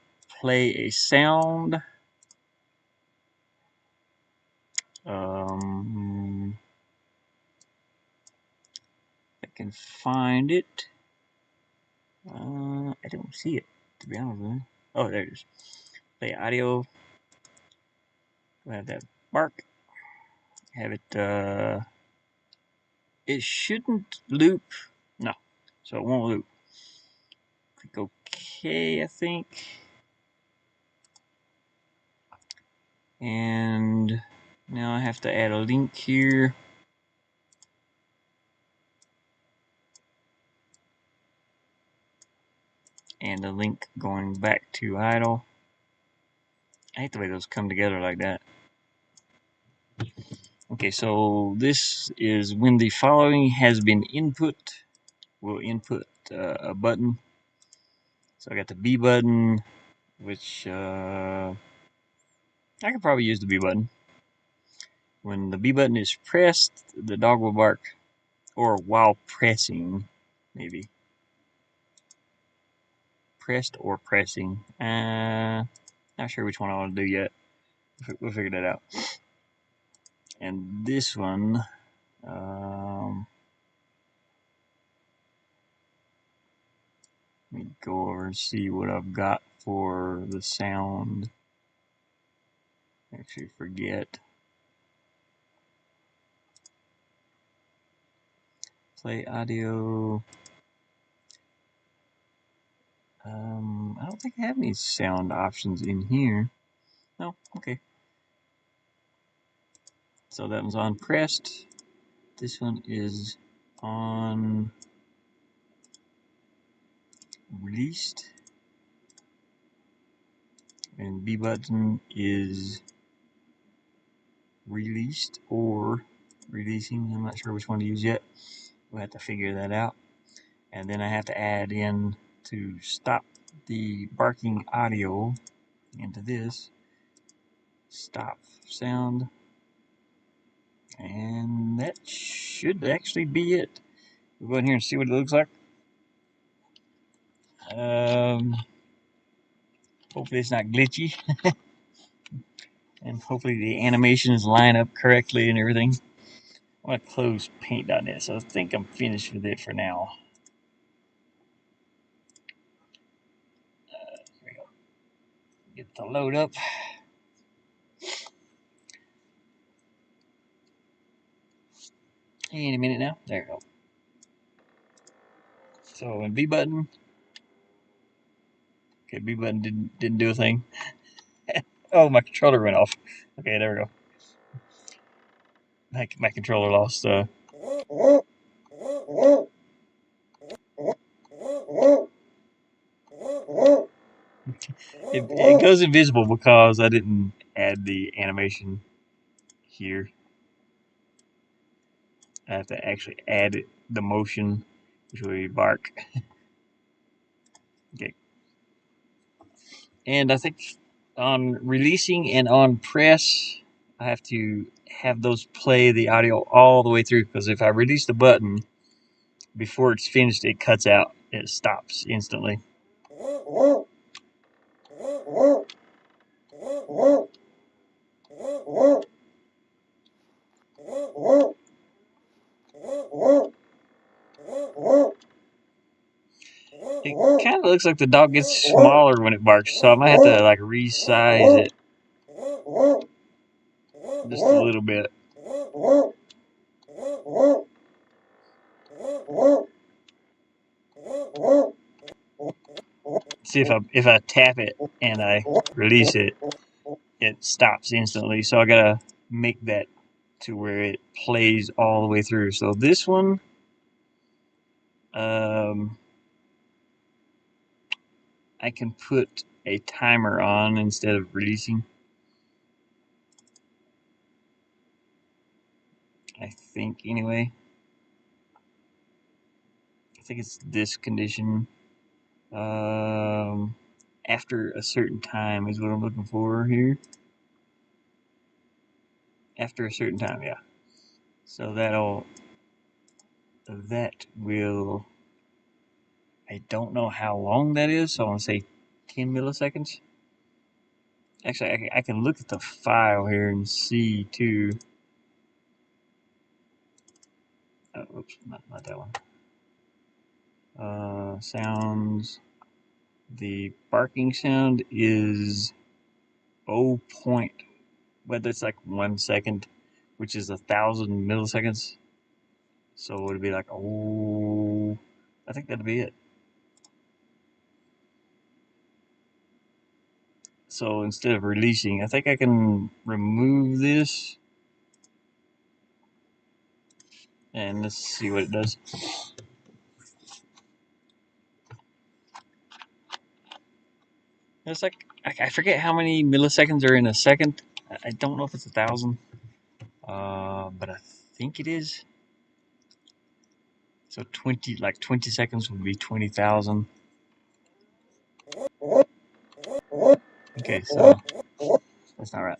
play a sound. I can find it. I don't see it, to be honest with you. Oh, there it is. Play audio. We'll have that bark. Have it, it shouldn't loop. No, so it won't loop. Click OK, I think. And now I have to add a link here. And a link going back to idle. I hate the way those come together like that. Okay, so this is when the following has been input. We'll input a button. So I got the B button, which I could probably use the B button. When the B button is pressed, the dog will bark, or while pressing, maybe. Pressed or pressing. Not sure which one I want to do yet. We'll figure that out. And this one, let me go over and see what I've got for the sound. Actually, forget. Play audio. I don't think I have any sound options in here. No, okay. So that one's on pressed. This one is on released. And B button is released or releasing. I'm not sure which one to use yet. We'll have to figure that out. And then I have to add in to stop the barking audio into this. Stop sound. And that should actually be it. We'll go in here and see what it looks like. Hopefully it's not glitchy. And hopefully the animations line up correctly and everything. I'm going to close paint.net, so I think I'm finished with it for now. Here we go. Get the load up. Any minute now. There we go. So in B button. Okay, B button didn't do a thing. Oh, my controller went off. Okay, there we go. My controller lost. It goes invisible because I didn't add the animation here. I have to actually add the motion, which will be bark. Okay. And I think on releasing and on press, I have to have those play the audio all the way through, because if I release the button before it's finished, it cuts out. It stops instantly. It kind of looks like the dog gets smaller when it barks, so I might have to like resize it just a little bit. See if I tap it and I release it, it stops instantly. So I gotta make that to where it plays all the way through. So this one, I can put a timer on instead of releasing. I think anyway. I think it's this condition. After a certain time is what I'm looking for here. After a certain time, yeah. So that will, I don't know how long that is, so I want to say 10 milliseconds. Actually, I can look at the file here and see too. Oh, oops, not that one. Sounds. The barking sound is 0. Whether it's like 1 second, which is 1,000 milliseconds. So it would be like, oh, I think that'd be it. So instead of releasing, I think I can remove this. And let's see what it does. It's like, I forget how many milliseconds are in a second. I don't know if it's 1,000. But I think it is. So 20 seconds would be 20,000. Okay, so that's not right.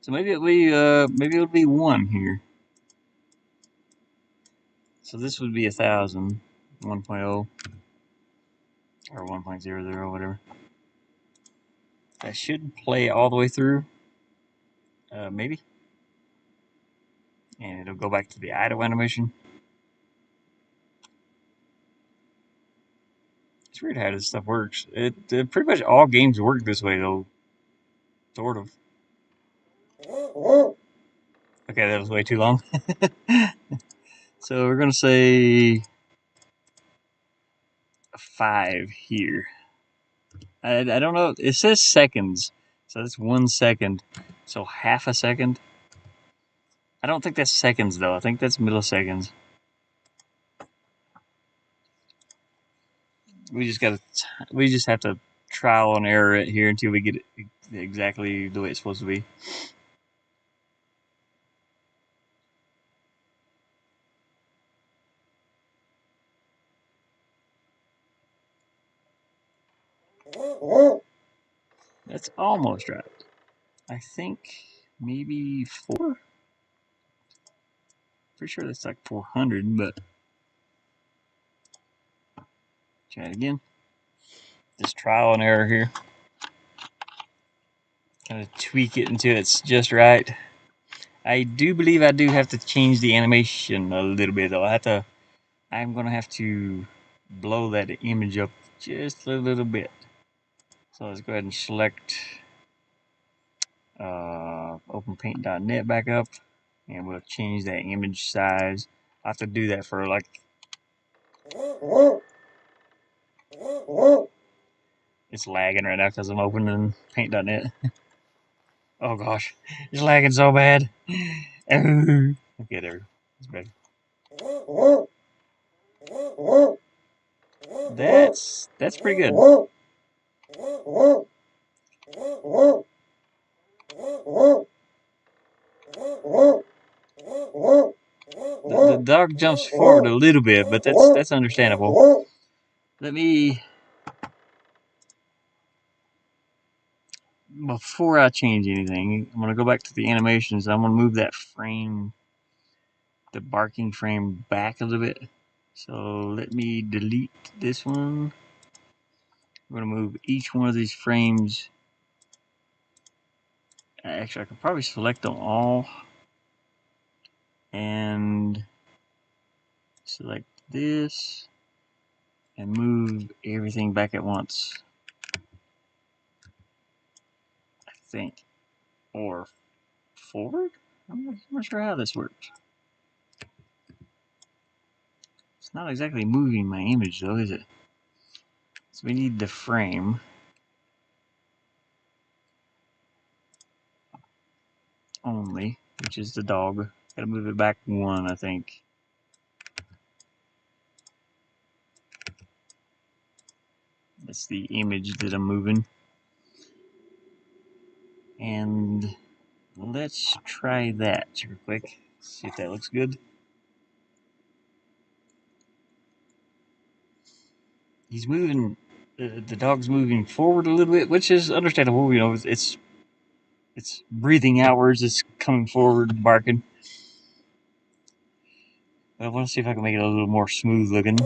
So maybe it'll be 1 here. So this would be 1,000, 1.0 or 1.00, whatever. That should play all the way through. Maybe. And it'll go back to the idle animation. It's weird how this stuff works. It pretty much all games work this way though. Sort of. Okay, that was way too long. So we're gonna say 5 here. I don't know. It says seconds, so that's 1 second. So half a second. I don't think that's seconds though. I think that's milliseconds. We just have to trial and error it here until we get it exactly the way it's supposed to be. That's almost right. I think maybe 4. Pretty sure that's like 400, but try it again. Just trial and error here. Kind of tweak it until it's just right. I do believe I do have to change the animation a little bit though. I'm gonna have to blow that image up just a little bit. So let's go ahead and select openpaint.net back up, and we'll change that image size. I have to do that for like it's lagging right now because I'm opening paint.net. Oh gosh, it's lagging so bad. Okay, there we go. It's better. That's pretty good. The dog jumps forward a little bit, but that's understandable. Let me, before I change anything, I'm gonna go back to the animations. I'm gonna move that frame, the barking frame, back a little bit. So let me delete this one. I'm gonna move each one of these frames. Actually, I could probably select them all and select this and move everything back at once. I think, or forward. I'm not sure how this works. It's not exactly moving my image though, is it? So we need the frame. Only, which is the dog. Gotta move it back 1, I think. That's the image that I'm moving. And let's try that real quick. See if that looks good. He's moving, the dog's moving forward a little bit, which is understandable. You know, it's breathing outwards, it's coming forward, barking. I want to see if I can make it a little more smooth looking.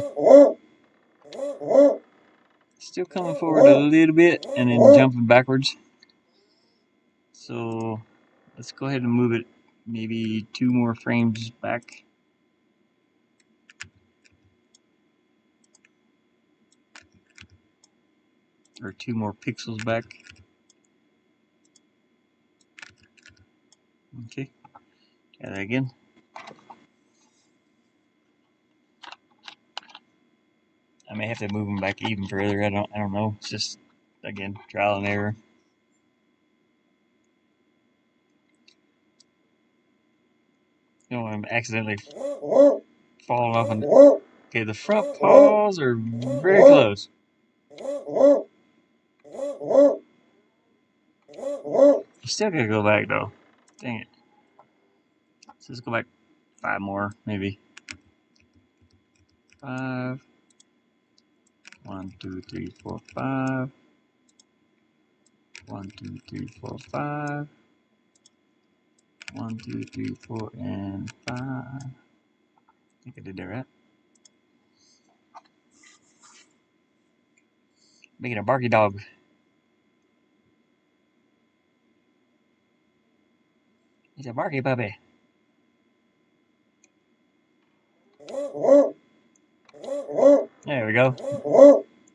Still coming forward a little bit and then jumping backwards. So let's go ahead and move it maybe 2 more frames back. Or 2 more pixels back. Okay, try that again. I may have to move them back even further. I don't know. It's just, again, trial and error. You know, I'm accidentally falling off. Okay, the front paws are very close. You still gotta go back though. Dang it. So let's go back 5 more, maybe. 5. 1, 2, 3, 4, 5. 1, 2, 3, 4, 5. 1, 2, 3, 4, and 5. I think I did that right. Making a barky dog. He's a barky puppy. There we go.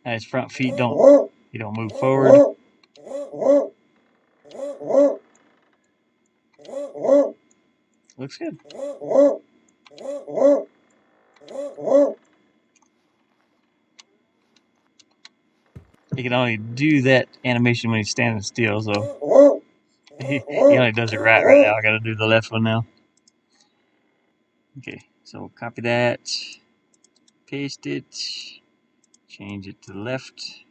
Now his front feet don't move forward. Looks good. he can only do that animation when he's standing still, so he only does it right now. I gotta do the left one now. Okay, so copy that, paste it, change it to the left.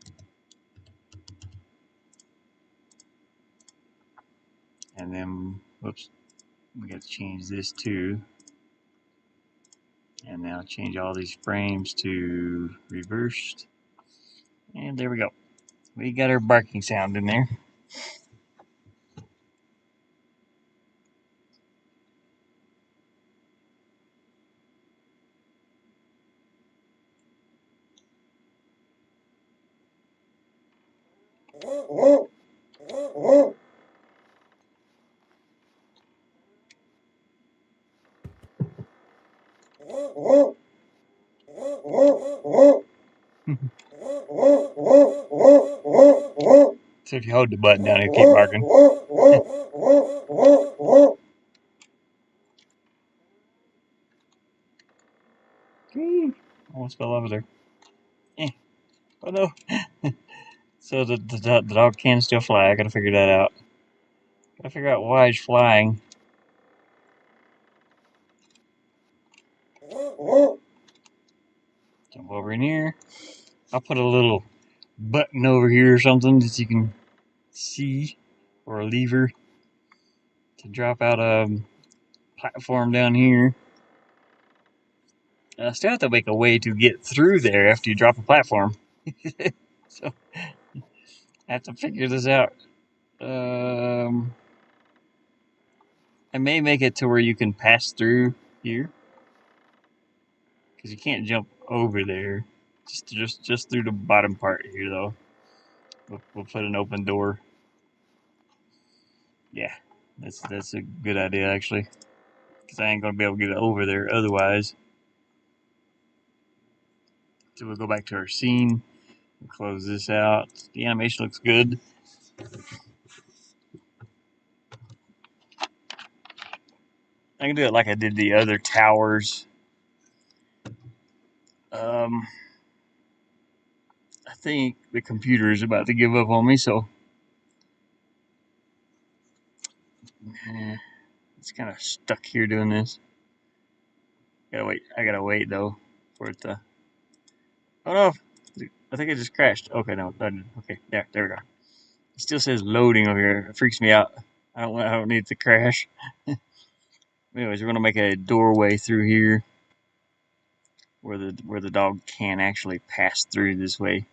And then, whoops, we got to change this too. And now change all these frames to reversed. And there we go. We got our barking sound in there. So if you hold the button down, it'll keep barking. Almost fell over there. Oh no. So the dog can still fly. I gotta figure that out. Gotta figure out why he's flying. Jump over in here. I'll put a little button over here or something that you can see, or a lever to drop out a platform down here. I still have to make a way to get through there after you drop a platform. So I have to figure this out. I may make it to where you can pass through here, because you can't jump over there. Just through the bottom part here, though. We'll put an open door. Yeah, that's a good idea actually, because I ain't gonna be able to get over there otherwise. So we'll go back to our scene. We'll close this out. The animation looks good. I can do it like I did the other towers. I think the computer is about to give up on me, so it's kind of stuck here doing this. Gotta wait. I gotta wait though for it to. Oh no! I think it just crashed. Okay, no, okay, there we go. It still says loading over here. It freaks me out. I don't need it to crash. Anyways, we're gonna make a doorway through here, where the dog can actually pass through this way.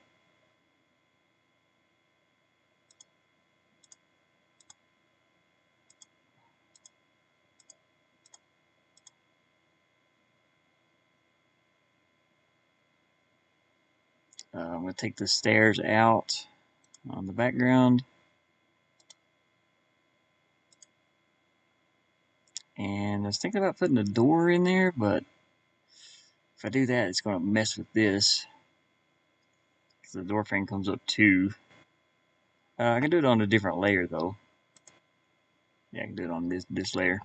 I'm gonna take the stairs out on the background. And I was thinking about putting a door in there, but if I do that, it's going to mess with this, because the door frame comes up too. I can do it on a different layer, though. Yeah, I can do it on this layer.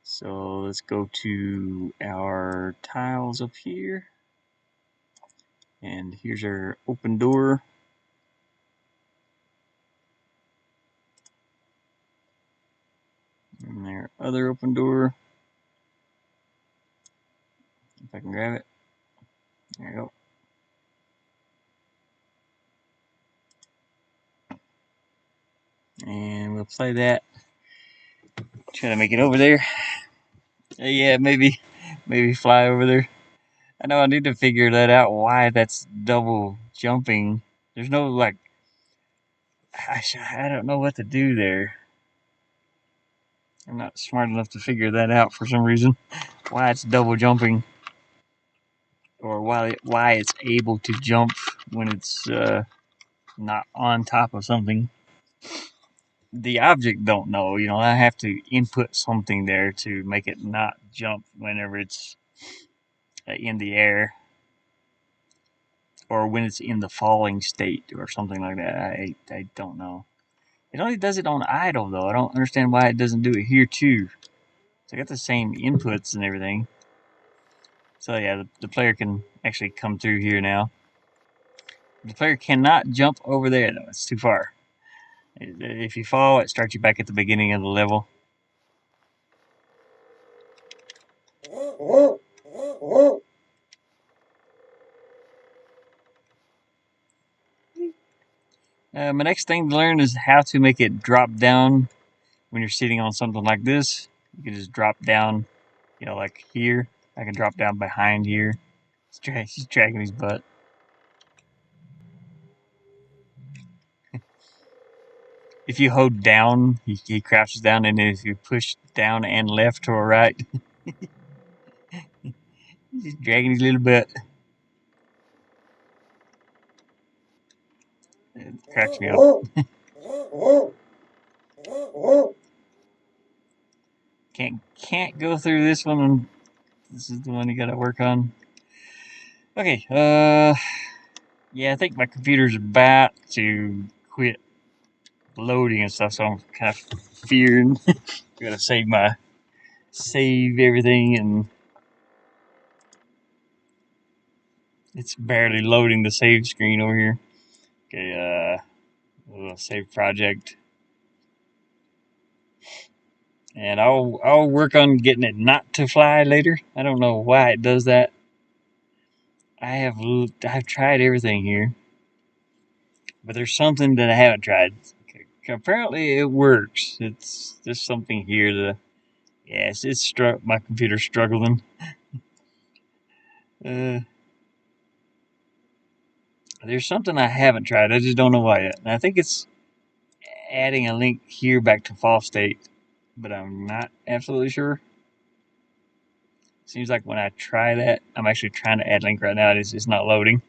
So let's go to our tiles up here. And here's our open door. And our other open door. If I can grab it. There you go. And we'll play that. Try to make it over there. Yeah, maybe fly over there. I know I need to figure that out, why that's double jumping. There's no, like, I don't know what to do there. I'm not smart enough to figure that out for some reason. Why it's double jumping. Or why it's able to jump when it's not on top of something. The object don't know, I have to input something there to make it not jump whenever it's in the air. Or when it's in the falling state or something like that. I don't know. It only does it on idle, though. I don't understand why it doesn't do it here, too. So I got the same inputs and everything. So yeah, the player can actually come through here now. The player cannot jump over there, though. It's too far. If you fall, it starts you back at the beginning of the level. My next thing to learn is how to make it drop down when you're sitting on something like this. You can just drop down, like here. I can drop down behind here. He's dragging his butt. If you hold down, he crouches down, and if you push down and left or right, he's dragging his little butt. It cracks me up. Can't go through this one. This is the one you gotta work on. Okay, yeah, I think my computer's about to quit loading and stuff, so I'm kind of fearing. Gotta save everything, and it's barely loading the save screen over here. Okay, save project, and I'll work on getting it not to fly later. I don't know why it does that. I've tried everything here, but there's something that I haven't tried. Okay, apparently it works. It's just something here that it's my computer's struggling. Uh, there's something I haven't tried. I just don't know why yet. And I think it's adding a link here back to fall state, but I'm not absolutely sure. Seems like when I try that, I'm actually trying to add link right now. It's not loading.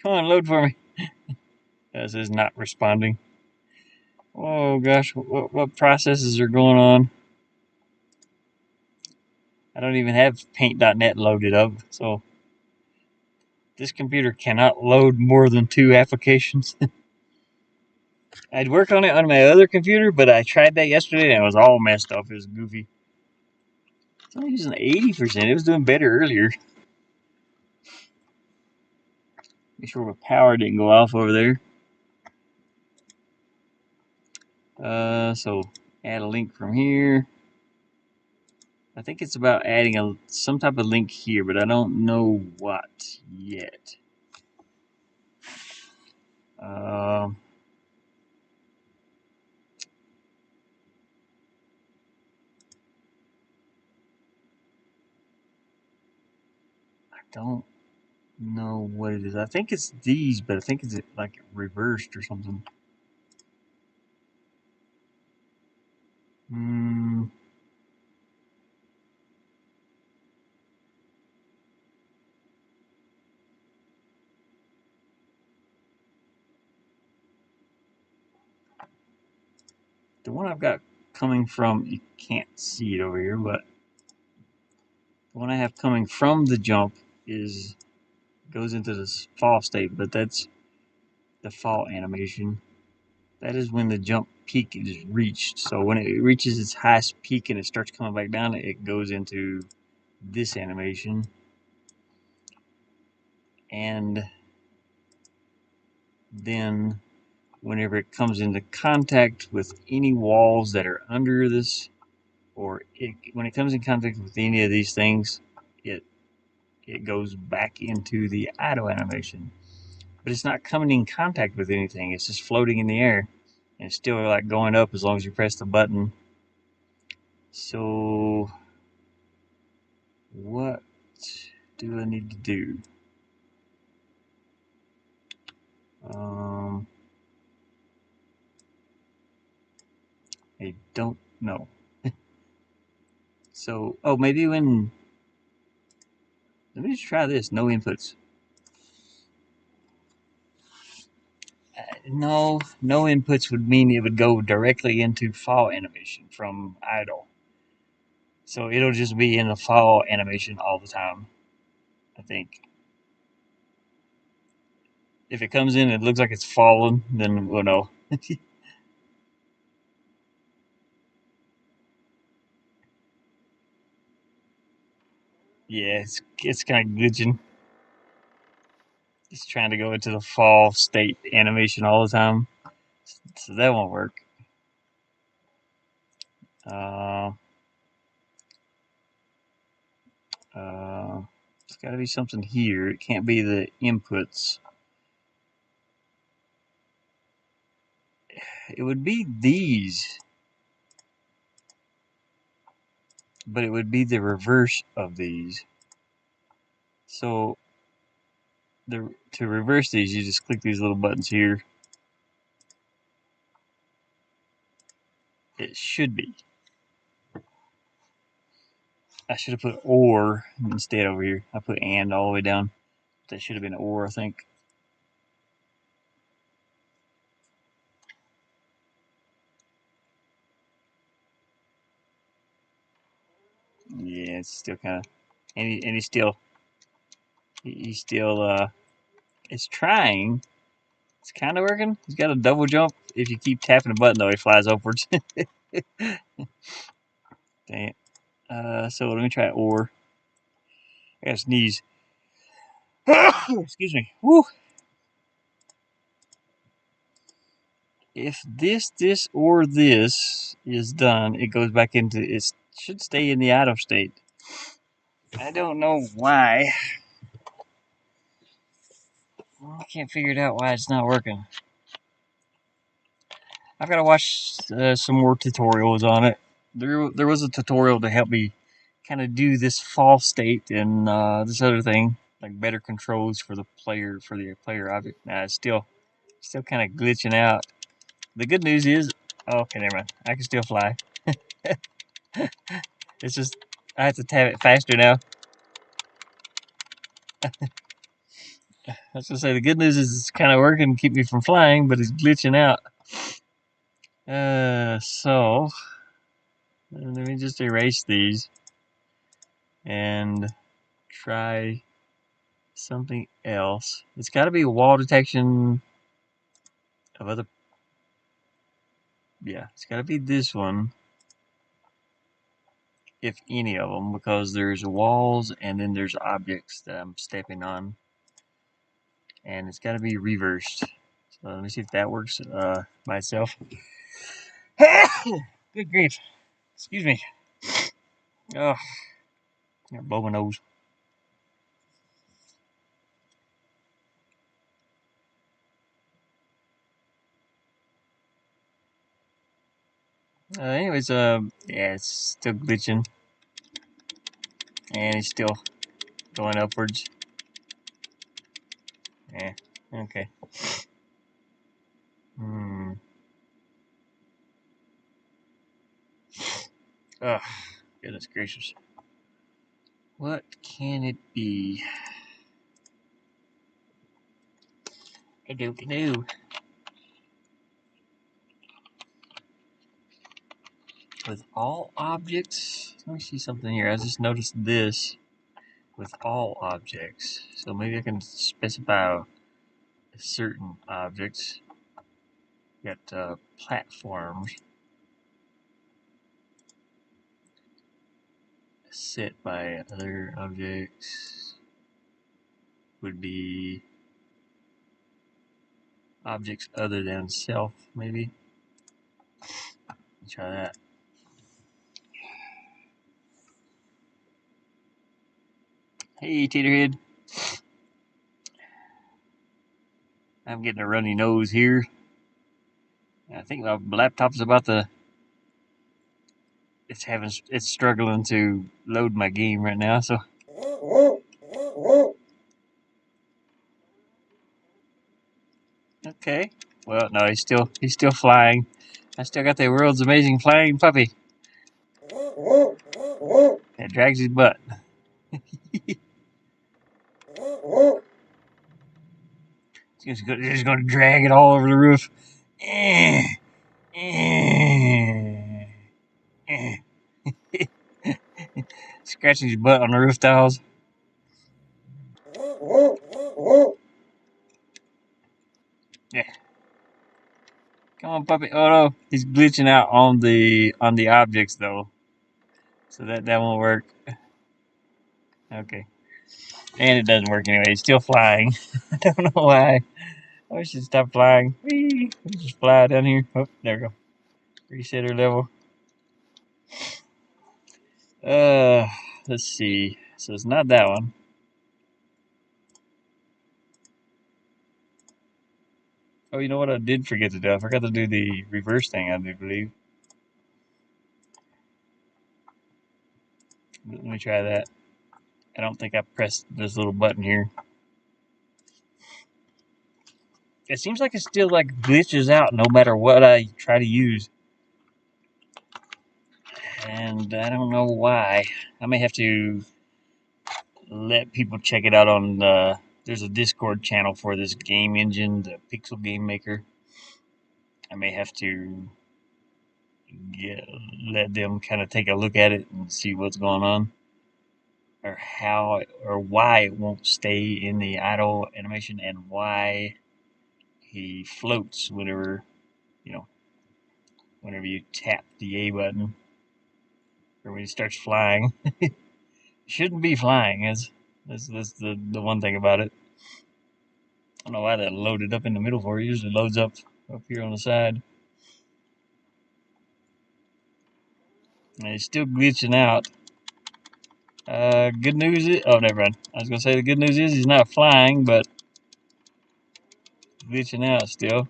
Come on, load for me. This is not responding. Oh gosh, what processes are going on? I don't even have paint.net loaded up, so this computer cannot load more than 2 applications. I'd worked on it on my other computer, but I tried that yesterday and it was all messed up. It was goofy. It's only using 80%. It was doing better earlier. Make sure my power didn't go off over there. So add a link from here. I think it's about adding some type of link here, but I don't know what yet. I don't know what it is. I think it's these, but I think it's like reversed or something. Hmm. The one I've got coming from, you can't see it over here, but the one I have coming from the jump goes into this fall state, but that's the fall animation. That is when the jump peak is reached. So when it reaches its highest peak and it starts coming back down, it goes into this animation. And then whenever it comes into contact with any walls that are under this, when it comes in contact with any of these things, it goes back into the idle animation. But it's not coming in contact with anything. It's just floating in the air. And it's still like going up as long as you press the button. So what do I need to do? I don't know. So, maybe let me just try this. No inputs. No inputs would mean it would go directly into fall animation from idle. So it'll just be in the fall animation all the time, I think. If it comes in and it looks like it's fallen, then we'll know. Yeah, it's kind of glitching. He's trying to go into the fall state animation all the time, so that won't work. Uh, it's got to be something here. It can't be the inputs. It would be these, but it would be the reverse of these. So to reverse these, you just click these little buttons here. It should be. I should have put or instead over here. I put and all the way down. That should have been or, I think. Yeah, it's still kind of, and he's still it's trying. It's kind of working. He's got a double jump. If you keep tapping the button, though, he flies upwards. Dang it. So let me try or. I gotta sneeze. Excuse me. Woo. If this, or this is done, it goes back into, it should stay in the idle state. I don't know why. I can't figure it out why it's not working. I've got to watch some more tutorials on it. There was a tutorial to help me kind of do this fall state and this other thing, like better controls for the player object. Nah, it's still kind of glitching out. The good news is, okay, never mind. I can still fly. It's just I have to tap it faster now. I was gonna say the good news is it's kind of working to keep me from flying, but it's glitching out. So let me just erase these and try something else. It's got to be wall detection of other. Yeah, it's got to be this one, if any of them, because there's walls and then there's objects that I'm stepping on, and it's got to be reversed. So let me see if that works by itself. Good grief! Excuse me. Oh, I blow my nose. Anyways, yeah, it's still glitching, and it's still going upwards. Yeah, okay. Oh, goodness gracious. What can it be? I don't know. With all objects? Let me see something here. I just noticed this with all objects. So maybe I can specify certain objects. Got platforms set by other objects. Would be objects other than self, maybe. Let's try that. Hey, Taterhead. I'm getting a runny nose here. I think my laptop's about to. It's struggling to load my game right now. So. Okay. Well, no, he's still flying. I still got the world's amazing flying puppy. It drags his butt. He's just going to drag it all over the roof. Scratching his butt on the roof tiles. Yeah. Come on, puppy. Oh no, he's glitching out on the objects though, so that won't work. Okay. And it doesn't work anyway. It's still flying. I don't know why. I wish it stopped flying. Whee! Just fly down here. Oh, there we go. Reset our level. Uh, let's see. So it's not that one. Oh, you know what I did forget to do? I forgot to do the reverse thing, I do believe. Let me try that. I don't think I pressed this little button here. It seems like it still like glitches out no matter what I try to use. And I don't know why. I may have to let people check it out on there's a Discord channel for this game engine, the Pixel Game Maker. I may have to let them kind of take a look at it and see what's going on, or how or why it won't stay in the idle animation, and why he floats whenever whenever you tap the A button, or when he starts flying. Shouldn't be flying. That's the one thing about it. I don't know why that loaded up in the middle for. It usually loads up here on the side. And it's still glitching out. Good news is, oh, never mind. I was gonna say the good news is he's not flying, but glitching out still.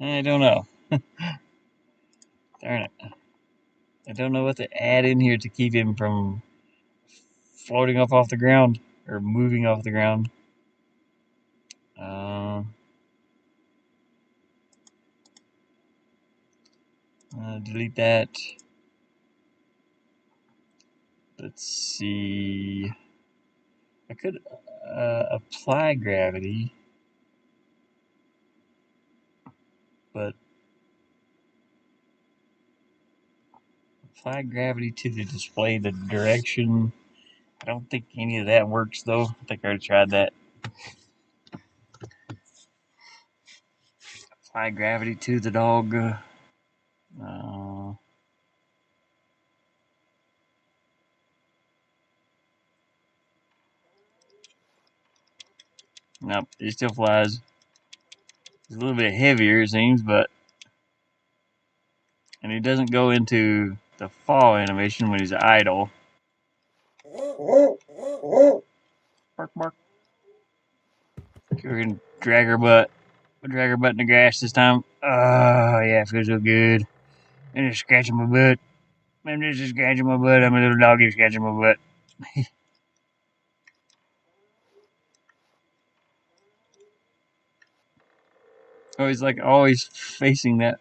I don't know. Darn it. I don't know what to add in here to keep him from floating off the ground or moving off the ground. Delete that. Let's see. I could apply gravity, but apply gravity to the display the direction. I don't think any of that works though. I think I already tried that. Apply gravity to the dog. Nope, it still flies. It's a little bit heavier, it seems, and he doesn't go into the fall animation when he's idle. Bark, bark. We're gonna drag her butt. We'll drag her butt in the grass this time. Oh, yeah, it feels so good. And it's scratching my butt. I'm just scratching my butt. I'm a little doggy scratching my butt. Oh, he's like always facing that.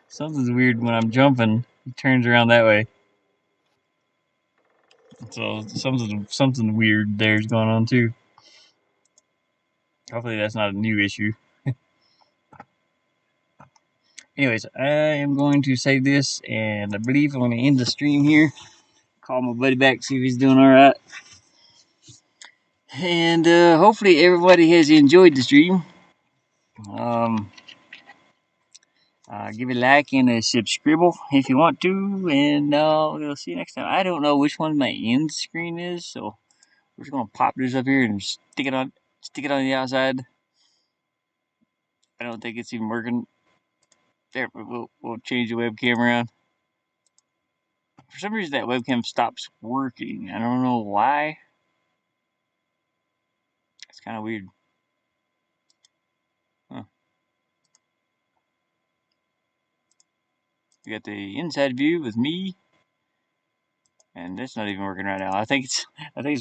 Something's weird when I'm jumping. He turns around that way. So something weird there's going on too. Hopefully that's not a new issue. Anyways, I am going to save this, and I believe I'm going to end the stream here. Call my buddy back, see if he's doing all right. And hopefully everybody has enjoyed the stream. Give it a like and a subscribe if you want to, and we'll see you next time. I don't know which one my end screen is, so we're just gonna pop this up here and stick it on the outside. I don't think it's even working. There, we'll change the webcam around. For some reason, that webcam stops working. I don't know why. It's kind of weird. Huh. We got the inside view with me, and that's not even working right now. I think it's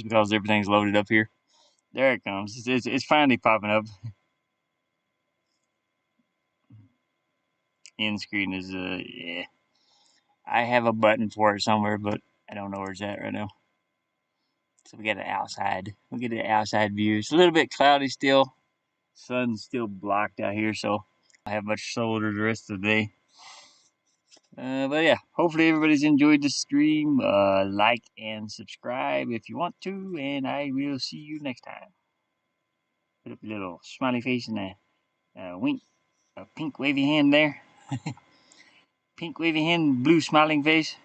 because everything's loaded up here. There it comes. It's finally popping up. End screen is yeah. I have a button for it somewhere, but I don't know where it's at right now. So we got an outside. We get an outside view. It's a little bit cloudy still. Sun's still blocked out here, so I have much solar the rest of the day. But yeah, hopefully everybody's enjoyed the stream. Like and subscribe if you want to, and I will see you next time. Put up a little smiley face and a wink, a pink wavy hand there. Pink wavy hand, blue smiling face.